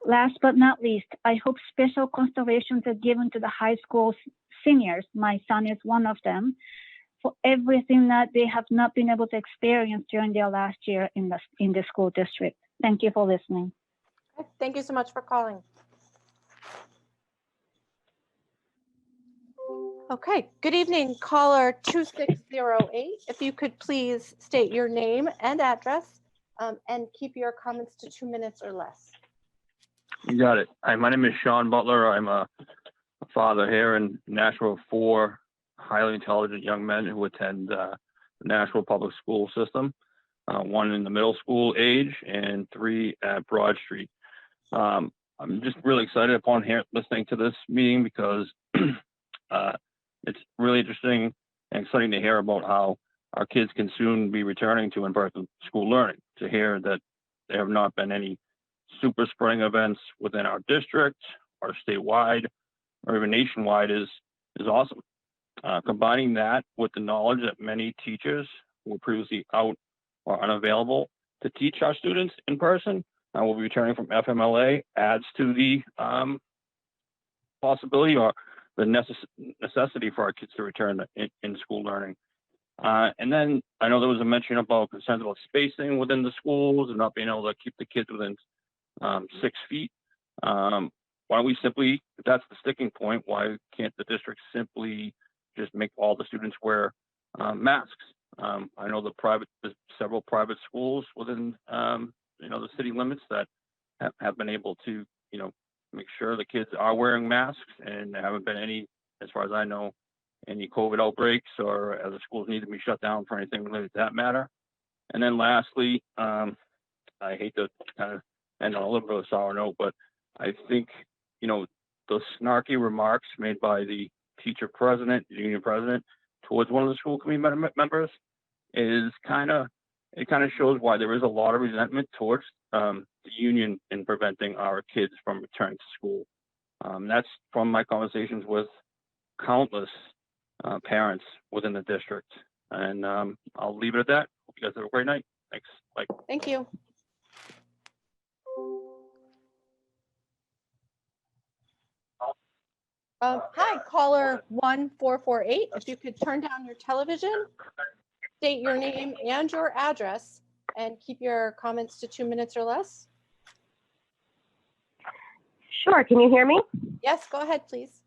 Last but not least, I hope special considerations are given to the high school seniors. My son is one of them, for everything that they have not been able to experience during their last year in the school district. Thank you for listening. Thank you so much for calling. Okay, good evening, caller 2608. If you could please state your name and address and keep your comments to 2 minutes or less. You got it. Hi, my name is Sean Butler. I'm a father here in Nashua of 4 highly intelligent young men who attend the Nashua public school system, 1 in the middle school age and 3 at Broad Street. I'm just really excited upon listening to this meeting because it's really interesting and exciting to hear about how our kids can soon be returning to in-person school learning. To hear that there have not been any super spreading events within our district or statewide or even nationwide is awesome. Combining that with the knowledge that many teachers who were previously out or unavailable to teach our students in person will be returning from FMLA adds to the possibility or the necessity for our kids to return in school learning. And then I know there was a mention about concerns about spacing within the schools and not being able to keep the kids within 6 feet. Why don't we simply, if that's the sticking point, why can't the district simply just make all the students wear masks? I know there's several private schools within the city limits that have been able to make sure the kids are wearing masks, and there haven't been any, as far as I know, any COVID outbreaks or other schools need to be shut down for anything related to that matter. And then lastly, I hate to kind of end on a little bit of a sour note, but I think, the snarky remarks made by the teacher president, the union president, towards one of the school committee members is it kind of shows why there is a lot of resentment towards the union in preventing our kids from returning to school. That's from my conversations with countless parents within the district. And I'll leave it at that. Hope you guys have a great night. Thanks. Bye. Thank you. Hi, caller 1448. If you could turn down your television, state your name and your address, and keep your comments to 2 minutes or less. Sure. Can you hear me? Yes, go ahead, please.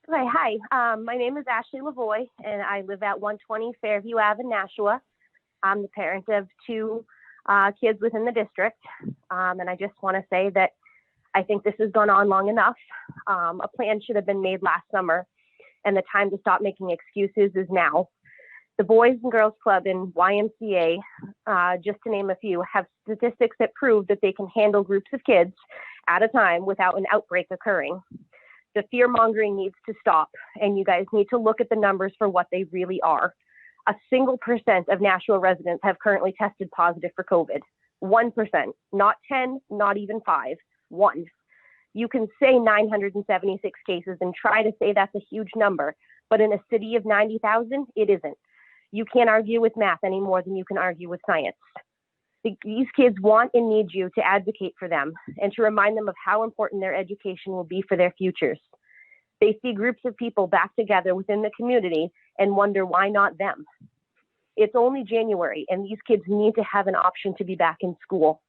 Okay. Hi. My name is Ashley Lavoie, and I live at 120 Fairview Ave in Nashua. I'm the parent of 2 kids within the district, and I just want to say that I think this has gone on long enough. A plan should have been made last summer, and the time to stop making excuses is now. The Boys and Girls Club and YMCA, just to name a few, have statistics that prove that they can handle groups of kids at a time without an outbreak occurring. The fear mongering needs to stop, and you guys need to look at the numbers for what they really are. A single % of Nashua residents have currently tested positive for COVID. 1%, not 10, not even 5, 1. You can say 976 cases and try to say that's a huge number, but in a city of 90,000, it isn't. You can't argue with math any more than you can argue with science. These kids want and need you to advocate for them and to remind them of how important their education will be for their futures. They see groups of people back together within the community and wonder why not them. It's only January and these kids need to have an option to be back in school.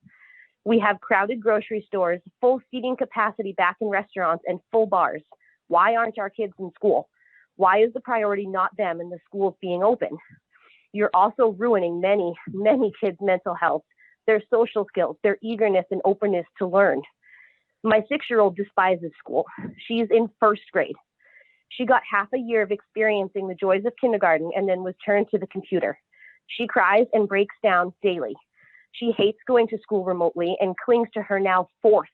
We have crowded grocery stores, full seating capacity back in restaurants, and full bars. Why aren't our kids in school? Why is the priority not them and the schools being open? You're also ruining many, many kids' mental health, their social skills, their eagerness and openness to learn. My 6-year-old despises school. She's in 1st grade. She got half a year of experiencing the joys of kindergarten and then was turned to the computer. She cries and breaks down daily. She hates going to school remotely and clings to her now 4th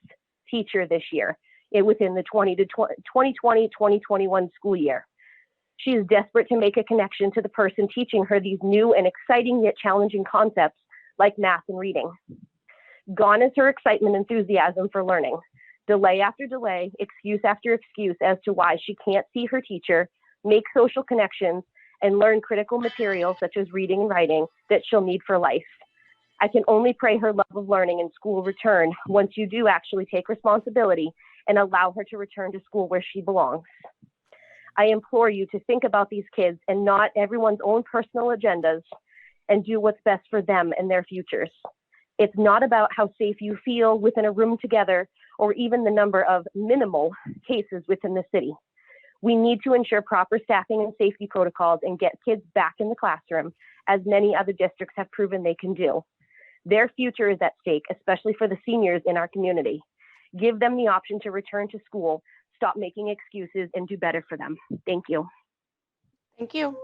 teacher this year within the 2020-2021 school year. She is desperate to make a connection to the person teaching her these new and exciting yet challenging concepts like math and reading. Gone is her excitement and enthusiasm for learning. Delay after delay, excuse after excuse as to why she can't see her teacher, make social connections, and learn critical materials such as reading and writing that she'll need for life. I can only pray her love of learning and school will return once you do actually take responsibility and allow her to return to school where she belongs. I implore you to think about these kids and not everyone's own personal agendas and do what's best for them and their futures. It's not about how safe you feel within a room together or even the number of minimal cases within the city. We need to ensure proper staffing and safety protocols and get kids back in the classroom, as many other districts have proven they can do. Their future is at stake, especially for the seniors in our community. Give them the option to return to school, stop making excuses, and do better for them. Thank you. Thank you.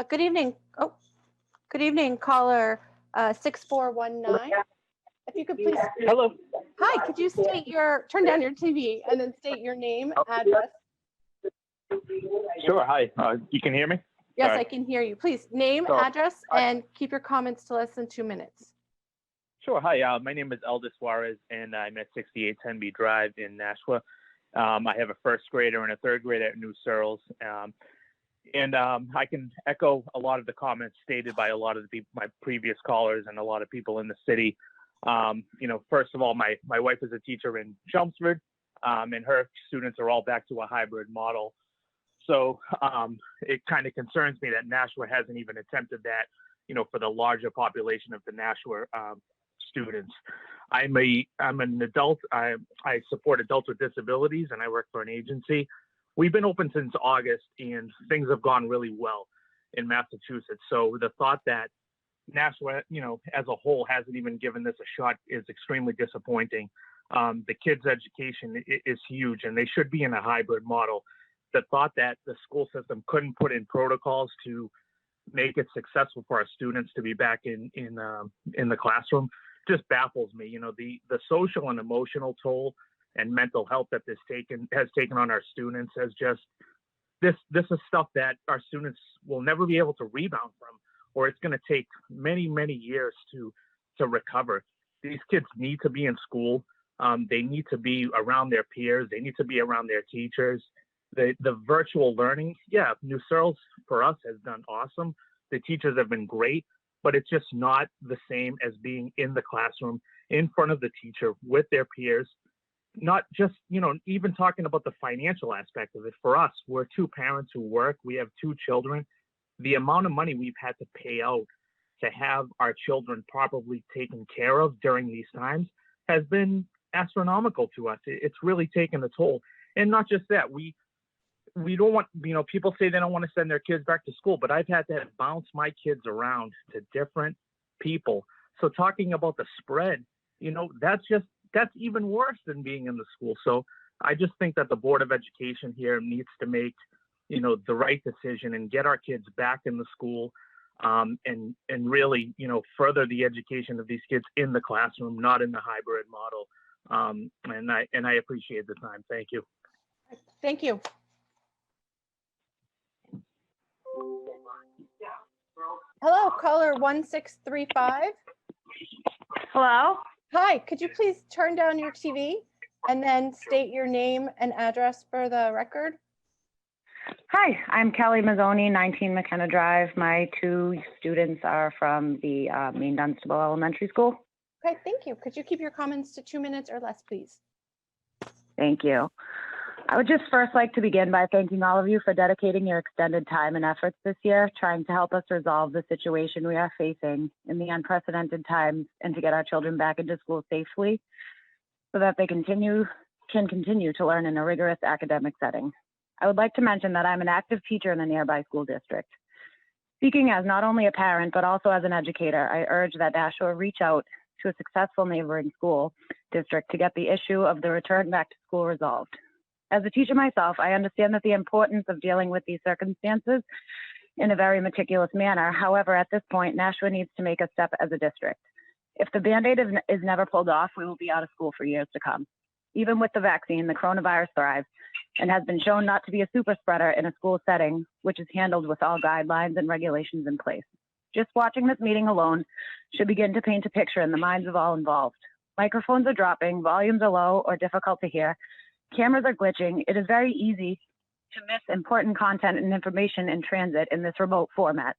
Good evening. Oh, good evening, caller 6419. If you could please. Hello. Hi, could you turn down your TV and then state your name, address? Sure. Hi. You can hear me? Yes, Sorry. I can hear you. Please, name, So, address, and keep your comments to less than 2 minutes. Sure. Hi. My name is Eldis Suarez, and I'm at 6810B Drive in Nashua. I have a 1st grader and a 3rd grader at New Searles. I can echo a lot of the comments stated by a lot of my previous callers and a lot of people in the city. First of all, my wife is a teacher in Chelmsford, and her students are all back to a hybrid model. So it kind of concerns me that Nashua hasn't even attempted that, for the larger population of the Nashua students. I'm an adult. I support adults with disabilities, and I work for an agency. We've been open since August, and things have gone really well in Massachusetts. So the thought that Nashua, as a whole, hasn't even given this a shot is extremely disappointing. The kids' education is huge, and they should be in a hybrid model. The thought that the school system couldn't put in protocols to make it successful for our students to be back in the classroom just baffles me. The social and emotional toll and mental health that has taken on our students has just this is stuff that our students will never be able to rebound from, or it's going to take many, many years to recover. These kids need to be in school. They need to be around their peers. They need to be around their teachers. The virtual learning, New Searles for us has done awesome. The teachers have been great, but it's just not the same as being in the classroom, in front of the teacher, with their peers. Not just, even talking about the financial aspect of it. For us, we're 2 parents who work. We have 2 children. The amount of money we've had to pay out to have our children properly taken care of during these times has been astronomical to us. It's really taken a toll. And not just that, we don't want, people say they don't want to send their kids back to school, but I've had to bounce my kids around to different people. So talking about the spread, that's even worse than being in the school. So I just think that the Board of Education here needs to make, the right decision and get our kids back in the school, and really, further the education of these kids in the classroom, not in the hybrid model. And I appreciate the time. Thank you. Thank you. Hello, caller 1635. Hello. Hi, could you please turn down your TV and then state your name and address for the record. Hi, I'm Kelly Mazzoni, 19 McKenna Drive. My two students are from the Maine Dunstable Elementary School. Okay, thank you. Could you keep your comments to 2 minutes or less, please? Thank you. I would just first like to begin by thanking all of you for dedicating your extended time and efforts this year, trying to help us resolve the situation we are facing in the unprecedented times and to get our children back into school safely so that they can continue to learn in a rigorous academic setting. I would like to mention that I'm an active teacher in a nearby school district. Speaking as not only a parent, but also as an educator, I urge that Nashua reach out to a successful neighboring school district to get the issue of the return back to school resolved. As a teacher myself, I understand that the importance of dealing with these circumstances in a very meticulous manner. However, at this point, Nashua needs to make a step as a district. If the Band-Aid is never pulled off, we will be out of school for years to come. Even with the vaccine, the coronavirus thrives and has been shown not to be a super spreader in a school setting, which is handled with all guidelines and regulations in place. Just watching this meeting alone should begin to paint a picture in the minds of all involved. Microphones are dropping, volumes are low or difficult to hear, cameras are glitching. It is very easy to miss important content and information in transit in this remote format.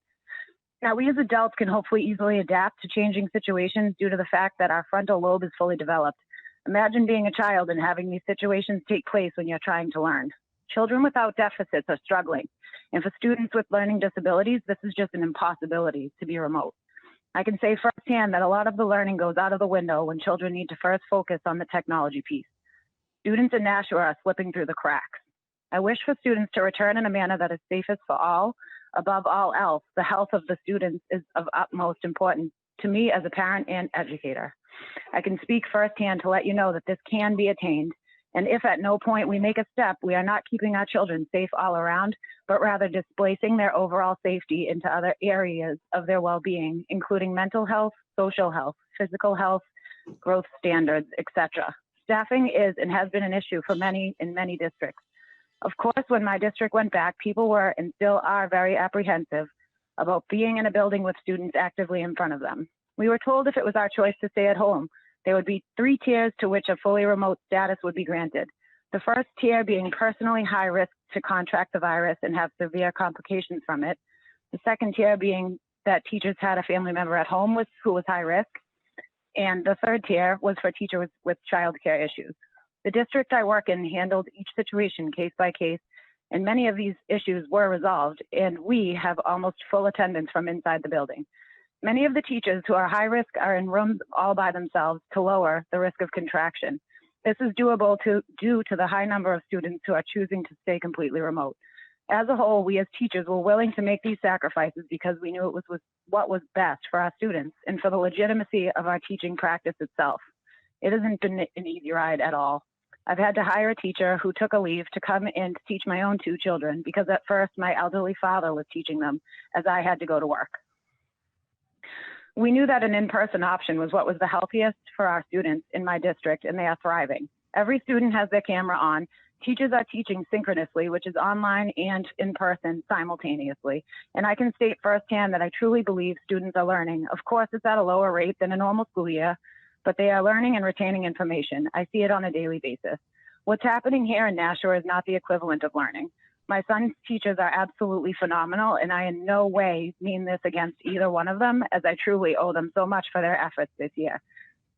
Now, we as adults can hopefully easily adapt to changing situations due to the fact that our frontal lobe is fully developed. Imagine being a child and having these situations take place when you're trying to learn. Children without deficits are struggling. And for students with learning disabilities, this is just an impossibility to be remote. I can say firsthand that a lot of the learning goes out of the window when children need to first focus on the technology piece. Students in Nashua are slipping through the cracks. I wish for students to return in a manner that is safest for all. Above all else, the health of the students is of utmost importance to me as a parent and educator. I can speak firsthand to let you know that this can be attained, and if at no point we make a step, we are not keeping our children safe all around, but rather displacing their overall safety into other areas of their well-being, including mental health, social health, physical health, growth standards, etc. Staffing is and has been an issue for many in many districts. Of course, when my district went back, people were and still are very apprehensive about being in a building with students actively in front of them. We were told if it was our choice to stay at home, there would be 3 tiers to which a fully remote status would be granted. The first tier being personally high risk to contract the virus and have severe complications from it. The second tier being that teachers had a family member at home who was high risk. And the third tier was for teachers with childcare issues. The district I work in handled each situation case by case, and many of these issues were resolved, and we have almost full attendance from inside the building. Many of the teachers who are high risk are in rooms all by themselves to lower the risk of contraction. This is doable due to the high number of students who are choosing to stay completely remote. As a whole, we as teachers were willing to make these sacrifices because we knew it was what was best for our students and for the legitimacy of our teaching practice itself. It hasn't been an easy ride at all. I've had to hire a teacher who took a leave to come in to teach my own 2 children because at first my elderly father was teaching them as I had to go to work. We knew that an in-person option was what was the healthiest for our students in my district, and they are thriving. Every student has their camera on. Teachers are teaching synchronously, which is online and in person simultaneously. And I can state firsthand that I truly believe students are learning. Of course, it's at a lower rate than a normal school year, but they are learning and retaining information. I see it on a daily basis. What's happening here in Nashua is not the equivalent of learning. My son's teachers are absolutely phenomenal, and I in no way mean this against either one of them, as I truly owe them so much for their efforts this year.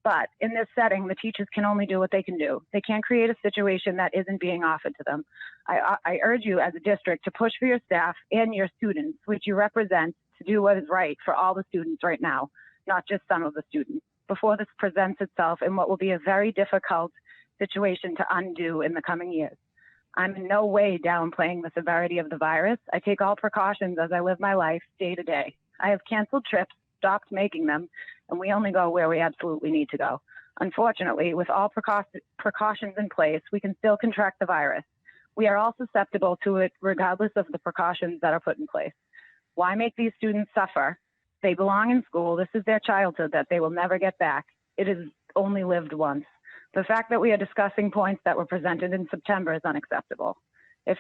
But in this setting, the teachers can only do what they can do. They can't create a situation that isn't being offered to them. I urge you as a district to push for your staff and your students, which you represent, to do what is right for all the students right now, not just some of the students, before this presents itself in what will be a very difficult situation to undo in the coming years. I'm in no way downplaying the severity of the virus. I take all precautions as I live my life day to day. I have canceled trips, stopped making them, and we only go where we absolutely need to go. Unfortunately, with all precautions in place, we can still contract the virus. We are all susceptible to it regardless of the precautions that are put in place. Why make these students suffer? They belong in school. This is their childhood that they will never get back. It is only lived once. The fact that we are discussing points that were presented in September is unacceptable. If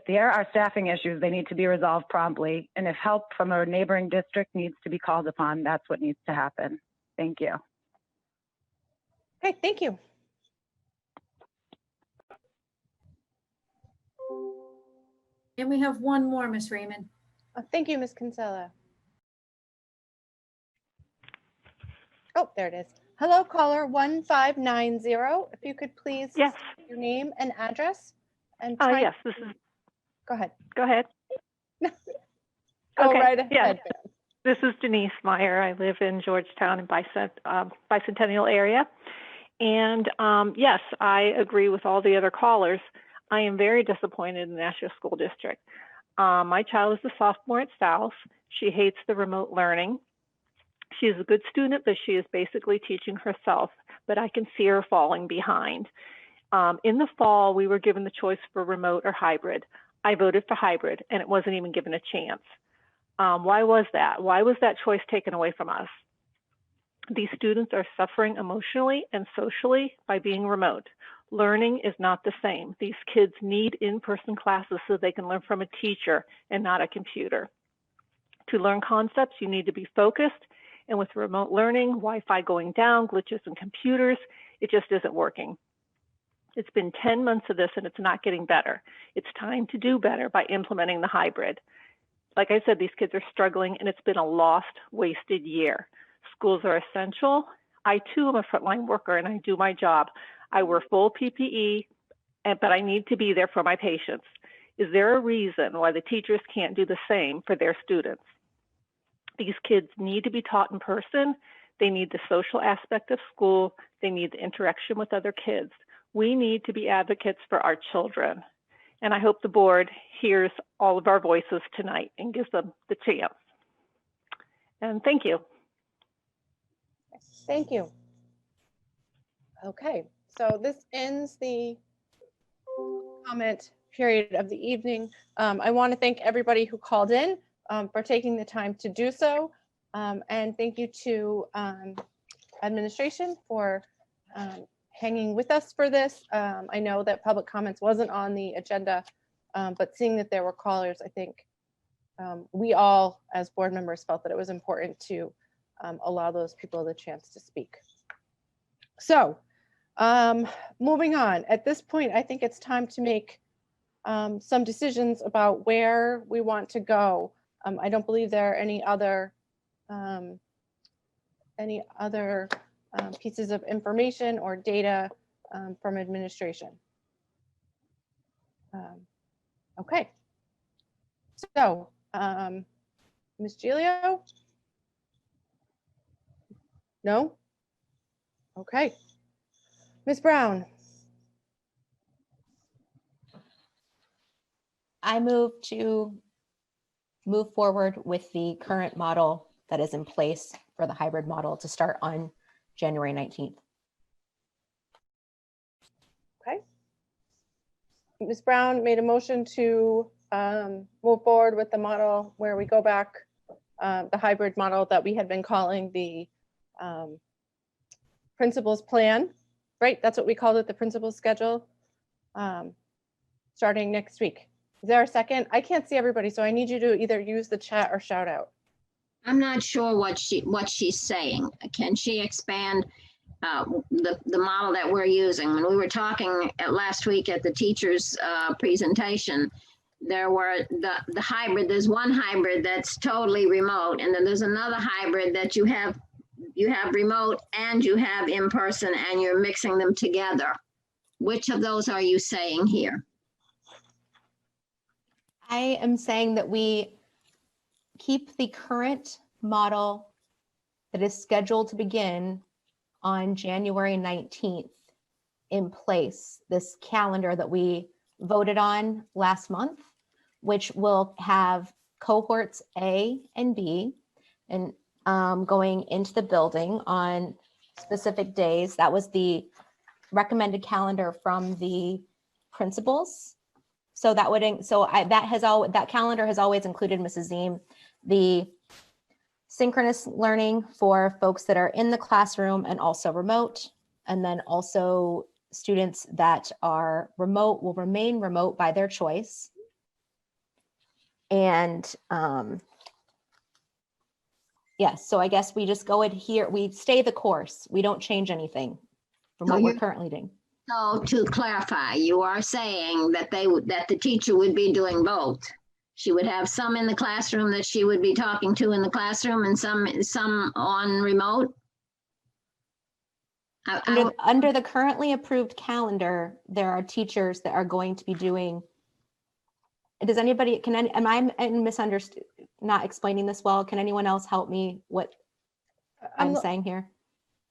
there are staffing issues, they need to be resolved promptly. And if help from a neighboring district needs to be called upon, that's what needs to happen. Thank you. Okay, thank you. And we have one more, Ms. Raymond. Thank you, Ms. Kinsella. Oh, there it is. Hello, caller 1590. If you could please Yes. state your name and address and Yes, this is. Go ahead. Go ahead. Go Okay, right ahead. yeah. ma'am. This is Denise Meyer. I live in Georgetown in Bicentennial area. And yes, I agree with all the other callers. I am very disappointed in the Nashua School District. My child is a sophomore at South. She hates the remote learning. She is a good student, but she is basically teaching herself, but I can see her falling behind. In the fall, we were given the choice for remote or hybrid. I voted for hybrid, and it wasn't even given a chance. Why was that? Why was that choice taken away from us? These students are suffering emotionally and socially by being remote. Learning is not the same. These kids need in-person classes so they can learn from a teacher and not a computer. To learn concepts, you need to be focused. And with remote learning, Wi-Fi going down, glitches in computers, it just isn't working. It's been 10 months of this and it's not getting better. It's time to do better by implementing the hybrid. Like I said, these kids are struggling and it's been a lost, wasted year. Schools are essential. I too am a frontline worker and I do my job. I wear full PPE, but I need to be there for my patients. Is there a reason why the teachers can't do the same for their students? These kids need to be taught in person. They need the social aspect of school. They need the interaction with other kids. We need to be advocates for our children. And I hope the board hears all of our voices tonight and gives them the chance. And thank you. Thank you. Okay, so this ends the comment period of the evening. I want to thank everybody who called in for taking the time to do so. And thank you to administration for hanging with us for this. I know that public comments wasn't on the agenda, but seeing that there were callers, I think we all as board members felt that it was important to allow those people the chance to speak. So moving on, at this point, I think it's time to make some decisions about where we want to go. I don't believe there are any other pieces of information or data from administration. Okay, so Ms. Giglio? No? Okay. Ms. Brown? I move to move forward with the current model that is in place for the hybrid model to start on January 19th. Okay. Ms. Brown made a motion to move forward with the model where we go back, the hybrid model that we had been calling the principal's plan, right? That's what we called it, the principal's schedule, starting next week. Is there a second? I can't see everybody, so I need you to either use the chat or shout out. I'm not sure what she's saying. Can she expand the model that we're using? When we were talking last week at the teachers' presentation, there were the hybrid. There's one hybrid that's totally remote, and then there's another hybrid that you have remote and you have in person, and you're mixing them together. Which of those are you saying here? I am saying that we keep the current model that is scheduled to begin on January 19th in place, this calendar that we voted on last month, which will have cohorts A and B and going into the building on specific days. That was the recommended calendar from the principals. So that would, that calendar has always included, Mrs. Ziem, the synchronous learning for folks that are in the classroom and also remote. And then also students that are remote will remain remote by their choice. And yes, so I guess we just go in here, we stay the course. We don't change anything from what we're currently doing. So to clarify, you are saying that that the teacher would be doing both. She would have some in the classroom that she would be talking to in the classroom and some on remote? Under the currently approved calendar, there are teachers that are going to be doing. Does anybody, am I misunderstood, not explaining this well? Can anyone else help me what I'm saying here?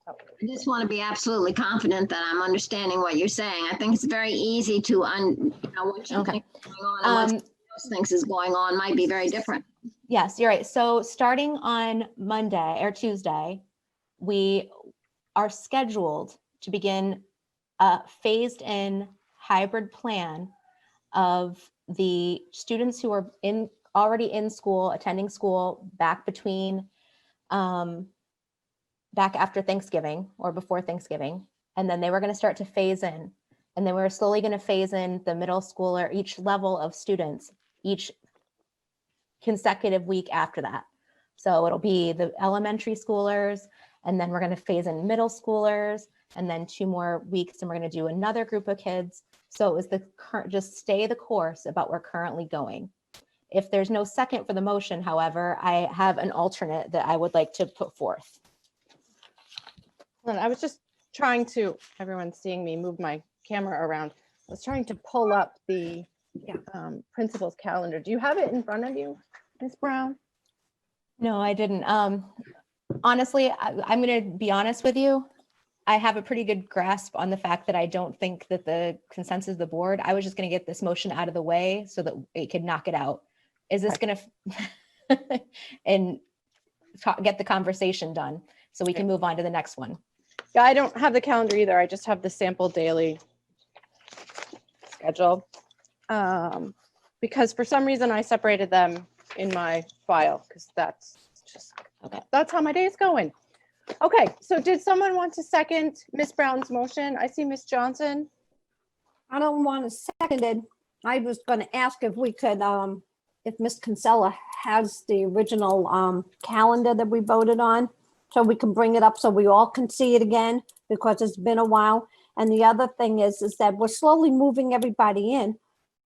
I just want to be absolutely confident that I'm understanding what you're saying. I think it's very easy to, what you think is going on and what someone else thinks is going on might be very different. Yes, you're right. So starting on Monday or Tuesday, we are scheduled to begin a phased in hybrid plan of the students who are already in school, attending school back between back after Thanksgiving or before Thanksgiving. And then they were going to start to phase in. And then we were slowly going to phase in the middle schooler, each level of students, each consecutive week after that. So it'll be the elementary schoolers, and then we're going to phase in middle schoolers, and then 2 more weeks, and we're going to do another group of kids. So it was the current, just stay the course about where we're currently going. If there's no second for the motion, however, I have an alternate that I would like to put forth. And I was just trying to, everyone's seeing me move my camera around. I was trying to pull up the principal's calendar. Do you have it in front of you, Ms. Brown? No, I didn't. Honestly, I'm going to be honest with you. I have a pretty good grasp on the fact that I don't think that the consensus of the board, I was just going to get this motion out of the way so that it could knock it out. Is this going to and get the conversation done so we can move on to the next one? Yeah, I don't have the calendar either. I just have the sample daily schedule. Because for some reason I separated them in my file because that's just, that's how my day is going. Okay, so did someone want to second Ms. Brown's motion? I see Ms. Johnson. I don't want to second it. I was going to ask if we could, if Ms. Kinsella has the original calendar that we voted on, so we can bring it up so we all can see it again, because it's been a while. And the other thing is that we're slowly moving everybody in.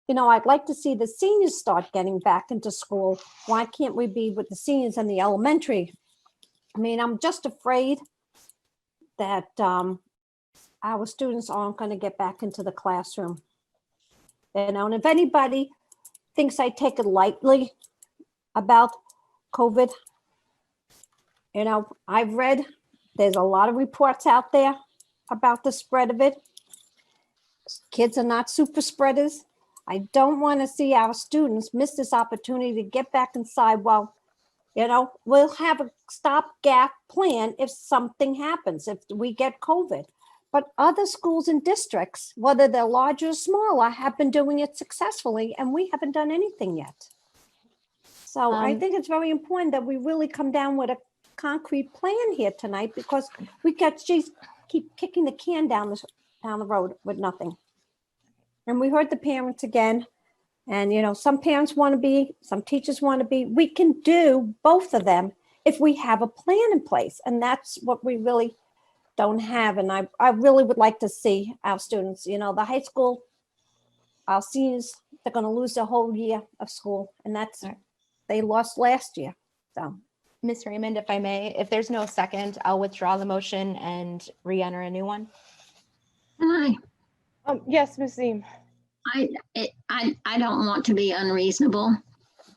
You know, I'd like to see the seniors start getting back into school. Why can't we be with the seniors in the elementary? I mean, I'm just afraid that our students aren't going to get back into the classroom. You know, and if anybody thinks I take it lightly about COVID, you know, I've read there's a lot of reports out there about the spread of it. Kids are not super spreaders. I don't want to see our students miss this opportunity to get back inside. Well, you know, we'll have a stopgap plan if something happens, if we get COVID. But other schools and districts, whether they're larger or smaller, have been doing it successfully, and we haven't done anything yet. So I think it's very important that we really come down with a concrete plan here tonight, because we keep kicking the can down the road with nothing. And we heard the parents again, and you know, some parents want to be, some teachers want to be. We can do both of them if we have a plan in place, and that's what we really don't have. And I really would like to see our students, you know, the high school, our seniors, they're going to lose their whole year of school, and that's they lost last year. So Ms. Raymond, if I may, if there's no second, I'll withdraw the motion and re-enter a new one. Can I? Yes, Ms. Ziem. I don't want to be unreasonable,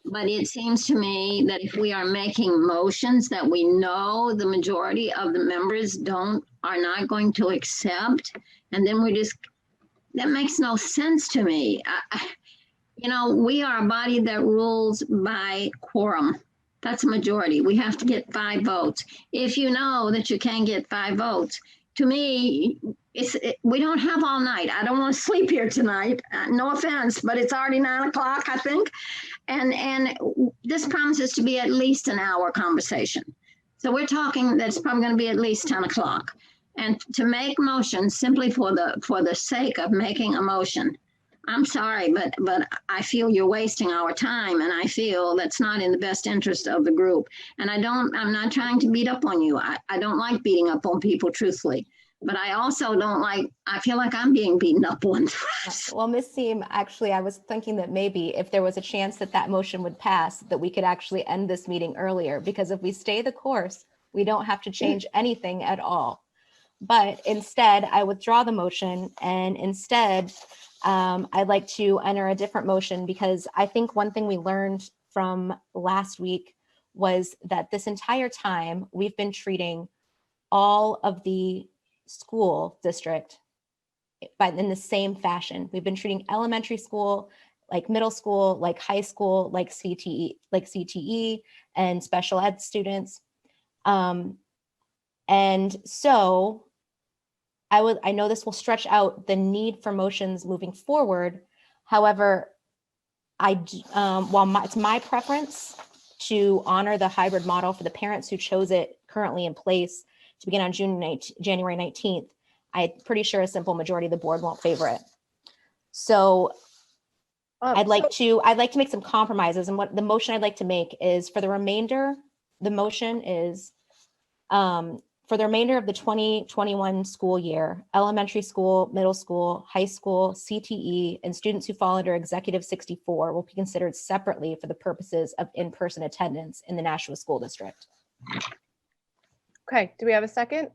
but it seems to me that if we are making motions that we know the majority of the members are not going to accept, and then that makes no sense to me. You know, we are a body that rules by quorum. That's a majority. We have to get 5 votes. If you know that you can't get 5 votes, to me, we don't have all night. I don't want to sleep here tonight. No offense, but it's already 9 o'clock, I think. And this promises to be at least an hour conversation. So we're talking that's probably going to be at least 10 o'clock. And to make motions simply for the sake of making a motion, I'm sorry, but I feel you're wasting our time, and I feel that's not in the best interest of the group. And I'm not trying to beat up on you. I don't like beating up on people, truthfully. but I also don't like, I feel like I'm being beaten up once. Well, Ms. Seem, actually, I was thinking that maybe if there was a chance that that motion would pass, that we could actually end this meeting earlier, because if we stay the course, we don't have to change anything at all. But instead, I withdraw the motion, and instead, I'd like to enter a different motion, because I think one thing we learned from last week was that this entire time we've been treating all of the school district but in the same fashion. We've been treating elementary school like middle school, like high school, like CTE and special ed students. And so I know this will stretch out the need for motions moving forward. However, while it's my preference to honor the hybrid model for the parents who chose it currently in place to begin on January 19th, I'm pretty sure a simple majority of the board won't favor it. So I'd like to make some compromises, and what the motion I'd like to make is for the remainder, the motion is for the remainder of the 2021 school year, elementary school, middle school, high school, CTE, and students who fall under Executive 64 will be considered separately for the purposes of in-person attendance in the Nashua School District. Okay, do we have a second?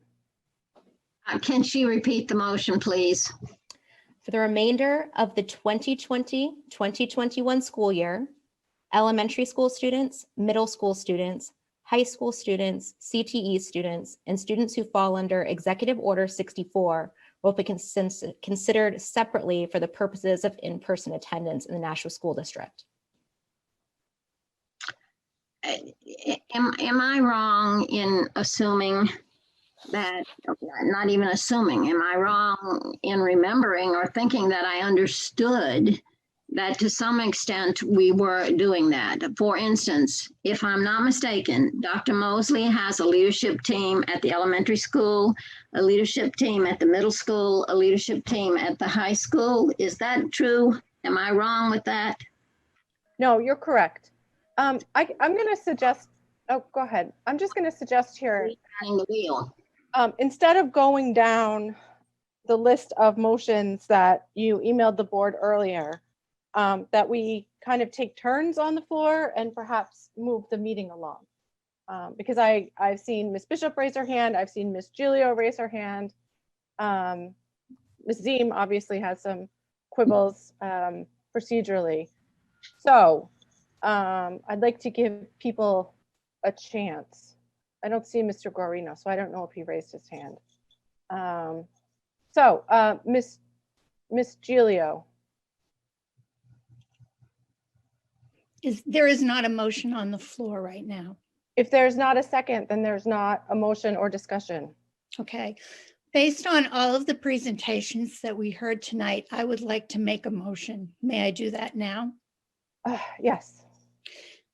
Can she repeat the motion, please? For the remainder of the 2020-2021 school year, elementary school students, middle school students, high school students, CTE students, and students who fall under Executive Order 64 will be considered separately for the purposes of in-person attendance in the Nashua School District. Am I wrong in assuming that, not even assuming, am I wrong in remembering or thinking that I understood that to some extent we were doing that? For instance, if I'm not mistaken, Dr. Mosley has a leadership team at the elementary school, a leadership team at the middle school, a leadership team at the high school. Is that true? Am I wrong with that? No, you're correct. I'm going to suggest, oh, go ahead. I'm just going to suggest here, the wheel. Instead of going down the list of motions that you emailed the board earlier, that we kind of take turns on the floor and perhaps move the meeting along. Because I've seen Ms. Bishop raise her hand, I've seen Ms. Giulio raise her hand. Ms. Ziem obviously has some quibbles procedurally. So I'd like to give people a chance. I don't see Mr. Guarino, so I don't know if he raised his hand. Ms. Giulio. There is not a motion on the floor right now. If there's not a second, then there's not a motion or discussion. Okay. Based on all of the presentations that we heard tonight, I would like to make a motion. May I do that now? Yes.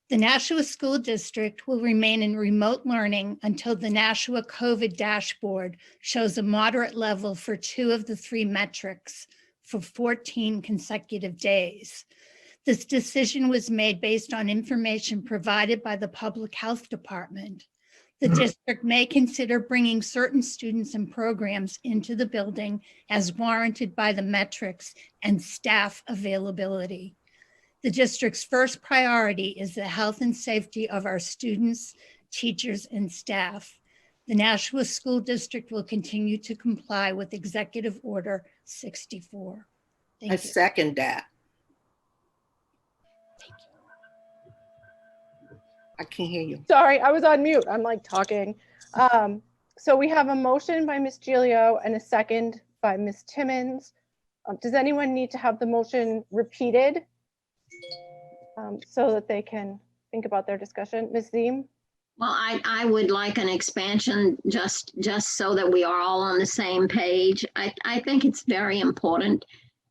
The Nashua School District will remain in remote learning until the Nashua COVID dashboard shows a moderate level for 2 of the 3 metrics for 14 consecutive days. This decision was made based on information provided by the Public Health Department. The district may consider bringing certain students and programs into the building as warranted by the metrics and staff availability. The district's first priority is the health and safety of our students, teachers, and staff. The Nashua School District will continue to comply with Executive Order 64. I second that. I can't hear you. Sorry, I was on mute. I'm like talking. So we have a motion by Ms. Giulio and a second by Ms. Timmons. Does anyone need to have the motion repeated so that they can think about their discussion? Ms. Ziem? Well, I would like an expansion just so that we are all on the same page. I think it's very important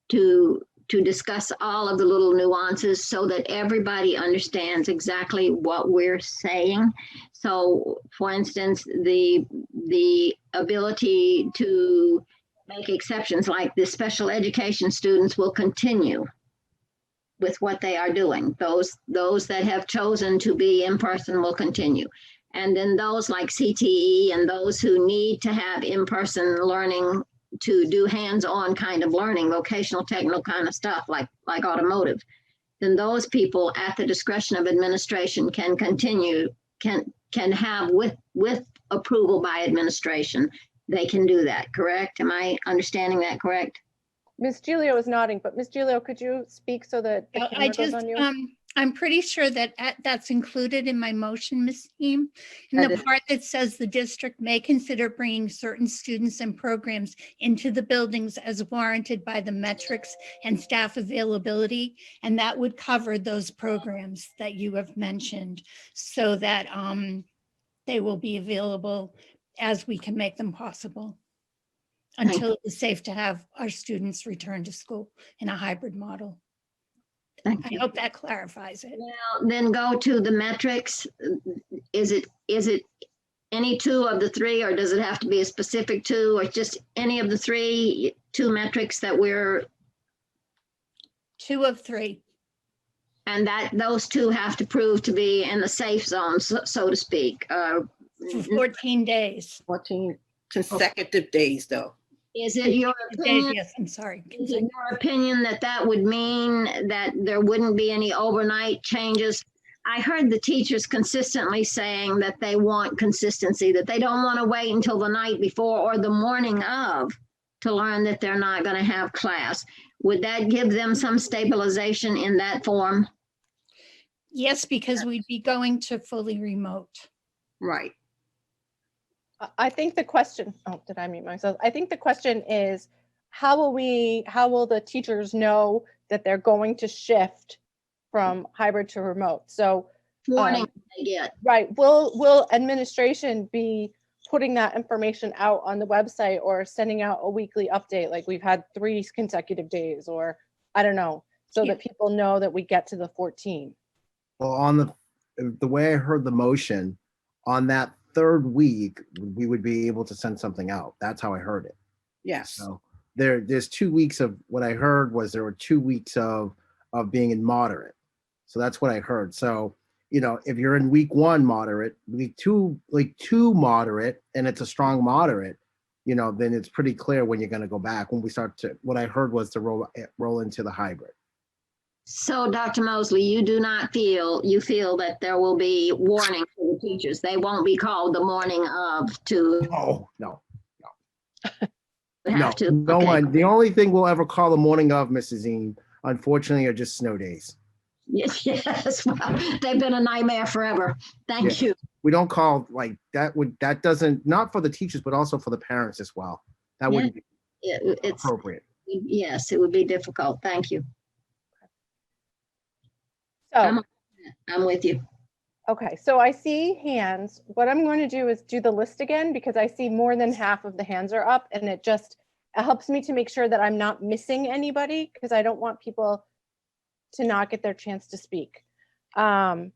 to discuss all of the little nuances so that everybody understands exactly what we're saying. So, for instance, the ability to make exceptions, like the special education students will continue with what they are doing. Those that have chosen to be in person will continue. And then those like CTE and those who need to have in-person learning to do hands-on kind of learning, vocational, technical kind of stuff like automotive, then those people at the discretion of administration can continue, can have with approval by administration, they can do that, correct? Am I understanding that correct? Ms. Gilio is nodding, but Ms. Gilio, could you speak so that the camera goes on you? I'm pretty sure that that's included in my motion, Ms. Neem. In the part that says the district may consider bringing certain students and programs into the buildings as warranted by the metrics and staff availability. And that would cover those programs that you have mentioned so that they will be available as we can make them possible until it's safe to have our students return to school in a hybrid model. I hope that clarifies it. Well, then go to the metrics. Is it any two of the three, or does it have to be a specific two, or just any of the two metrics that we're? 2 of 3. And that those two have to prove to be in the safe zone, so to speak. For 14 days. 14 consecutive days, though. Is it your opinion? Yes, I'm sorry. Is it your opinion that that would mean that there wouldn't be any overnight changes? I heard the teachers consistently saying that they want consistency, that they don't want to wait until the night before or the morning of to learn that they're not going to have class. Would that give them some stabilization in that form? Yes, because we'd be going to fully remote. Right. I think the question, oh, did I mute myself? I think the question is, how will the teachers know that they're going to shift from hybrid to remote? So warning they get. Right. Will administration be putting that information out on the website or sending out a weekly update like we've had 3 consecutive days, or I don't know, so that people know that we get to the 14? Well, on the way I heard the motion, on that 3rd week, we would be able to send something out. That's how I heard it. Yes. So there's 2 weeks of what I heard was there were 2 weeks of being in moderate. So that's what I heard. So, you know, if you're in week 1 moderate, week 2 moderate, and it's a strong moderate, you know, then it's pretty clear when you're going to go back. When we start to, what I heard was to roll into the hybrid. So, Dr. Mosley, you feel that there will be warning for the teachers. They won't be called the morning of to. No. Have to. No one. The only thing we'll ever call the morning of, Mrs. Eam, unfortunately, are just snow days. Yes. Well, they've been a nightmare forever. Thank you. We don't call like that. That doesn't, not for the teachers, but also for the parents as well. That wouldn't be it's appropriate. Yes, it would be difficult. Thank you. So I'm with you. Okay, so I see hands. What I'm going to do is do the list again because I see more than half of the hands are up, and it helps me to make sure that I'm not missing anybody because I don't want people to not get their chance to speak. Where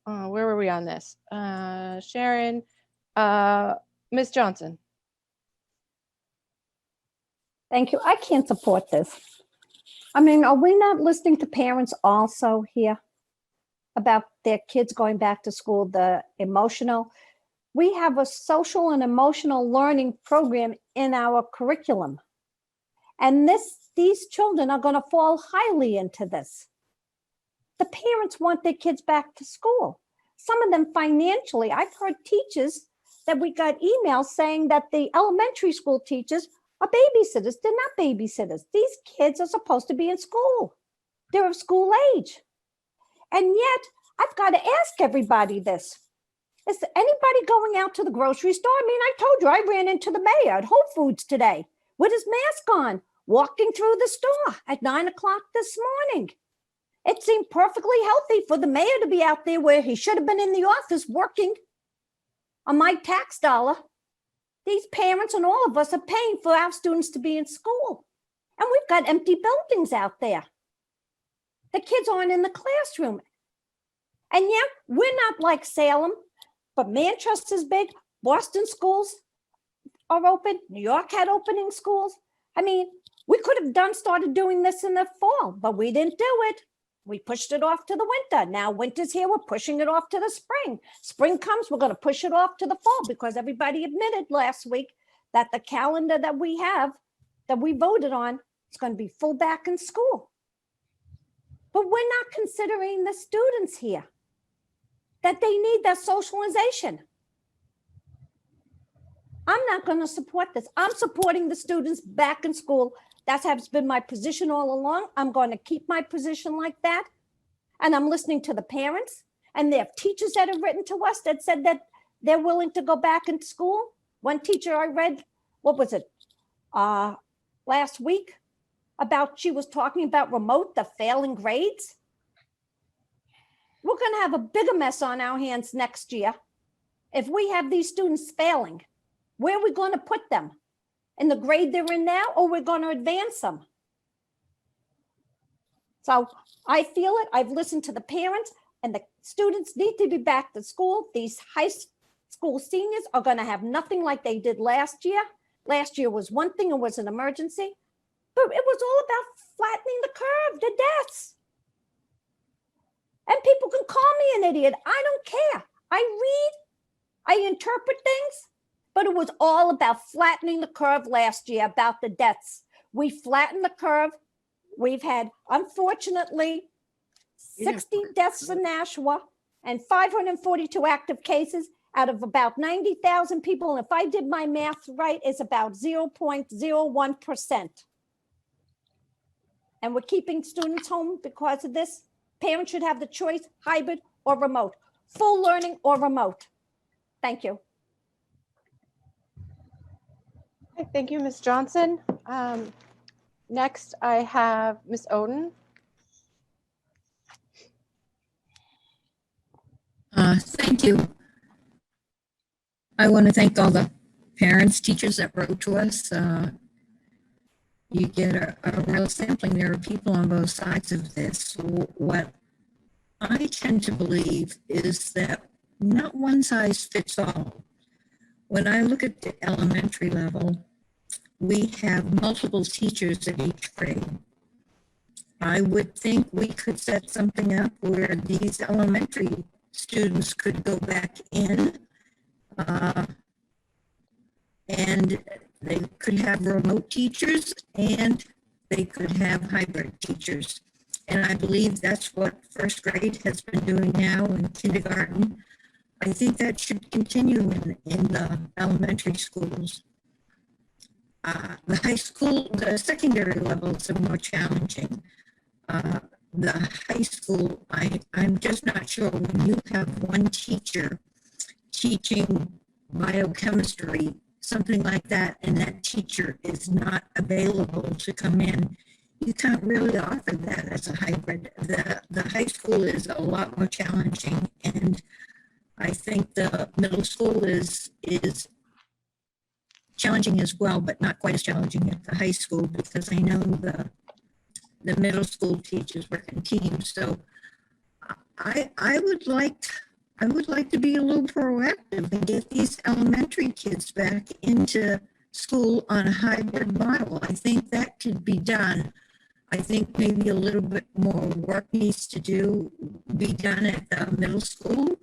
were we on this? Sharon, Ms. Johnson. Thank you. I can't support this. I mean, are we not listening to parents also here about their kids going back to school, the emotional? We have a social and emotional learning program in our curriculum. And these children are going to fall highly into this. The parents want their kids back to school. Some of them financially. I've heard teachers that we got emails saying that the elementary school teachers are babysitters. They're not babysitters. These kids are supposed to be in school. They're of school age. And yet, I've got to ask everybody this. Is anybody going out to the grocery store? I mean, I told you I ran into the mayor at Whole Foods today with his mask on, walking through the store at 9 o'clock this morning. It seemed perfectly healthy for the mayor to be out there where he should have been in the office working on my tax dollar. These parents and all of us are paying for our students to be in school. And we've got empty buildings out there. The kids aren't in the classroom. And yet, we're not like Salem, but Manchester's big. Boston schools are open. New York had opening schools. I mean, we could have started doing this in the fall, but we didn't do it. We pushed it off to the winter. Now winter's here, we're pushing it off to the spring. Spring comes, we're going to push it off to the fall because everybody admitted last week that the calendar that we have, that we voted on, is going to be full back in school. But we're not considering the students here, that they need that socialization. I'm not going to support this. I'm supporting the students back in school. That has been my position all along. I'm going to keep my position like that. And I'm listening to the parents, and they have teachers that have written to us that said that they're willing to go back into school. One teacher I read, what was it, last week, about she was talking about remote, the failing grades. We're going to have a bigger mess on our hands next year if we have these students failing. Where are we going to put them? In the grade they're in now, or we're going to advance them? So I feel it. I've listened to the parents, and the students need to be back to school. These high school seniors are going to have nothing like they did last year. Last year was one thing, it was an emergency, but it was all about flattening the curve, the deaths. And people can call me an idiot. I don't care. I read, I interpret things, but it was all about flattening the curve last year, about the deaths. We flattened the curve. We've had, unfortunately, 60 deaths in Nashua and 542 active cases out of about 90,000 people. And if I did my math right, it's about 0.01%. And we're keeping students home because of this. Parents should have the choice, hybrid or remote, full learning or remote. Thank you. Okay, thank you, Ms. Johnson. Next, I have Ms. Oden. Thank you. I want to thank all the parents, teachers that wrote to us. You get a real sampling. There are people on both sides of this. What I tend to believe is that not one size fits all. When I look at the elementary level, we have multiple teachers at each grade. I would think we could set something up where these elementary students could go back in and they could have remote teachers and they could have hybrid teachers. And I believe that's what first grade has been doing now in kindergarten. I think that should continue in the elementary schools. The high school, the secondary levels are more challenging. The high school, I'm just not sure when you have one teacher teaching biochemistry, something like that, and that teacher is not available to come in, you can't really offer that as a hybrid. The high school is a lot more challenging, and I think the middle school is challenging as well, but not quite as challenging as the high school, because I know the middle school teachers work in teams. So I would like to be a little proactive and get these elementary kids back into school on a hybrid model. I think that could be done. I think maybe a little bit more work needs to be done at the middle school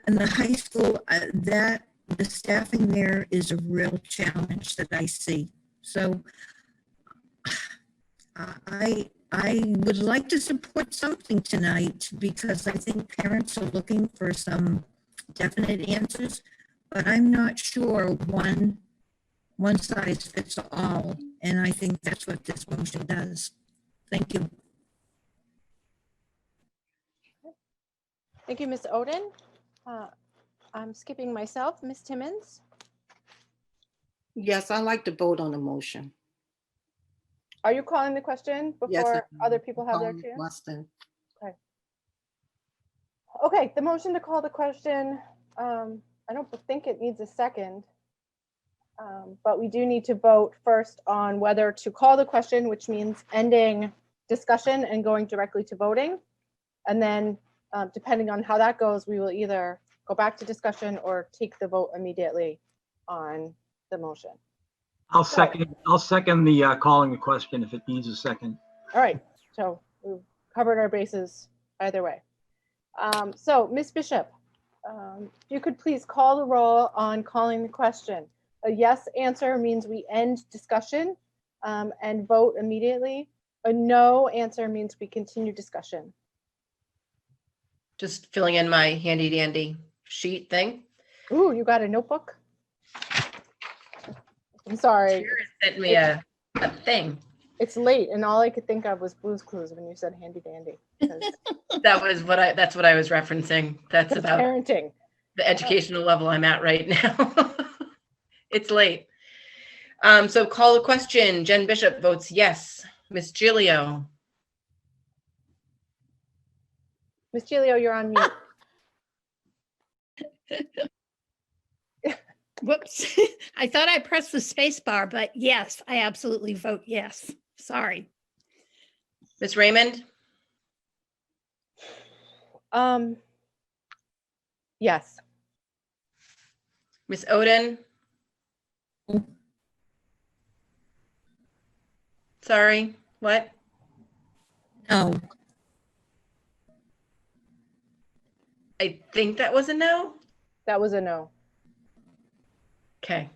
and the high school. That the staffing there is a real challenge that I see. So I would like to support something tonight because I think parents are looking for some definite answers, but I'm not sure one size fits all. And I think that's what this motion does. Thank you. Thank you, Ms. Oden. I'm skipping myself, Ms. Timmons. Yes, I like to vote on the motion. Are you calling the question before other people have their chance? Weston. Okay. Okay, the motion to call the question, I don't think it needs a second, but we do need to vote first on whether to call the question, which means ending discussion and going directly to voting. And then depending on how that goes, we will either go back to discussion or take the vote immediately on the motion. I'll second the calling the question if it needs a second. All right, so covered our bases either way. So Ms. Bishop, if you could please call the roll on calling the question. A yes answer means we end discussion and vote immediately. A no answer means we continue discussion. Just filling in my handy dandy sheet thing. Ooh, you got a notebook? I'm sorry. Sharon sent me a thing. It's late, and all I could think of was Blue's Clues when you said handy dandy. That's what I was referencing. That's about parenting. The educational level I'm at right now. It's late. So call the question. Jen Bishop votes yes. Miss Gilio. Miss Gilio, you're on mute. Whoops. I thought I pressed the space bar, but yes, I absolutely vote yes. Sorry. Miss Raymond? Yes. Miss Oden? Sorry, what? No. I think that was a no. That was a no. Okay.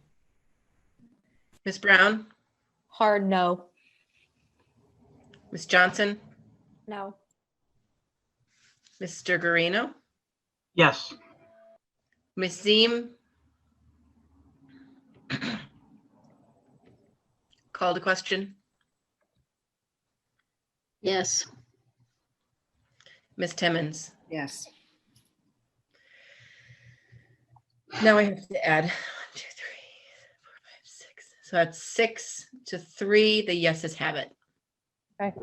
Miss Brown? Hard no. Miss Johnson? No. Mr. Garino? Yes. Miss Zeem? Call the question. Yes. Miss Timmons? Yes. Now I have to add 1, 2, 3, 4, 5, 6. So that's 6 to 3. The yeses have it. Okay.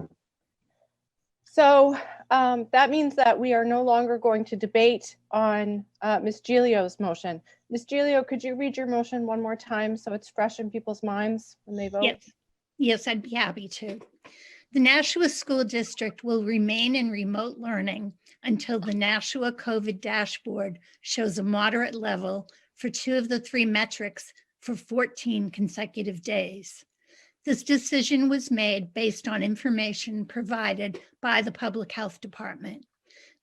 So that means that we are no longer going to debate on Ms. Gilio's motion. Ms. Gilio, could you read your motion one more time so it's fresh in people's minds when they vote? Yes. Yes, I'd be happy to. The Nashua School District will remain in remote learning until the Nashua COVID dashboard shows a moderate level for 2 of the 3 metrics for 14 consecutive days. This decision was made based on information provided by the Public Health Department.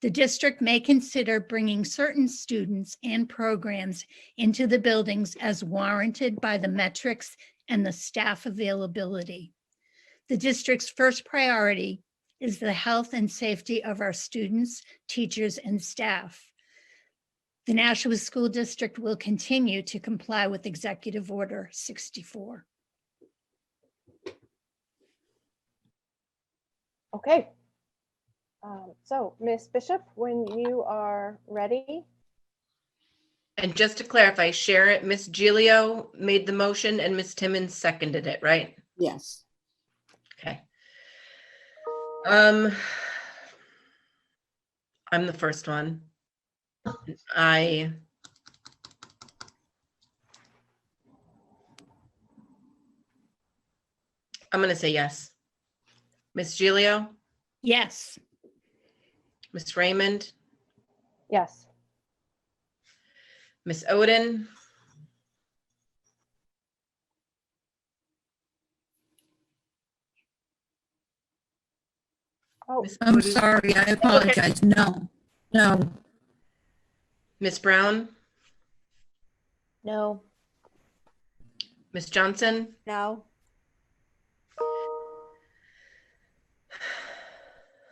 The district may consider bringing certain students and programs into the buildings as warranted by the metrics and the staff availability. The district's first priority is the health and safety of our students, teachers, and staff. The Nashua School District will continue to comply with Executive Order 64. Okay. So Ms. Bishop, when you are ready. And just to clarify, Sharon, Miss Gilio made the motion and Miss Timmons seconded it, right? Yes. Okay. I'm the first one. I'm going to say yes. Miss Gilio? Yes. Miss Raymond? Yes. Miss Oden? Oh, I'm sorry, I apologize. No, no. Miss Brown? No. Miss Johnson? No.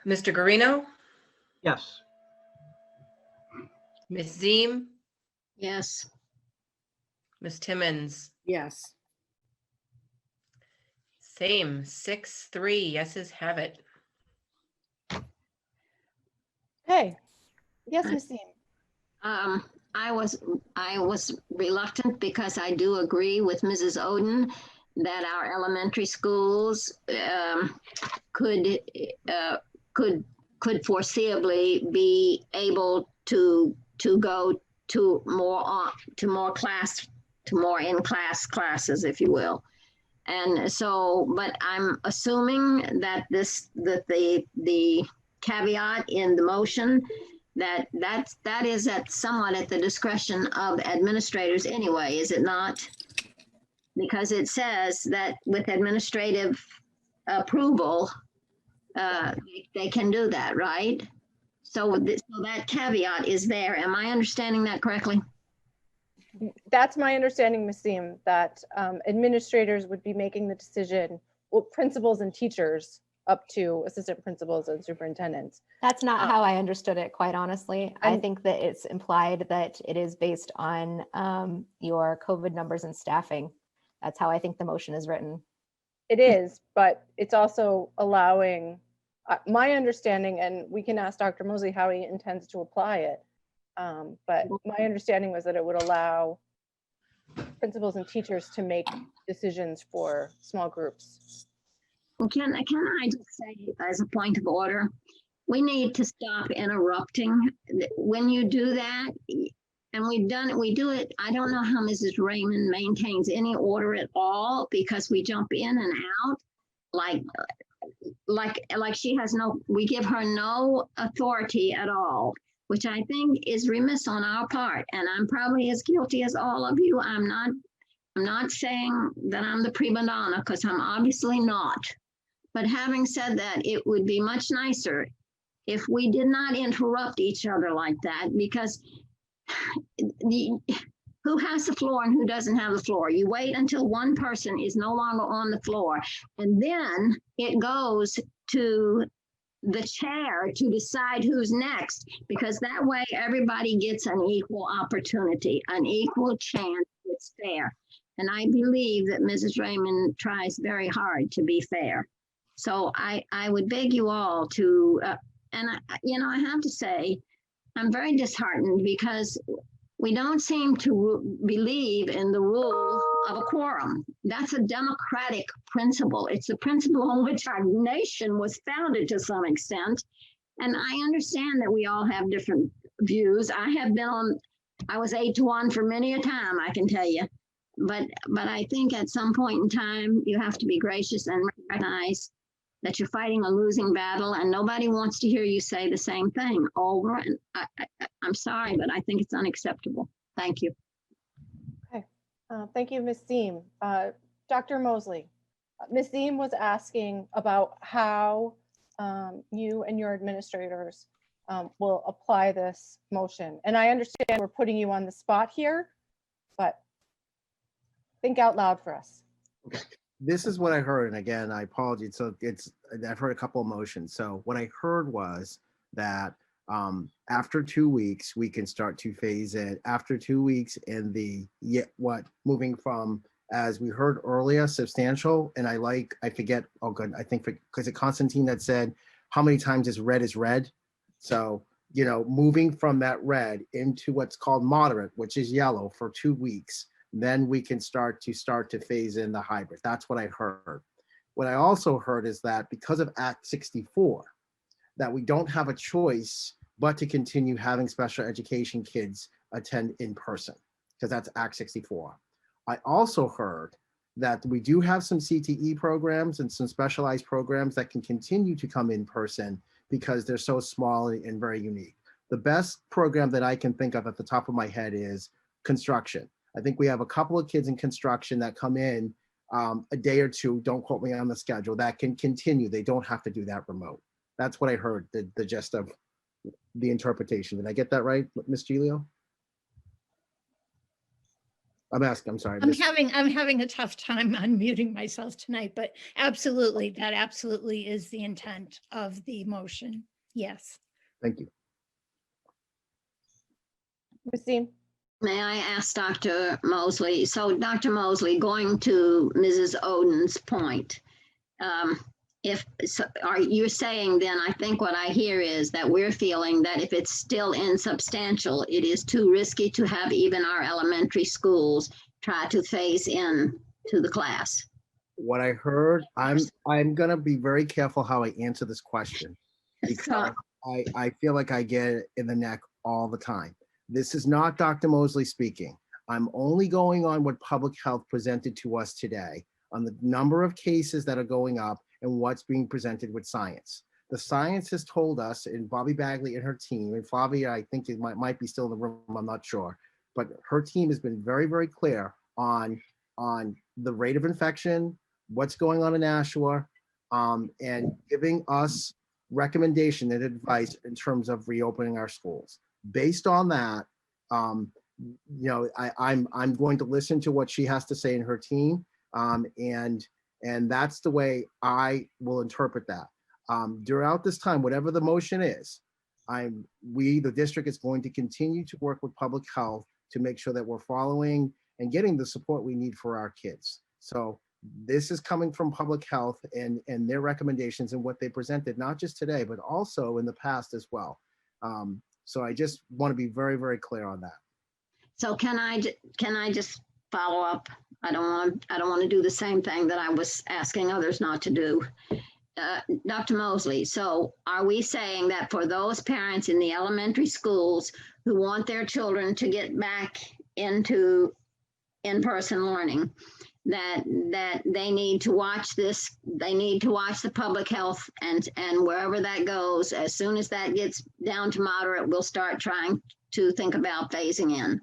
Mr. Garino? Yes. Miss Zeem? Yes. Miss Timmons? Yes. Same, 6-3, yeses have it. Hey. Yes, Ms. Zeem. I was reluctant because I do agree with Mrs. Oden that our elementary schools could foreseeably be able to go to more in-class classes, if you will. And so, but I'm assuming that the caveat in the motion that is somewhat at the discretion of administrators anyway, is it not? Because it says that with administrative approval, they can do that, right? So, so that caveat is there. Am I understanding that correctly? That's my understanding, Ms. Seam, that administrators would be making the decision, well, principals and teachers up to assistant principals and superintendents. That's not how I understood it, quite honestly. I and- think that it's implied that it is based on your COVID numbers and staffing. That's how I think the motion is written. It is, but it's also allowing, my understanding, and we can ask Dr. Mosley how he intends to apply it. But my understanding was that it would allow principals and teachers to make decisions for small groups. Can I just say, as a point of order, we need to stop interrupting. When you do that, and we do it, I don't know how Mrs. Raymond maintains any order at all, because we jump in and out like she has no, we give her no authority at all, which I think is remiss on our part. And I'm probably as guilty as all of you. I'm not saying that I'm the prima donna, because I'm obviously not. But having said that, it would be much nicer if we did not interrupt each other like that, because who has the floor and who doesn't have the floor? You wait until one person is no longer on the floor, and then it goes to the chair to decide who's next, because that way everybody gets an equal opportunity, an equal chance. It's fair. And I believe that Mrs. Raymond tries very hard to be fair. So I would beg you all to, and I have to say, I'm very disheartened because we don't seem to believe in the rule of a quorum. That's a democratic principle. It's the principle on which our nation was founded to some extent. And I understand that we all have different views. I was 8-1 for many a time, I can tell you. But I think at some point in time, you have to be gracious and recognize that you're fighting a losing battle, and nobody wants to hear you say the same thing over. And I'm sorry, but I think it's unacceptable. Thank you. Okay, thank you, Ms. Seam. Dr. Mosley, Ms. Seam was asking about how you and your administrators will apply this motion. And I understand we're putting you on the spot here, but think out loud for us. Okay. This is what I heard, and again, I apologize. So I've heard a couple of motions. So what I heard was that after 2 weeks, we can start to phase in. After 2 weeks, in the moving from, as we heard earlier, substantial, and I forget. Oh, good. I think because Constantine that said how many times is red. So moving from that red into what's called moderate, which is yellow, for 2 weeks. Then we can start to phase in the hybrid. That's what I heard. What I also heard is that because of Act 64, that we don't have a choice but to continue having special education kids attend in person, because that's Act 64. I also heard that we do have some CTE programs and some specialized programs that can continue to come in person because they're so small and very unique. The best program that I can think of at the top of my head is construction. I think we have a couple of kids in construction that come in a day or two, don't quote me on the schedule, that can continue. They don't have to do that remote. That's what I heard, the gist of the interpretation. Did I get that right, Ms. Giglio? I'm sorry. I'm having a tough time unmuting myself tonight, but absolutely, that absolutely is the intent of the motion. Yes. Thank you. Ms. Seam. May I ask Dr. Mosley? So Dr. Mosley, going to Mrs. Oden's point, are you saying then, I think what I hear is that we're feeling that if it's still insubstantial, it is too risky to have even our elementary schools try to phase in to the class? What I heard, I'm gonna be very careful how I answer this question, because I feel like I get it in the neck all the time. This is not Dr. Mosley speaking. I'm only going on what public health presented to us today on the number of cases that are going up and what's being presented with science. The science has told us, and Bobby Bagley and her team, and Flavia, I think it might be still in the room, I'm not sure, but her team has been very, very clear on the rate of infection, what's going on in Nashua, and giving us recommendation and advice in terms of reopening our schools. Based on that, I'm going to listen to what she has to say in her team, and that's the way I will interpret that. Throughout this time, whatever the motion is, the district is going to continue to work with public health to make sure that we're following and getting the support we need for our kids. So this is coming from public health and their recommendations and what they presented, not just today, but also in the past as well. So I just want to be very, very clear on that. So can I just follow up? I don't want to do the same thing that I was asking others not to do. Dr. Mosley, so are we saying that for those parents in the elementary schools who want their children to get back into in-person learning, that they need to watch this, they need to watch the public health, and wherever that goes, as soon as that gets down to moderate, we'll start trying to think about phasing in?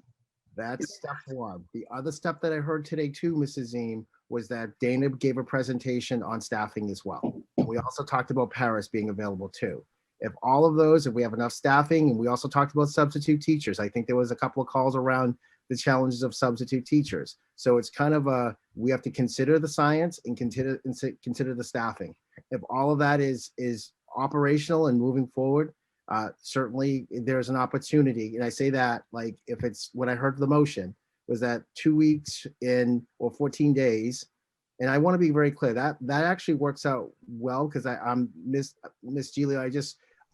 That's step one. The other step that I heard today too, Mrs. Ziem, was that Dana gave a presentation on staffing as well. And we also talked about Paris being available too. If all of those, if we have enough staffing, and we also talked about substitute teachers. I think there was a couple of calls around the challenges of substitute teachers. So it's kind of we have to consider the science and consider the staffing. If all of that is operational and moving forward, certainly there's an opportunity. And I say that, like, if it's what I heard the motion was that 2 weeks or 14 days. And I want to be very clear that actually works out well, because I'm Miss Giglio.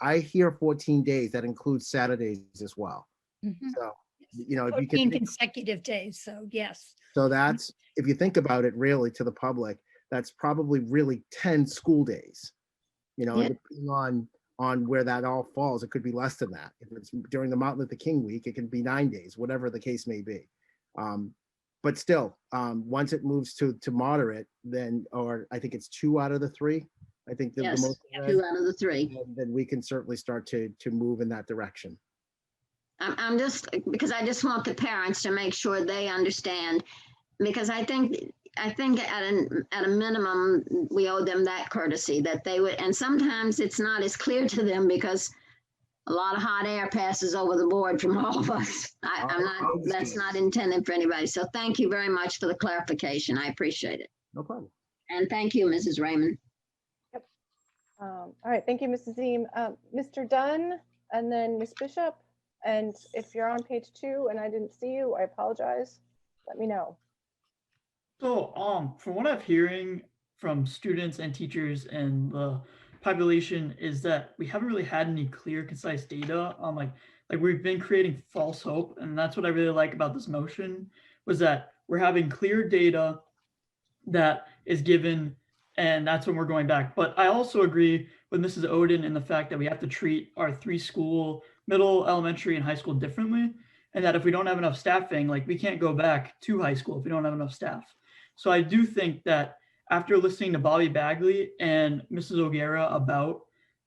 I hear 14 days. That includes Saturdays as well. Mm-hmm. So, if you 14 can consecutive days. So yes. So that's, if you think about it really to the public, that's probably really 10 school days, Yeah. and depending on where that all falls, it could be less than that. If it's during the Martin Luther King week, it can be 9 days, whatever the case may be. But still, once it moves to moderate, then, or I think it's 2 out of the 3. I think the Yes, most 2 out of the 3. then we can certainly start to move in that direction. I'm just, because I just want the parents to make sure they understand, because I think at a minimum, we owe them that courtesy that they would, and sometimes it's not as clear to them because a lot of hot air passes over the board from all of us. That's not intended for anybody. So thank you very much for the clarification. I appreciate it. No problem. And thank you, Mrs. Raymond. Yep. All right, thank you, Mrs. Ziem. Mr. Dunn, and then Ms. Bishop. And if you're on page 2 and I didn't see you, I apologize. Let me know. So, from what I'm hearing from students and teachers and the population is that we haven't really had any clear, concise data on like we've been creating false hope. And that's what I really like about this motion, was that we're having clear data that is given, and that's when we're going back. But I also agree with Mrs. Oden in the fact that we have to treat our 3 school, middle, elementary, and high school differently. And that if we don't have enough staffing, like we can't go back to high school if we don't have enough staff. So I do think that after listening to Bobby Bagley and Mrs. O'Gara about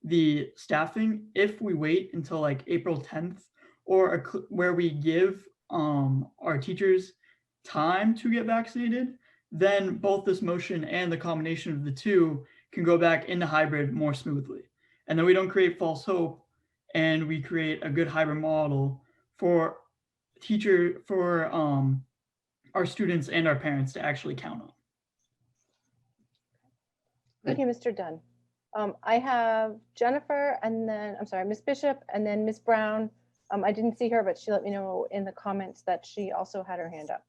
the staffing, if we wait until like April 10th, or where we give our teachers time to get vaccinated, then both this motion and the combination of the two can go back into hybrid more smoothly. And then we don't create false hope, and we create a good hybrid model for our students and our parents to actually count on. Thank you, Mr. Dunn. I have Jennifer, and then, I'm sorry, Ms. Bishop, and then Ms. Brown. I didn't see her, but she let me know in the comments that she also had her hand up.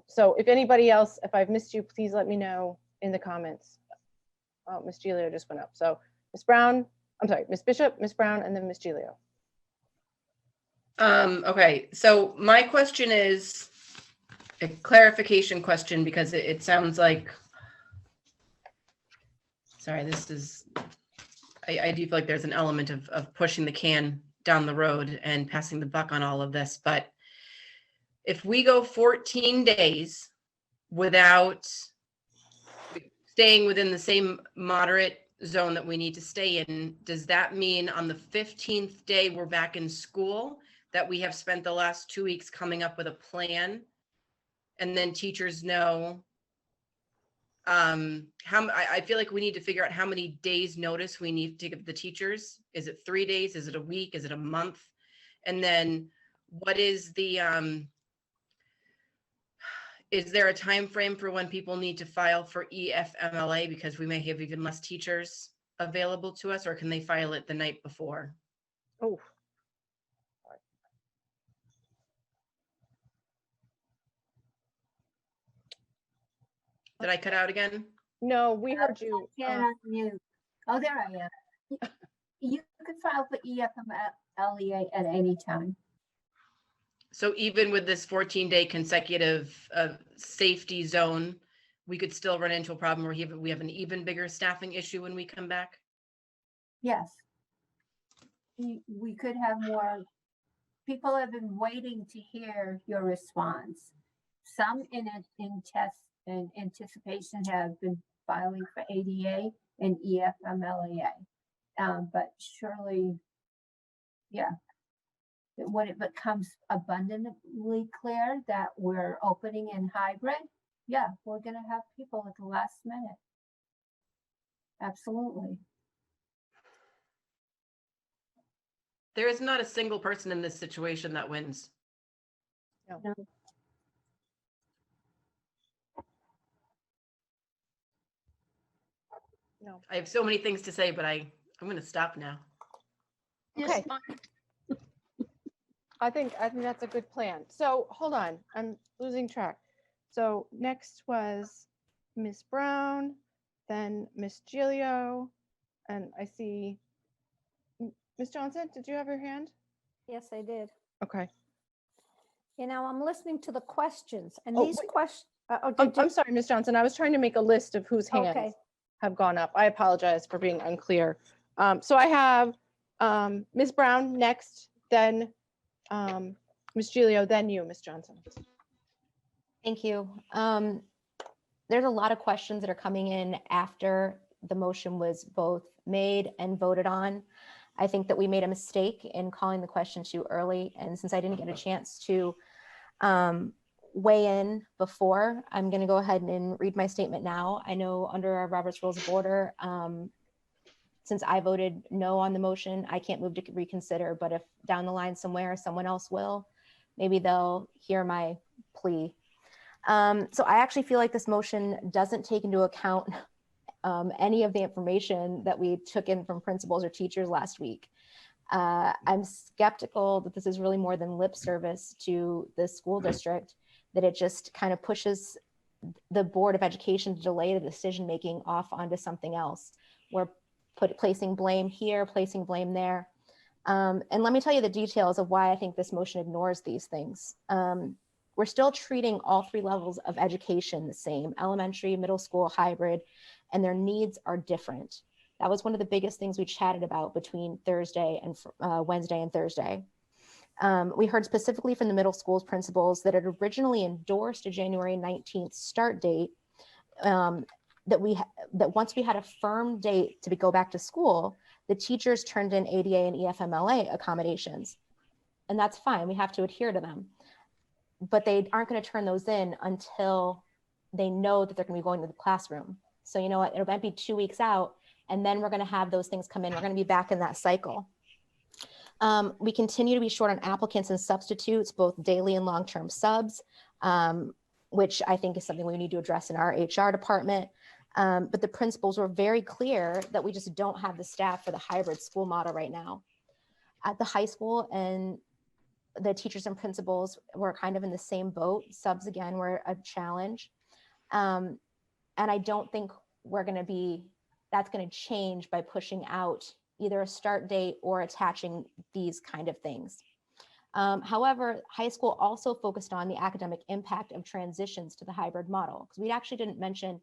So if anybody else, if I've missed you, please let me know in the comments. Oh, Ms. Giglio just went up. So Ms. Brown, I'm sorry, Ms. Bishop, Ms. Brown, and then Ms. Giglio. Okay, so my question is a clarification question, because it sounds like, sorry, this is, I do feel like there's an element of pushing the can down the road and passing the buck on all of this. But if we go 14 days without staying within the same moderate zone that we need to stay in, does that mean on the 15th day we're back in school, that we have spent the last 2 weeks coming up with a plan, and then teachers know I feel like we need to figure out how many days notice we need to give the teachers. Is it 3 days? Is it a week? Is it a month? And then what is the, is there a time frame for when people need to file for EFMLA, because we may have even less teachers available to us, or can they file it the night before? Oh. Did I cut out again? No, we heard you. Can't unmute. Oh, there I am. You could file for EFMLEA at any time. So even with this 14-day consecutive safety zone, we could still run into a problem where we have an even bigger staffing issue when we come back? Yes. We could have more. People have been waiting to hear your response. Some in anticipation have been filing for ADA and EFMLEA. But surely, yeah, when it becomes abundantly clear that we're opening in hybrid, yeah, we're going to have people at the last minute. Absolutely. There is not a single person in this situation that wins. No. No. I have so many things to say, but I'm going to stop now. Okay. I think that's a good plan. So hold on, I'm losing track. So next was Miss Brown, then Miss Gilio, and I see Miss Johnson. Did you have your hand? Yes, I did. Okay. You know, I'm listening to the questions, and Oh, these wait. questions. I'm sorry, Miss Johnson. I was trying to make a list of whose hands Okay. have gone up. I apologize for being unclear. So I have Ms. Brown next, then Ms. Gilio, then you, Ms. Johnson. Thank you. There's a lot of questions that are coming in after the motion was both made and voted on. I think that we made a mistake in calling the question too early. And since I didn't get a chance to weigh in before, I'm going to go ahead and read my statement now. I know under our Robert's Rules of Order, since I voted no on the motion, I can't move to reconsider, but if down the line somewhere someone else will, maybe they'll hear my plea. So I actually feel like this motion doesn't take into account any of the information that we took in from principals or teachers last week. I'm skeptical that this is really more than lip service to the school district, that it just kind of pushes the Board of Education to delay the decision-making off onto something else. We're placing blame here, placing blame there. And let me tell you the details of why I think this motion ignores these things. We're still treating all three levels of education the same: elementary, middle school, hybrid, and their needs are different. That was one of the biggest things we chatted about between Thursday and Wednesday and Thursday. We heard specifically from the middle school's principals that had originally endorsed a January 19th start date, that once we had a firm date to go back to school, the teachers turned in ADA and EFMLA accommodations. And that's fine, we have to adhere to them. But they aren't going to turn those in until they know that they're going to be going to the classroom. So you know what, it might be 2 weeks out, and then we're going to have those things come in. We're going to be back in that cycle. We continue to be short on applicants and substitutes, both daily and long-term subs, which I think is something we need to address in our HR department. But the principals were very clear that we just don't have the staff for the hybrid school model right now. At the high school, and the teachers and principals were kind of in the same boat. Subs, again, were a challenge. And I don't think that's going to change by pushing out either a start date or attaching these kind of things. However, high school also focused on the academic impact of transitions to the hybrid model, because we actually didn't mention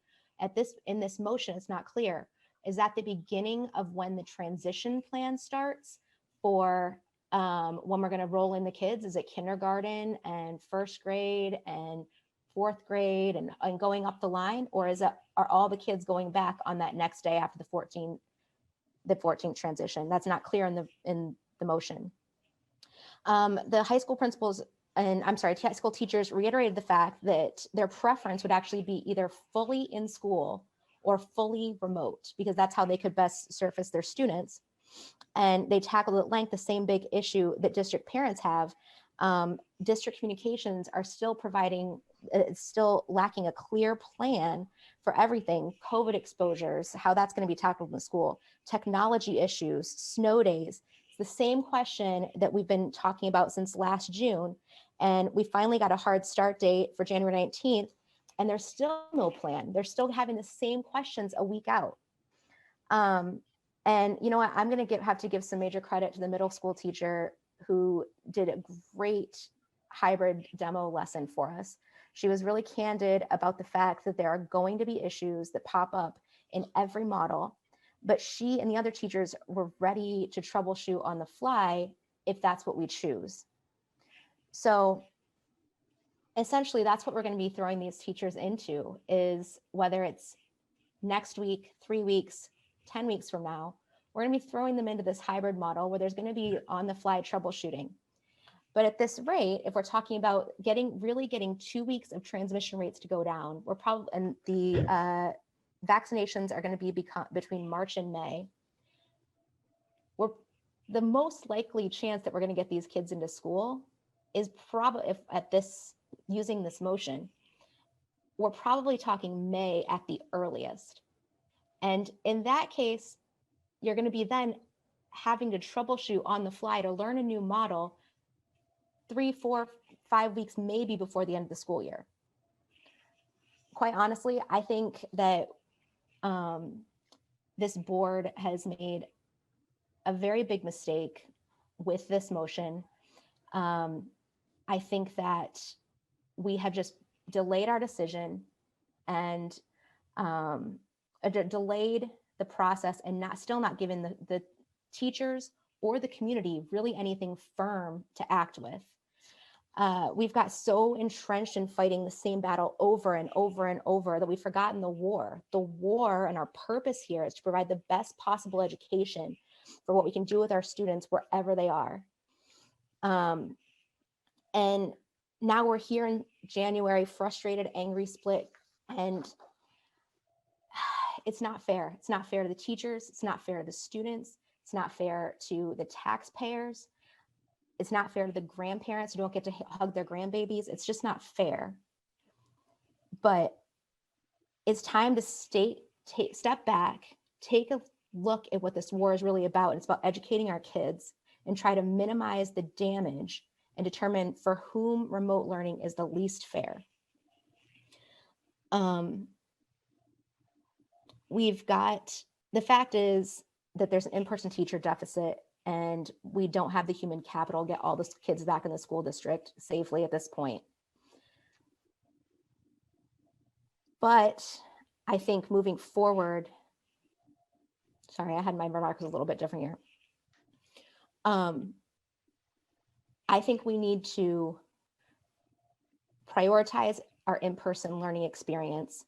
in this motion, it's not clear, is that the beginning of when the transition plan starts for when we're going to roll in the kids? Is it kindergarten and first grade and fourth grade and going up the line, or are all the kids going back on that next day after the 14th transition? That's not clear in the motion. The high school principals and I'm sorry, high school teachers reiterated the fact that their preference would actually be either fully in school or fully remote, because that's how they could best surface their students. And they tackled at length the same big issue that district parents have. District communications are still providing, still lacking a clear plan for everything: COVID exposures, how that's going to be tackled in the school, technology issues, snow days. It's the same question that we've been talking about since last June. And we finally got a hard start date for January 19th, and there's still no plan. They're still having the same questions a week out. And you know what, I'm going to have to give some major credit to the middle school teacher who did a great hybrid demo lesson for us. She was really candid about the fact that there are going to be issues that pop up in every model, but she and the other teachers were ready to troubleshoot on the fly if that's what we choose. So essentially, that's what we're going to be throwing these teachers into, is whether it's next week, 3 weeks, 10 weeks from now, we're going to be throwing them into this hybrid model where there's going to be on the fly troubleshooting. But at this rate, if we're talking about really getting 2 weeks of transmission rates to go down, we're probably, and the vaccinations are going to be between March and May. The most likely chance that we're going to get these kids into school is probably, if at this, using this motion, we're probably talking May at the earliest. And in that case, you're going to be then having to troubleshoot on the fly to learn a new model 3, 4, 5 weeks, maybe before the end of the school year. Quite honestly, I think that this board has made a very big mistake with this motion. I think that we have just delayed our decision and delayed the process, and still not given the teachers or the community really anything firm to act with. We've got so entrenched in fighting the same battle over and over and over that we've forgotten the war. The war and our purpose here is to provide the best possible education for what we can do with our students wherever they are. And now we're here in January, frustrated, angry, split, and it's not fair. It's not fair to the teachers. It's not fair to the students. It's not fair to the taxpayers. It's not fair to the grandparents who don't get to hug their grandbabies. It's just not fair. But it's time to step back, take a look at what this war is really about. And it's about educating our kids and try to minimize the damage and determine for whom remote learning is the least fair. We've got, the fact is that there's an in-person teacher deficit, and we don't have the human capital to get all the kids back in the school district safely at this point. But I think moving forward, sorry, I had my remarks a little bit different here. I think we need to prioritize our in-person learning experience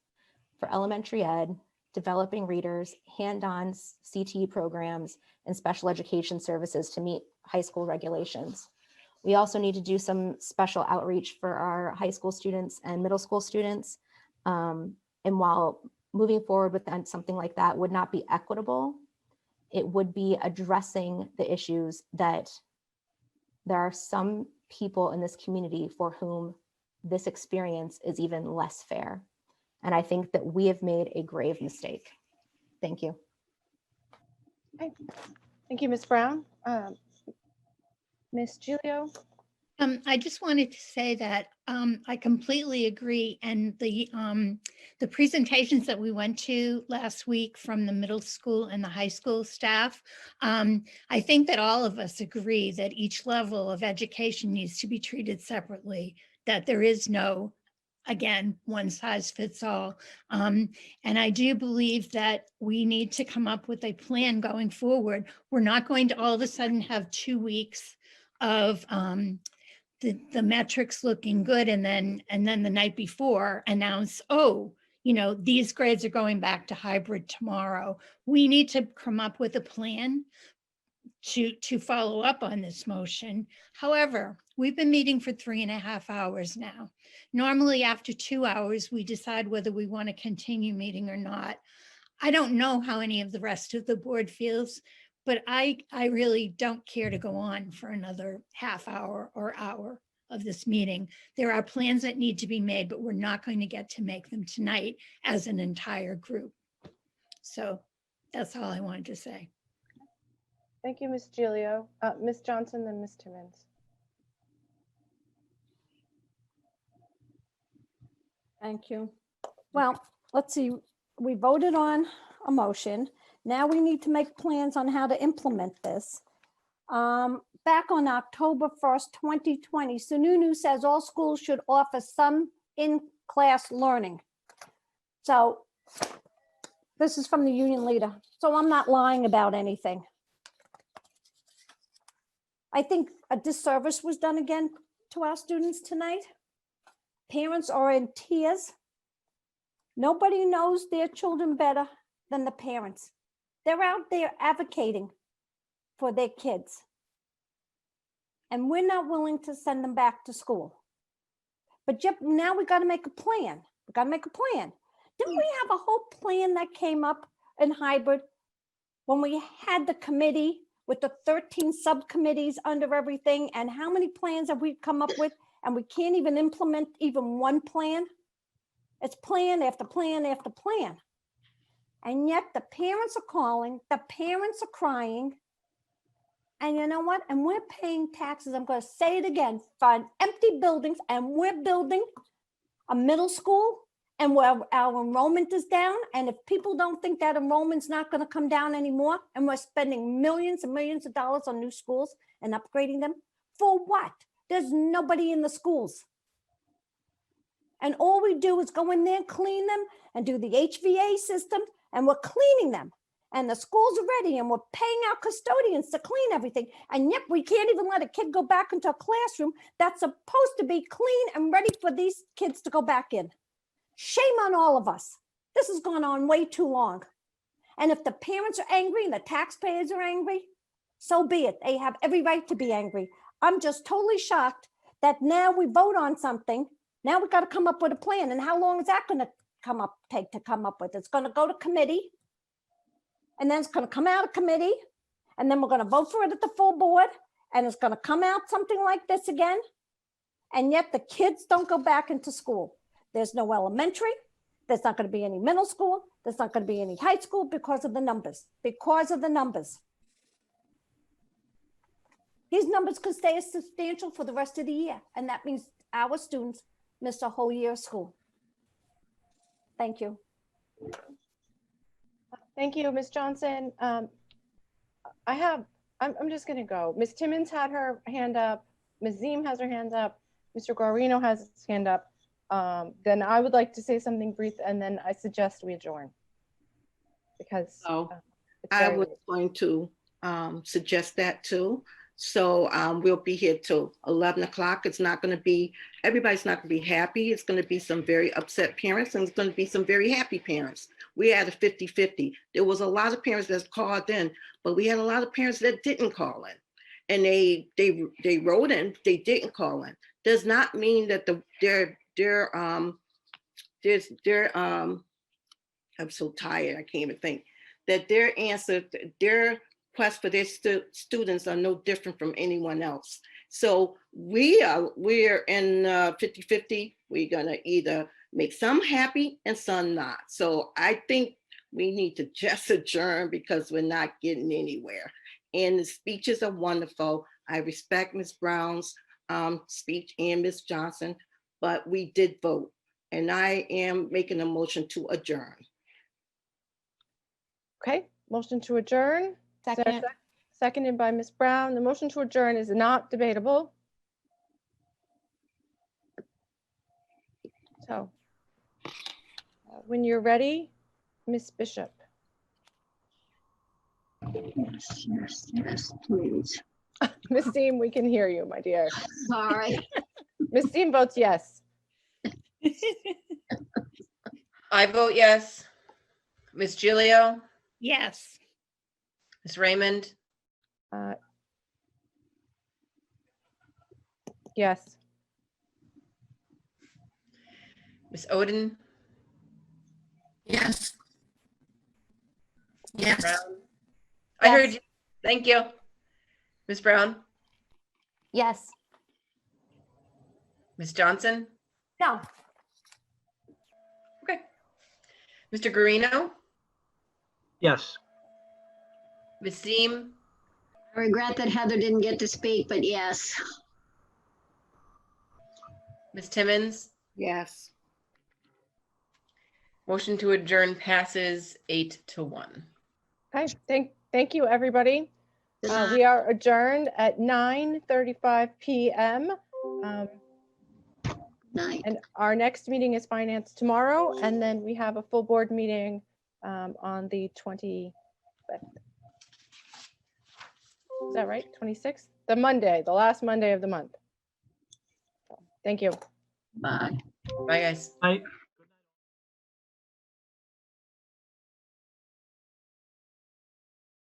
for elementary ed, developing readers, hand-on CTE programs, and special education services to meet high school regulations. We also need to do some special outreach for our high school students and middle school students. And while moving forward with something like that would not be equitable, it would be addressing the issues that there are some people in this community for whom this experience is even less fair. And I think that we have made a grave mistake. Thank you. Thank you, Ms. Brown. Ms. Giglio? I just wanted to say that I completely agree. And the presentations that we went to last week from the middle school and the high school staff, I think that all of us agree that each level of education needs to be treated separately, that there is no, again, one size fits all. And I do believe that we need to come up with a plan going forward. We're not going to all of a sudden have 2 weeks of the metrics looking good and then the night before announce, oh, you know, these grades are going back to hybrid tomorrow. We need to come up with a plan to follow up on this motion. However, we've been meeting for 3.5 hours now. Normally after 2 hours, we decide whether we want to continue meeting or not. I don't know how any of the rest of the board feels, but I really don't care to go on for another half hour or hour of this meeting. There are plans that need to be made, but we're not going to get to make them tonight as an entire group. So that's all I wanted to say. Thank you, Ms. Gilio. Ms. Johnson, then Ms. Timmons. Thank you. Well, let's see, we voted on a motion. Now we need to make plans on how to implement this. Back on October 1st, 2020, Sununu says all schools should offer some in-class learning. So this is from the union leader. So I'm not lying about anything. I think a disservice was done again to our students tonight. Parents are in tears. Nobody knows their children better than the parents. They're out there advocating for their kids. And we're not willing to send them back to school. But yep, now we got to make a plan. We got to make a plan. Didn't we have a whole plan that came up in hybrid when we had the committee with the 13 subcommittees under everything? And how many plans have we come up with? And we can't even implement even one plan. It's plan after plan after plan. And yet the parents are calling, the parents are crying. And you know what? And we're paying taxes. I'm going to say it again, for empty buildings, and we're building a middle school and where our enrollment is down. And if people don't think that enrollment's not going to come down anymore, and we're spending millions and millions of dollars on new schools and upgrading them, for what? There's nobody in the schools. And all we do is go in there, clean them, and do the HVA system, and we're cleaning them. And the schools are ready, and we're paying our custodians to clean everything. And yet we can't even let a kid go back into a classroom that's supposed to be clean and ready for these kids to go back in. Shame on all of us. This has gone on way too long. And if the parents are angry and the taxpayers are angry, so be it. They have every right to be angry. I'm just totally shocked that now we vote on something. Now we got to come up with a plan. And how long is that going to take to come up with? It's going to go to committee. And then it's going to come out of committee, and then we're going to vote for it at the full board, and it's going to come out something like this again. And yet the kids don't go back into school. There's no elementary. There's not going to be any middle school. There's not going to be any high school because of the numbers, because of the numbers. These numbers could stay as substantial for the rest of the year. And that means our students miss a whole year of school. Thank you. Thank you, Ms. Johnson. I'm just going to go. Ms. Timmons had her hand up. Ms. Ziem has her hand up. Mr. Guarino has his hand up. Then I would like to say something brief, and then I suggest we adjourn. Because I was going to suggest that too. So we'll be here till 11 o'clock. It's not going to be, everybody's not going to be happy. It's going to be some very upset parents, and it's going to be some very happy parents. We had a 50-50. There was a lot of parents that called in, but we had a lot of parents that didn't call in. And they wrote in, they didn't call in. Does not mean that I'm so tired, I can't even think, that their answer, their requests for their students are no different from anyone else. So we're in 50-50. We're gonna either make some happy and some not. So I think we need to just adjourn because we're not getting anywhere. And the speeches are wonderful. I respect Ms. Brown's speech and Ms. Johnson, but we did vote. And I am making a motion to adjourn. Okay, motion to adjourn. Second. Seconded by Ms. Brown. The motion to adjourn is not debatable. So when you're ready, Ms. Bishop. Yes, please. Ms. Ziem, we can hear you, my dear. Sorry. Ms. Ziem votes yes. I vote yes. Ms. Gilio, Yes. Ms. Raymond, Yes. Ms. Oden, Yes. Yes. Brown. I heard you. Thank you. Ms. Brown, Yes. Ms. Johnson, No. Mr. Guarino, Yes. Ms. Seem, I regret that Heather didn't get to speak, but yes. Ms. Timmons. Yes. Motion to adjourn passes 8-1. Okay, thank you, everybody. We are adjourned at 9:35 p.m. And our next meeting is finance tomorrow, and then we have a full board meeting on the 25th. Is that right? 26th? The Monday, the last Monday of the month. Thank you. Bye. Bye, guys. Bye.